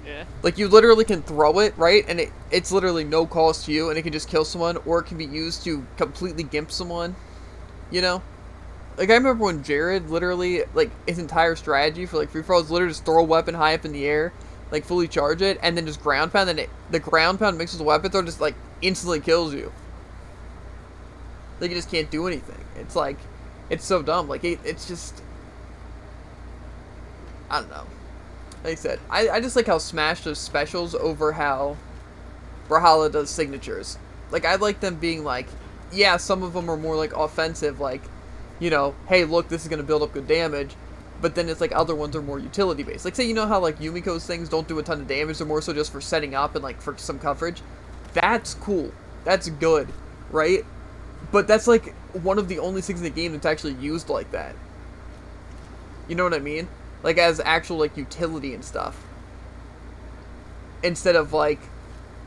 Yeah. Like, you literally can throw it, right? And it's literally no cost to you, and it can just kill someone, or it can be used to completely gimp someone. You know? Like, I remember when Jared literally, like, his entire strategy for, like, free-for-all is literally just throw a weapon high up in the air, like, fully charge it, and then just ground pound, and the ground pound mixed with the weapon throw just, like, instantly kills you. Like, you just can't do anything. It's like, it's so dumb. Like, it's just, I don't know. Like I said, I just like how Smash does specials over how Brawlhalla does signatures. Like, I like them being like, yeah, some of them are more like offensive, like, you know, hey, look, this is going to build up good damage. But then it's like other ones are more utility based. Like, say, you know how like Yumiko's things don't do a ton of damage, they're more so just for setting up and like for some coverage. That's cool. That's good, right? But that's like one of the only things in the game that's actually used like that. You know what I mean? Like, as actual, like, utility and stuff. Instead of, like,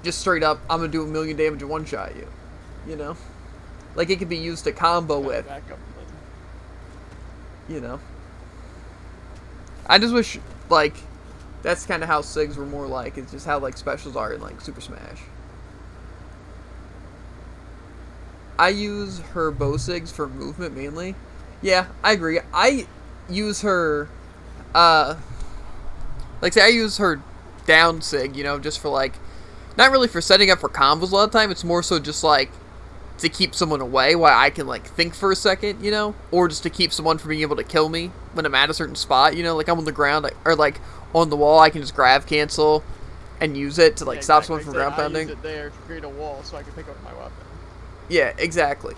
just straight up, I'm gonna do 1,000,000 damage and one-shot you. You know? Like, it could be used to combo with. Back up, You know? I just wish, like, that's kind of how SIGs were more like. It's just how, like, specials are in, like, Super Smash. I use her bow SIGs for movement, mainly. Yeah, I agree. I use her... like, say I use her down sig, you know, just for, like, not really for setting up for combos a lot of time, it's more so just, like, to keep someone away while I can, like, think for a second, you know, or just to keep someone from being able to kill me when I'm at a certain spot, you know, like, I'm on the ground, or, like, on the wall, I can just grab cancel and use it to, like, stop someone from ground pounding. I use it there to create a wall so I can pick up my weapon. Yeah, exactly.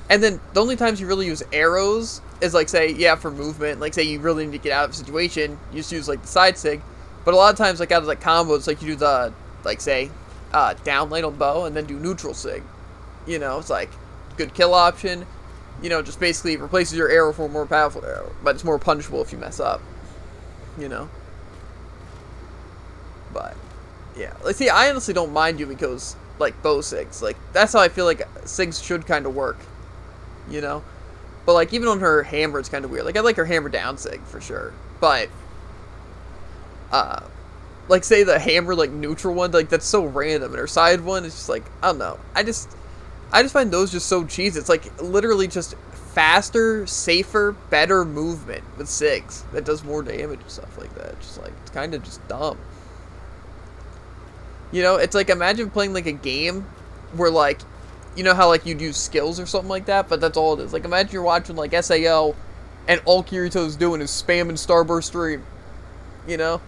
And then the only times you really use arrows is, like, say, yeah, for movement. Like, say you really need to get out of a situation, you just use, like, the side sig. But a lot of times, like, out of, like, combos, like, you do the, like, say, down lane on bow and then do neutral sig. You know, it's, like, good kill option. You know, just basically replaces your arrow for a more powerful arrow. But it's more punishable if you mess up. You know? But, yeah. Like, see, I honestly don't mind Yumiko's, like, bow sigs. Like, that's how I feel like sigs should kind of work. You know? But, like, even on her hammer, it's kind of weird. Like, I like her hammer down sig, for sure. But, like, say the hammer, like, neutral one, like, that's so random. And her side one is just, like, I don't know. I just find those just so cheesy. It's, like, literally just faster, safer, better movement with sigs that does more damage and stuff like that. Just, like, it's kind of just dumb. You know, it's, like, imagine playing, like, a game where, like, you know how, like, you'd use skills or something like that, but that's all it is. Like, imagine you're watching, like, SAO, and all Kirito's doing is spamming Starburst Stream. You know?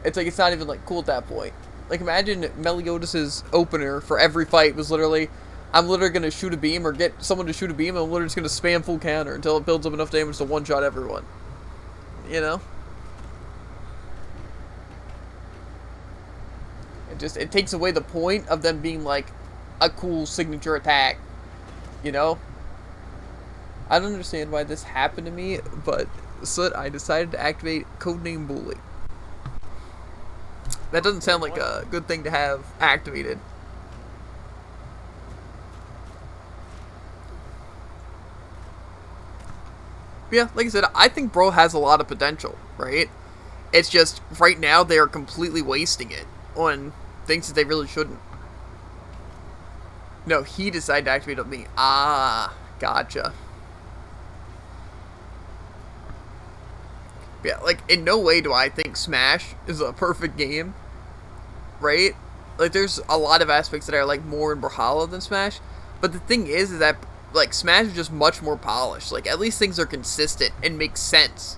It's like, it's not even, like, cool at that point. Like, imagine Meliodas' opener for every fight was literally, I'm literally going to shoot a beam, or get someone to shoot a beam, and I'm literally just going to spam full counter until it builds up enough damage to one-shot everyone. You know? It takes away the point of them being, like, a cool signature attack, you know? I don't understand why this happened to me, but Soot, I decided to activate Codename Bully. That doesn't sound like a good thing to have activated. But yeah, like I said, I think Bro has a lot of potential, right? It's just, right now, they are completely wasting it on things that they really shouldn't. No, he decided to activate on me. Ah, gotcha. Yeah, like, in no way do I think Smash is a perfect game, right? Like, there's a lot of aspects that are, like, more in Brawlhalla than Smash, but the thing is that, like, Smash is just much more polished. Like, at least things are consistent and make sense,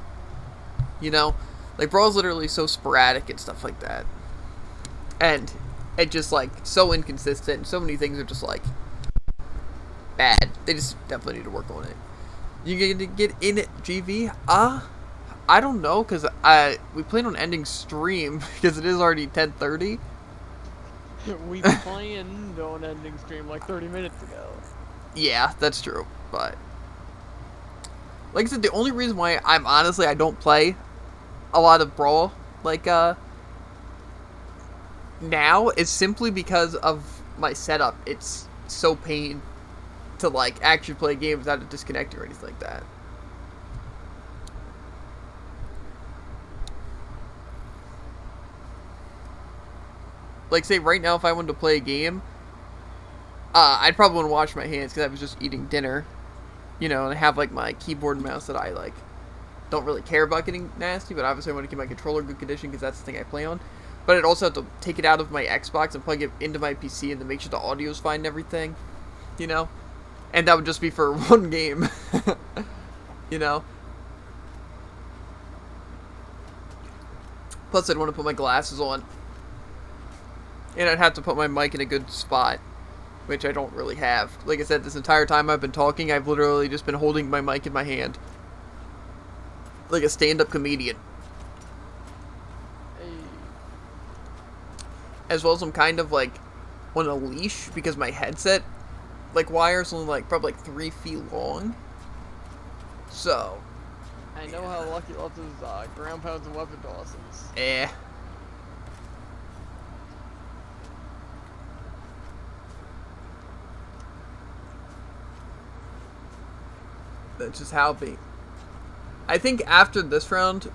you know? Like, Brawl's literally so sporadic and stuff like that. And it's just, like, so inconsistent, and so many things are just, like, bad. They just definitely need to work on it. You get in GV? I don't know, because we plan on ending stream, because it is already 10:30. We planned on ending stream like 30 minutes ago. Yeah, that's true. But like I said, the only reason why I don't play a lot of Brawl like now is simply because of my setup. It's so pain to like actually play games without a disconnect or anything like that. Like say right now, if I wanted to play a game, I'd probably want to wash my hands because I was just eating dinner, you know, and I have like my keyboard and mouse that I like don't really care about getting nasty, but obviously I want to keep my controller in good condition because that's the thing I play on. But I'd also have to take it out of my Xbox and plug it into my PC and then make sure the audio's fine and everything, you know? And that would just be for one game, you know? Plus I'd want to put my glasses on. And I'd have to put my mic in a good spot, which I don't really have. Like I said, this entire time I've been talking, I've literally just been holding my mic in my hand. Like a stand-up comedian. Hey. As well as I'm kind of like on a leash because my headset like wire's only like probably like 3 feet long. So I know how Lucky loves his ground pounds and weapon tosses. eh. That's just how it be. I think after this round,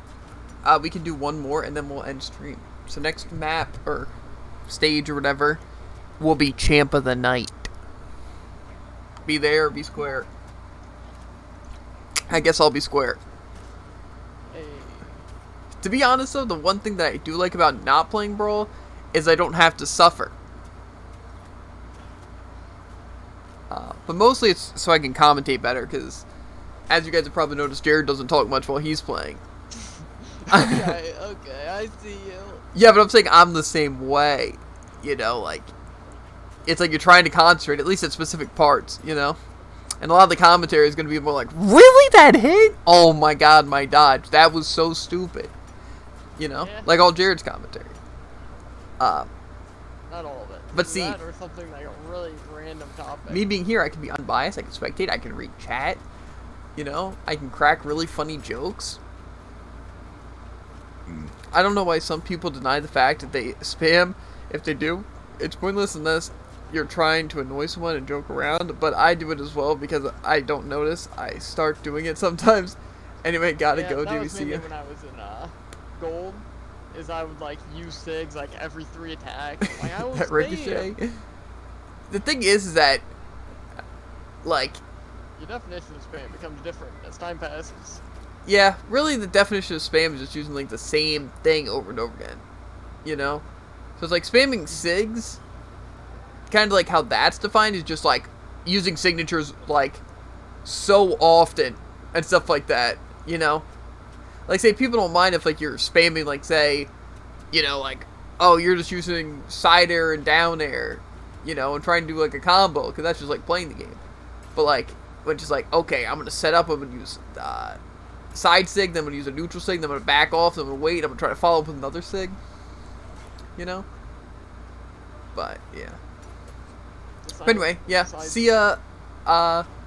we can do one more and then we'll end stream. So next map or stage or whatever will be Champ of the Night. Be there or be square. I guess I'll be square. Hey. To be honest though, the one thing that I do like about not playing Brawl is I don't have to suffer. But mostly it's so I can commentate better because, as you guys have probably noticed, Jared doesn't talk much while he's playing. Okay, I see you. Yeah, but I'm saying I'm the same way. You know, like, it's like you're trying to concentrate, at least at specific parts, you know? And a lot of the commentary is going to be more like, really, that hit? Oh my god, my dodge. That was so stupid. You know? Yeah. Like all Jared's commentary. Not all of it. But Either see- that or something like a really random topic. Me being here, I can be unbiased, I can spectate, I can read chat. You know? I can crack really funny jokes. I don't know why some people deny the fact that they spam. If they do, it's pointless unless you're trying to annoy someone and joke around, but I do it as well because I don't notice. I start doing it sometimes. Anyway, gotta Yeah, go, that was DVC. mainly when I was in gold. Is I would like use SIGs like every 3 attacks. Like I was That ricochet. The thing is that, like, Your definition of spam becomes different as time passes. yeah, really the definition of spam is just using like the same thing over and over again. You know? So it's like spamming SIGs, kind of like how that's defined is just like using signatures like so often and stuff like that, you know? Like say people don't mind if like you're spamming like say, you know, like, oh, you're just using side air and down air, you know, and trying to do like a combo because that's just like playing the game. But like, when it's just like, okay, I'm gonna set up, I'm gonna use side sig, then I'm gonna use a neutral sig, then I'm gonna back off, then I'm gonna wait, I'm gonna try to follow up with another sig. You know? But yeah. But anyway, yeah. See ya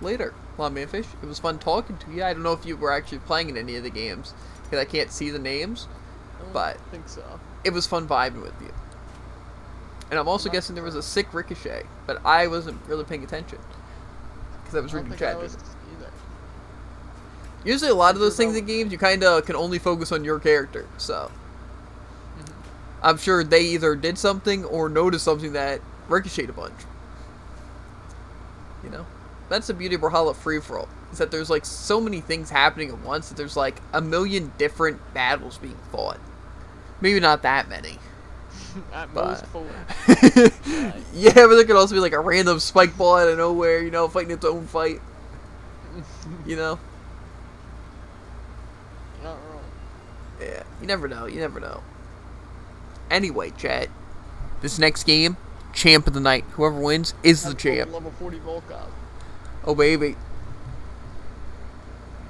later, Lawmanfish. It was fun talking to you. I don't know if you were actually playing in any of the games because I can't see the names, but I think so. it was fun vibing with you. And I'm also guessing there was a sick ricochet, but I wasn't really paying attention because I was I don't reading think I chat. was either. Usually a lot of those things in games you kind of can only focus on your character, so I'm sure they either did something or noticed something that ricocheted a bunch. You know? That's the beauty of Brawlhalla Free-For-All, is that there's like so many things happening at once that there's like a million different battles being fought. Maybe not that many. At But- most 4. Yeah, but there could also be like a random spike ball out of nowhere, you know, fighting its own fight. You know? You're not wrong. Yeah, you never know, you never know. Anyway, chat, this next game, Champ of the Night. Whoever wins is the That's champ. Level 40 Volkov. Oh, baby.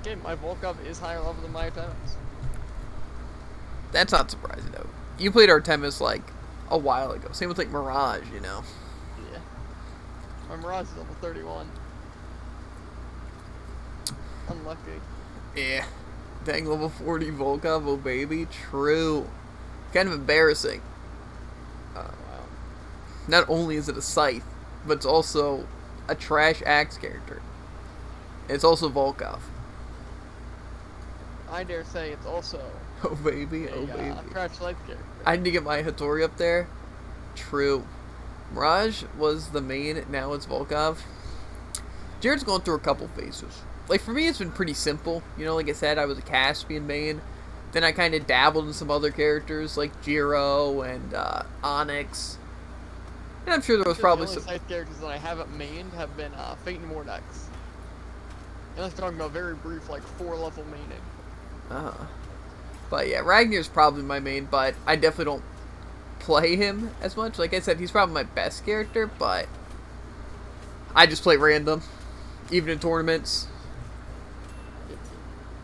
Okay, my Volkov is higher level than my Artemis. That's not surprising, though. You played Artemis, like, a while ago. Same with like Mirage, you know. Yeah. My Mirage is level 31. Unlucky. Yeah. Dang, level 40 Volkov, oh baby, true. Kind of embarrassing. Wow. Not only is it a scythe, but it's also a trash axe character. It's also Volkov. I dare say it's also Oh baby, a oh baby. trash life character. I need to get my Hattori up there. True. Mirage was the main, now it's Volkov. Jared's going through a couple phases. Like, for me, it's been pretty simple. You know, like I said, I was a Caspian main. Then I kind of dabbled in some other characters, like Jiro and Onyx. And I'm sure there was probably the some... only scythe characters that I haven't mained have been Fate and Mordex. And that's talking about very brief, like, 4-level maining. But yeah, Ragnar's probably my main, but I definitely don't play him as much. Like I said, he's probably my best character, but I just play random, even in tournaments. You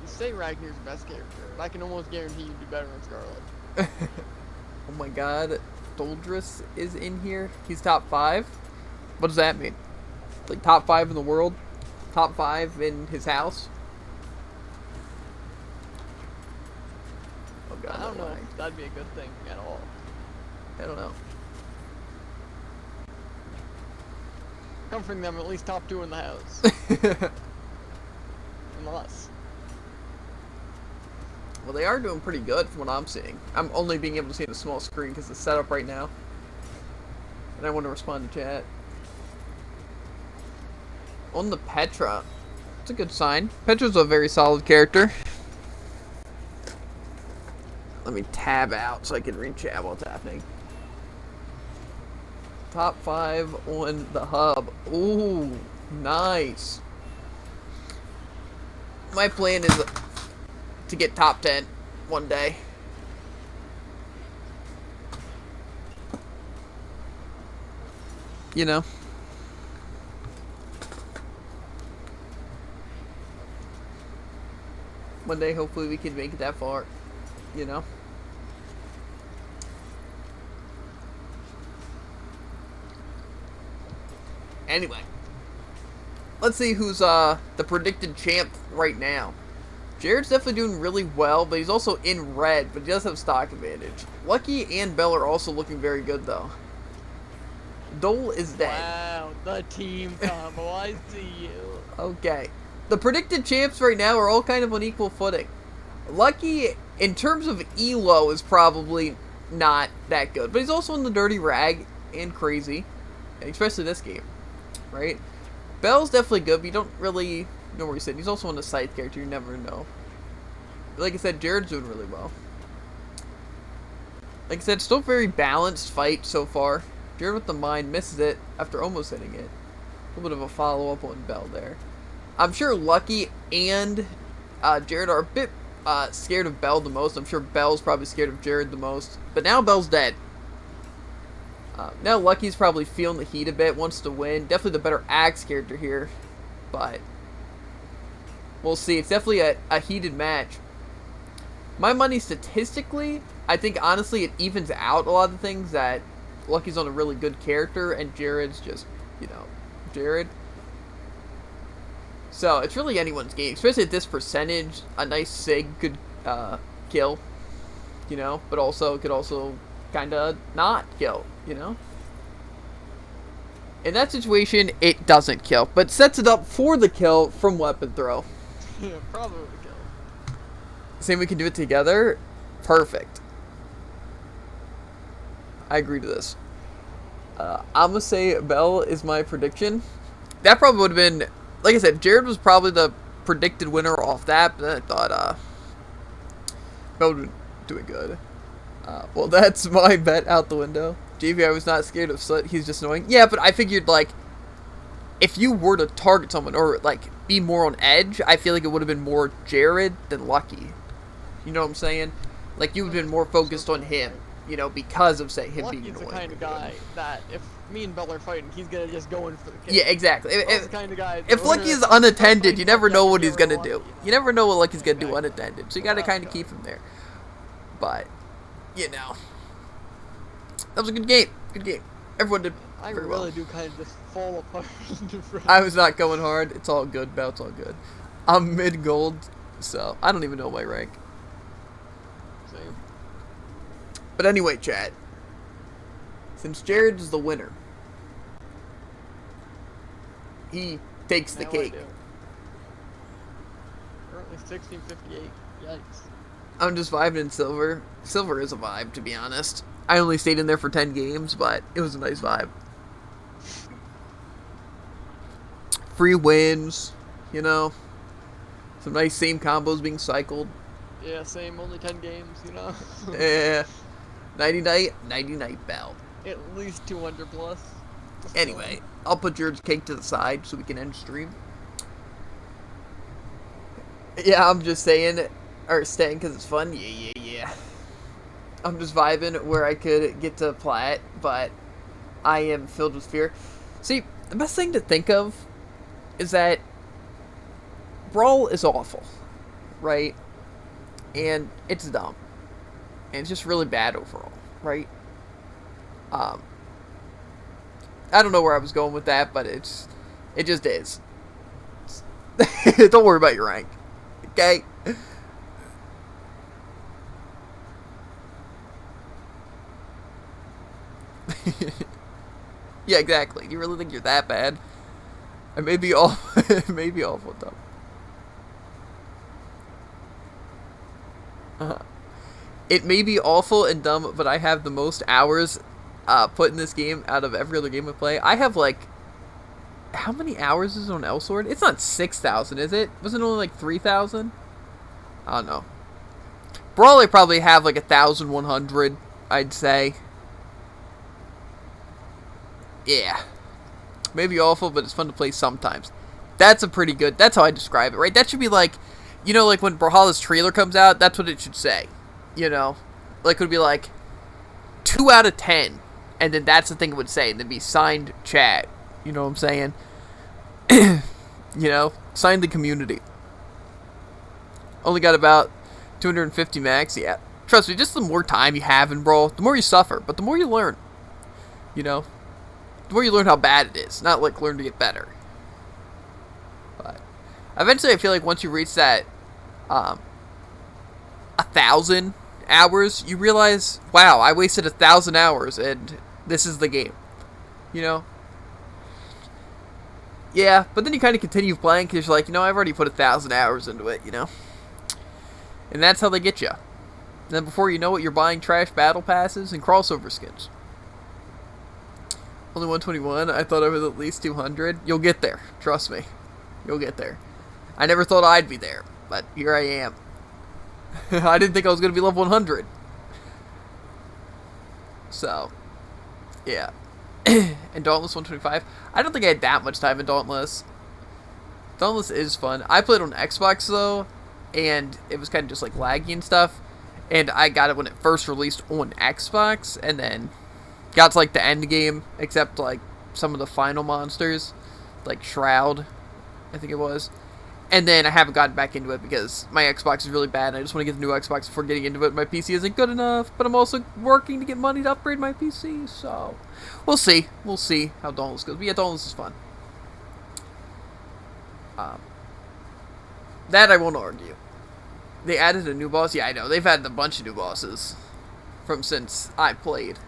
say Ragnar's the best character, but I can almost guarantee you do better than Scarlet. Oh my god, Doldris is in here. He's top 5. What does that mean? Like top 5 in the world? Top 5 in his house? Oh god, I don't know lag. if that'd be a good thing at all. I don't know. Comforting them at least top 2 in the house. Unless. Well, they are doing pretty good from what I'm seeing. I'm only being able to see in a small screen because it's set up right now. And I want to respond to chat. On the Petra. It's a good sign. Petra's a very solid character. Let me tab out so I can read chat while it's happening. Top 5 on the hub. Ooh, nice. My plan is to get top 10 one day. You know. One day, hopefully, we can make it that far. You know. Anyway. Let's see who's the predicted champ right now. Jared's definitely doing really well, but he's also in red, but he does have stock advantage. Lucky and Bell are also looking very good, though. Dole is dead. Wow, the team combo, I see you. Okay. The predicted champs right now are all kind of on equal footing. Lucky, in terms of elo, is probably not that good, but he's also in the dirty rag and crazy, especially this game, right? Bell's definitely good, but you don't really know where he's sitting. He's also on the scythe character, you never know. Like I said, Jared's doing really well. Like I said, still very balanced fight so far. Jared with the mine misses it after almost hitting it. A little bit of a follow-up on Bell there. I'm sure Lucky and Jared are a bit scared of Bell the most. I'm sure Bell's probably scared of Jared the most. But now Bell's dead. Now Lucky's probably feeling the heat a bit, wants to win. Definitely the better axe character here. But we'll see. It's definitely a heated match. My money statistically, I think honestly it evens out a lot of the things that Lucky's on a really good character and Jared's just, you know, Jared. So it's really anyone's game, especially at this percentage. A nice sig could kill, you know, but also could also kind of not kill, you know. In that situation, it doesn't kill, but sets it up for the kill from weapon throw. Yeah, probably would kill. Saying we can do it together, perfect. I agree to this. I'm gonna say Bell is my prediction. That probably would have been, like I said, Jared was probably the predicted winner off that, but then I thought Bell would be doing good. Well, that's my bet out the window. JV, I was not scared of Soot. He's just annoying. Yeah, but I figured, like, if you were to target someone or, like, be more on edge, I feel like it would have been more Jared than Lucky. You know what I'm saying? Like, you would have been more focused on him, you know, because of, say, him being Lucky's annoying. the kind of guy that if me and Bell are fighting, he's gonna just go in for the kill. Yeah, exactly. Bell's the kind of guy If Lucky is unattended, you never know what he's going to do. You never know what Lucky's going to do unattended. So you got to kind of keep him there. But, you know. That was a good game. Good game. Everyone did I very really well. do kind of just fall apart into friends. I was not going hard. It's all good, Bell. It's all good. I'm mid gold, so I don't even know my rank. Same. But anyway, chat. Since Jared is the winner, he takes the Now I cake. do. Currently 1658. Yikes. I'm just vibing in silver. Silver is a vibe, to be honest. I only stayed in there for 10 games, but it was a nice vibe. Free wins, you know. Some nice same combos being cycled. Yeah, same. Only 10 games, you know. Yeah. Nighty night bell. At least 200 plus. Anyway, I'll put Jared's cake to the side so we can end stream. Yeah, I'm just saying, or staying because it's fun. Yeah. I'm just vibing where I could get to plat, but I am filled with fear. See, the best thing to think of is that Brawl is awful, right? And it's dumb. And it's just really bad overall, right? I don't know where I was going with that, but it just is. Don't worry about your rank, okay? Yeah, exactly. Do you really think you're that bad? I may be all, maybe awful dumb. It may be awful and dumb, but I have the most hours put in this game out of every other game I play. I have like, how many hours is on Elsword? It's not 6,000, is it? Was it only like 3,000? I don't know. Brawl, I probably have like 1,100, I'd say. Yeah. Maybe awful, but it's fun to play sometimes. That's a pretty good, that's how I describe it, right? That should be like, you know, like when Brawlhalla's trailer comes out, that's what it should say. You know? Like, it would be like, 2 out of 10. And then that's the thing it would say. And then be signed chat. You know what I'm saying? You know? Signed the community. Only got about 250 max. Yeah. Trust me, just the more time you have in Brawl, the more you suffer. But the more you learn. You know? The more you learn how bad it is. Not like learn to get better. But eventually I feel like once you reach that 1,000 hours, you realize, wow, I wasted 1,000 hours and this is the game. You know? Yeah, but then you kind of continue playing because you're like, you know, I've already put 1,000 hours into it, you know? And that's how they get you. And then before you know it, you're buying trash battle passes and crossover skins. Only 121. I thought I was at least 200. You'll get there. Trust me. You'll get there. I never thought I'd be there, but here I am. I didn't think I was going to be level 100. So, yeah. And Dauntless 125. I don't think I had that much time in Dauntless. Dauntless is fun. I played on Xbox, though, and it was kind of just, like, laggy and stuff. And I got it when it first released on Xbox, and then got to, like, the end game, except, like, some of the final monsters, like Shroud, I think it was. And then I haven't gotten back into it because my Xbox is really bad, and I just want to get the new Xbox before getting into it. My PC isn't good enough, but I'm also working to get money to upgrade my PC, so we'll see. We'll see how Dauntless goes. But yeah, Dauntless is fun. That I won't argue. They added a new boss. Yeah, I know. They've added a bunch of new bosses from since I played.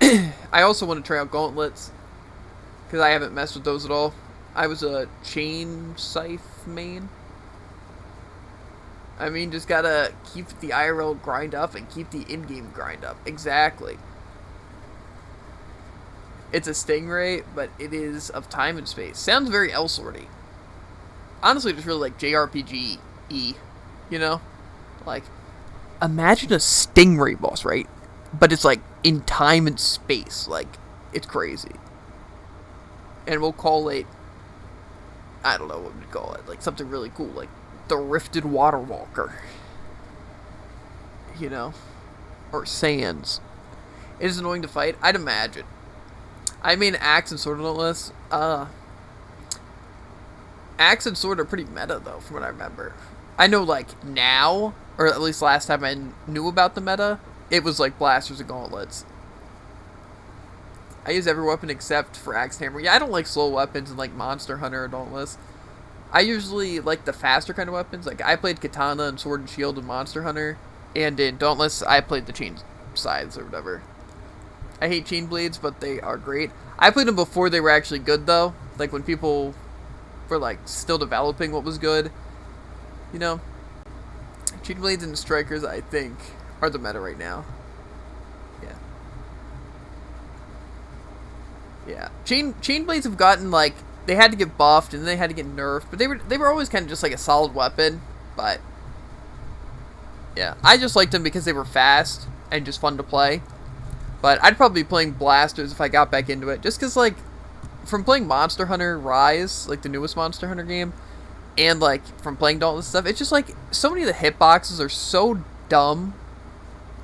I also want to try out Gauntlets because I haven't messed with those at all. I was a chain scythe main. I mean, just gotta keep the IRL grind up and keep the in-game grind up. Exactly. It's a stingray, but it is of time and space. Sounds very Elswordy. Honestly, just really like JRPG-y, you know? Like, imagine a stingray boss, right? But it's like in time and space. Like, it's crazy. And we'll call it, I don't know what we'd call it, like something really cool, like the Rifted Water Walker. You know? Or Sands. It is annoying to fight, I'd imagine. I mean, Axe and Sword Dauntless. Axe and Sword are pretty meta, though, from what I remember. I know, like, now, or at least last time I knew about the meta, it was like Blasters and Gauntlets. I use every weapon except for Axe Hammer. Yeah, I don't like slow weapons in like Monster Hunter or Dauntless. I usually like the faster kind of weapons. Like I played Katana and Sword and Shield in Monster Hunter, and in Dauntless I played the chain scythes or whatever. I hate chain blades, but they are great. I played them before they were actually good though. Like when people were like still developing what was good. You know, chain blades and strikers I think are the meta right now. Yeah. Yeah. Chain blades have gotten like they had to get buffed and then they had to get nerfed, but they were always kind of just like a solid weapon, but yeah, I just liked them because they were fast and just fun to play. But I'd probably be playing blasters if I got back into it, just cuz like from playing Monster Hunter Rise, like the newest Monster Hunter game, and like from playing Dauntless stuff, it's just like so many of the hitboxes are so dumb.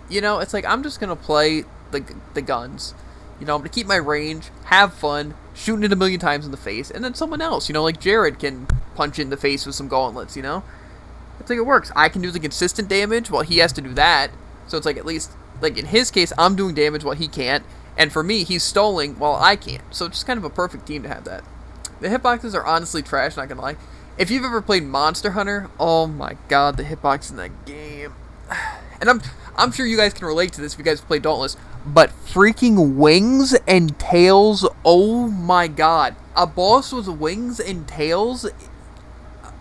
You know, it's like I'm just going to play the guns. You know, I'm going to keep my range, have fun, shooting it a million times in the face, and then someone else, you know, like Jared can punch in the face with some gauntlets, you know? It's like it works. I can do the consistent damage while he has to do that. So it's like at least, like in his case, I'm doing damage while he can't, and for me, he's stalling while I can't. So it's just kind of a perfect team to have that. The hitboxes are honestly trash, not gonna lie. If you've ever played Monster Hunter, oh my god, the hitbox in that game. And I'm sure you guys can relate to this if you guys play Dauntless, but freaking wings and tails, oh my god. A boss with wings and tails,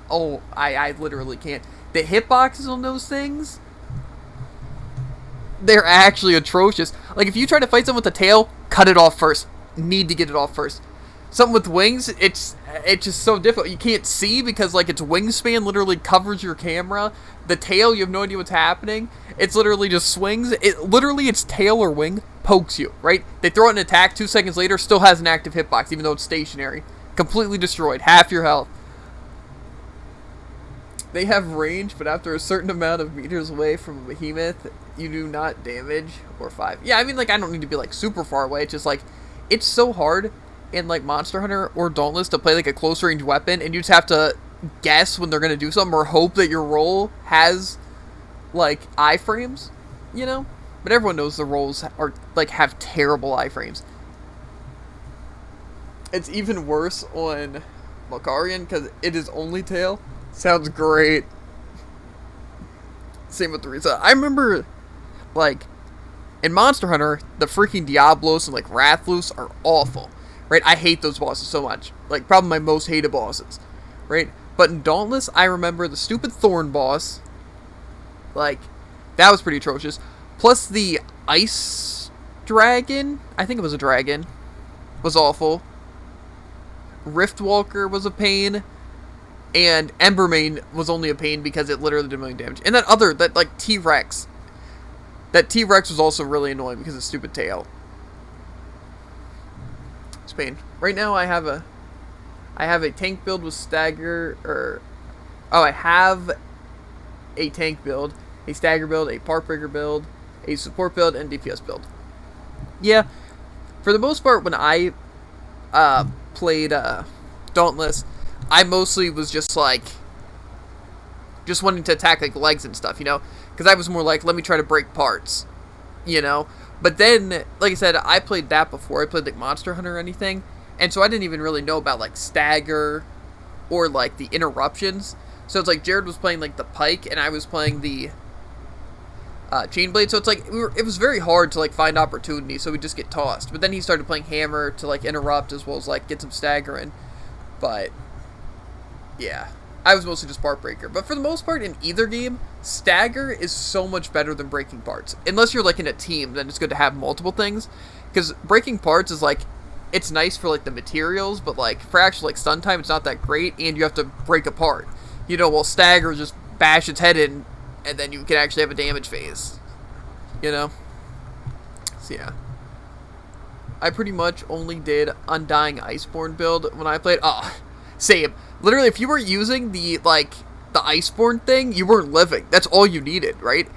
oh, I literally can't. The hitboxes on those things, they're actually atrocious. Like, if you try to fight someone with a tail, cut it off first. Need to get it off first. Something with wings, it's just so difficult. You can't see because, like, its wingspan literally covers your camera. The tail, you have no idea what's happening. It's literally just swings. Literally, its tail or wing pokes you, right? They throw out an attack, 2 seconds later, still has an active hitbox, even though it's stationary. Completely destroyed. Half your health. They have range, but after a certain amount of meters away from a behemoth, you do not damage or 5. Yeah, I mean, like, I don't need to be, like, super far away. It's just, like, it's so hard in, like, Monster Hunter or Dauntless to play, like, a close range weapon, and you just have to guess when they're going to do something or hope that your roll has, like, iframes, you know? But everyone knows the rolls are, like, have terrible iframes. It's even worse on Malkarian, because it is only tail. Sounds great. Same with the Risa. I remember, like, in Monster Hunter, the freaking Diablos and, like, Rathalos are awful, right? I hate those bosses so much. Like, probably my most hated bosses, right? But in Dauntless, I remember the stupid Thorn boss. Like, that was pretty atrocious. Plus the Ice Dragon, I think it was a dragon, was awful. Riftwalker was a pain. And Embermane was only a pain because it literally did a million damage. And that like, T-Rex. That T-Rex was also really annoying because of the stupid tail. It's pain. Right now I have a tank build with stagger, I have a tank build, a stagger build, a part breaker build, a support build, and DPS build. Yeah, for the most part, when I played Dauntless, I mostly was just wanting to attack like legs and stuff, you know, because I was more like, let me try to break parts, you know. But then, like I said, I played that before I played like Monster Hunter or anything, and so I didn't even really know about like stagger or like the interruptions. So it's like Jared was playing like the pike and I was playing the chain blade. So it's like it was very hard to like find opportunity. So we just get tossed. But then he started playing hammer to like interrupt as well as like get some stagger in. But yeah, I was mostly just part breaker. But for the most part, in either game, stagger is so much better than breaking parts. Unless you're like in a team, then it's good to have multiple things. Because breaking parts is like, it's nice for like the materials, but like for actual like stun time, it's not that great, and you have to break apart. You know, while stagger just bash its head in, and then you can actually have a damage phase. You know? So yeah. I pretty much only did Undying Iceborne build when I played. Oh, same. Literally, if you were using the Iceborne thing, you weren't living. That's all you needed, right?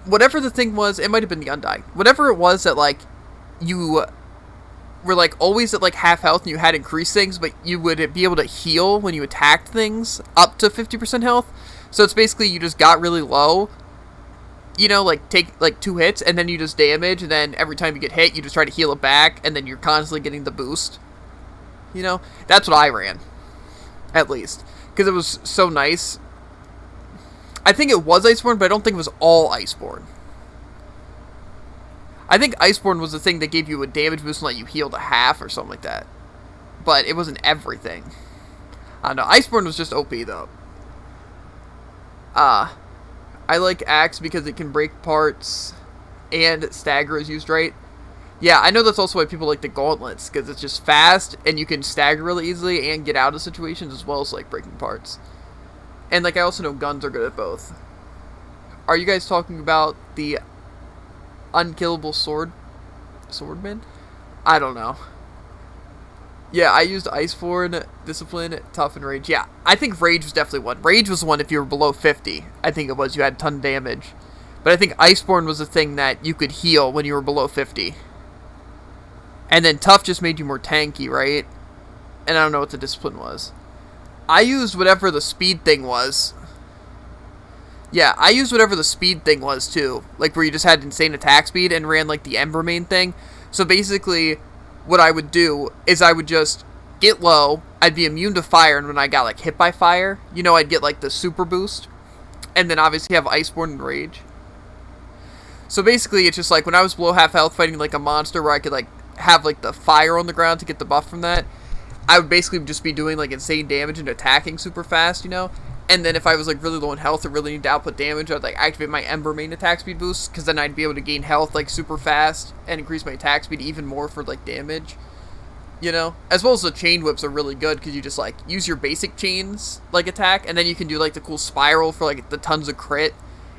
Whatever the thing was, it might have been the Undying. Whatever it was that, like, you were, like, always at, like, half health and you had increased things, but you would be able to heal when you attacked things up to 50% health. So it's basically you just got really low, you know, like take like 2 hits and then you just damage, and then every time you get hit, you just try to heal it back, and then you're constantly getting the boost. You know, that's what I ran, at least, because it was so nice. I think it was Iceborne, but I don't think it was all Iceborne. I think Iceborne was the thing that gave you a damage boost and let you heal to half or something like that. But it wasn't everything. I don't know. Iceborne was just OP, though. I like Axe because it can break parts and stagger is used right. Yeah, I know that's also why people like the Gauntlets, because it's just fast and you can stagger really easily and get out of situations as well as like breaking parts. And like I also know guns are good at both. Are you guys talking about the unkillable swordman? I don't know. Yeah, I used Iceborne, Discipline, Tough, and Rage. Yeah, I think Rage was definitely one. Rage was the one if you were below 50. I think it was. You had a ton of damage. But I think Iceborne was the thing that you could heal when you were below 50. And then Tough just made you more tanky, right? And I don't know what the Discipline was. I used whatever the speed thing was. Yeah, I used whatever the speed thing was, too. Like, where you just had insane attack speed and ran, like, the Embermane thing. So, basically, what I would do is I would just get low, I'd be immune to fire, and when I got, like, hit by fire, you know, I'd get, like, the super boost. And then, obviously, have Iceborne and Rage. So, basically, it's just, like, when I was below half health fighting, like, a monster where I could, like, have, like, the fire on the ground to get the buff from that, I would basically just be doing, like, insane damage and attacking super fast, you know? And then if I was, like, really low in health or really need to output damage, I'd, like, activate my Embermane attack speed boost, because then I'd be able to gain health, like, super fast and increase my attack speed even more for, like, damage, you know? As well as the chain whips are really good, because you just, like, use your basic chains, like, attack, and then you can do, like, the cool spiral for, like, the tons of crit,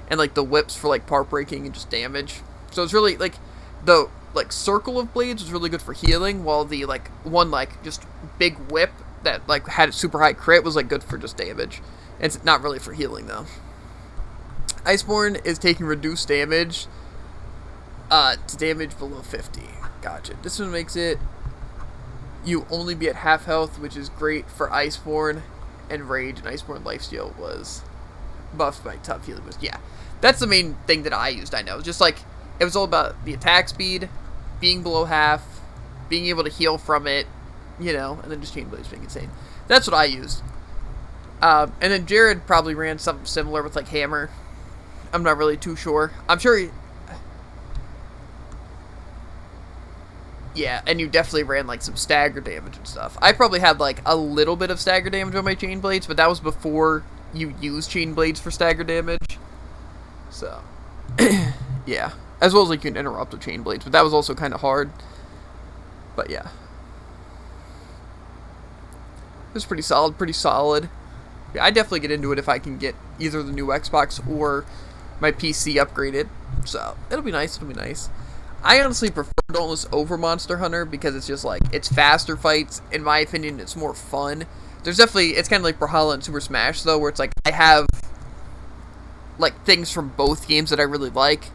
and, like, the whips for, like, part breaking and just damage. So it's really, like, the, like, circle of blades was really good for healing, while the, like, one, like, just big whip that, like, had a super high crit was, like, good for just damage. It's not really for healing, though. Iceborne is taking reduced damage to damage below 50. Gotcha. This one makes it you only be at half health, which is great for Iceborne and Rage, and Iceborne Lifesteal was buffed by Tough Healing Boost. Yeah, that's the main thing that I used, I know. Just like, it was all about the attack speed, being below half, being able to heal from it, you know, and then just Chain Blades being insane. That's what I used. And then Jared probably ran something similar with, like, Hammer. I'm not really too sure. I'm sure he... Yeah, and you definitely ran, like, some stagger damage and stuff. I probably had, like, a little bit of stagger damage on my Chain Blades, but that was before you used Chain Blades for stagger damage. So, yeah. As well as, like, you can interrupt with Chain Blades, but that was also kind of hard. But, yeah. It was pretty solid, pretty solid. Yeah, I definitely get into it if I can get either the new Xbox or my PC upgraded. So, it'll be nice, it'll be nice. I honestly prefer Dauntless over Monster Hunter because it's just like, it's faster fights. In my opinion, it's more fun. There's definitely, it's kind of like Brawlhalla and Super Smash though, where it's like, I have like things from both games that I really like.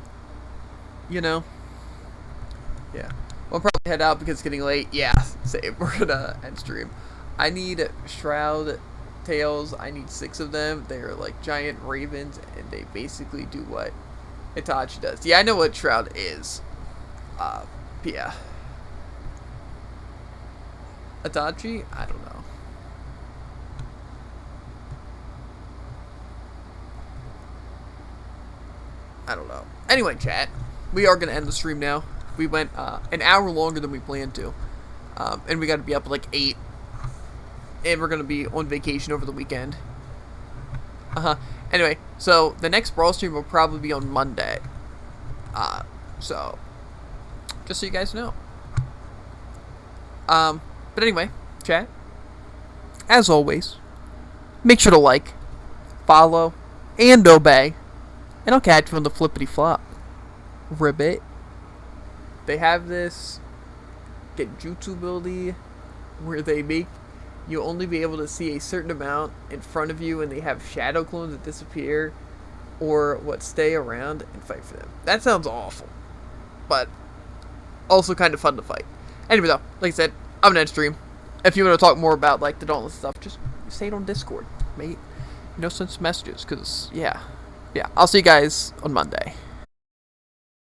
You know? Yeah. I'll probably head out because it's getting late. Yeah, same. We're gonna end stream. I need Shroud Tails. I need 6 of them. They're like giant ravens, and they basically do what Itachi does. Yeah, I know what Shroud is. Yeah. Itachi? I don't know. I don't know. Anyway, chat. We are going to end the stream now. We went an hour longer than we planned to. And we got to be up at like 8. And we're going to be on vacation over the weekend. Anyway, so the next Brawl stream will probably be on Monday. So, just so you guys know. But anyway, chat. As always, make sure to like, follow, and obey. And I'll catch you on the flippity flop. Ribbit. They have this Genjutsu ability where they make you only be able to see a certain amount in front of you, and they have shadow clones that disappear or what stay around and fight for them. That sounds awful, but also kind of fun to fight. Anyway though, like I said, I'm gonna end stream. If you want to talk more about like the Dauntless stuff, just say it on Discord, mate. You know, send some messages, cause yeah, I'll see you guys on Monday.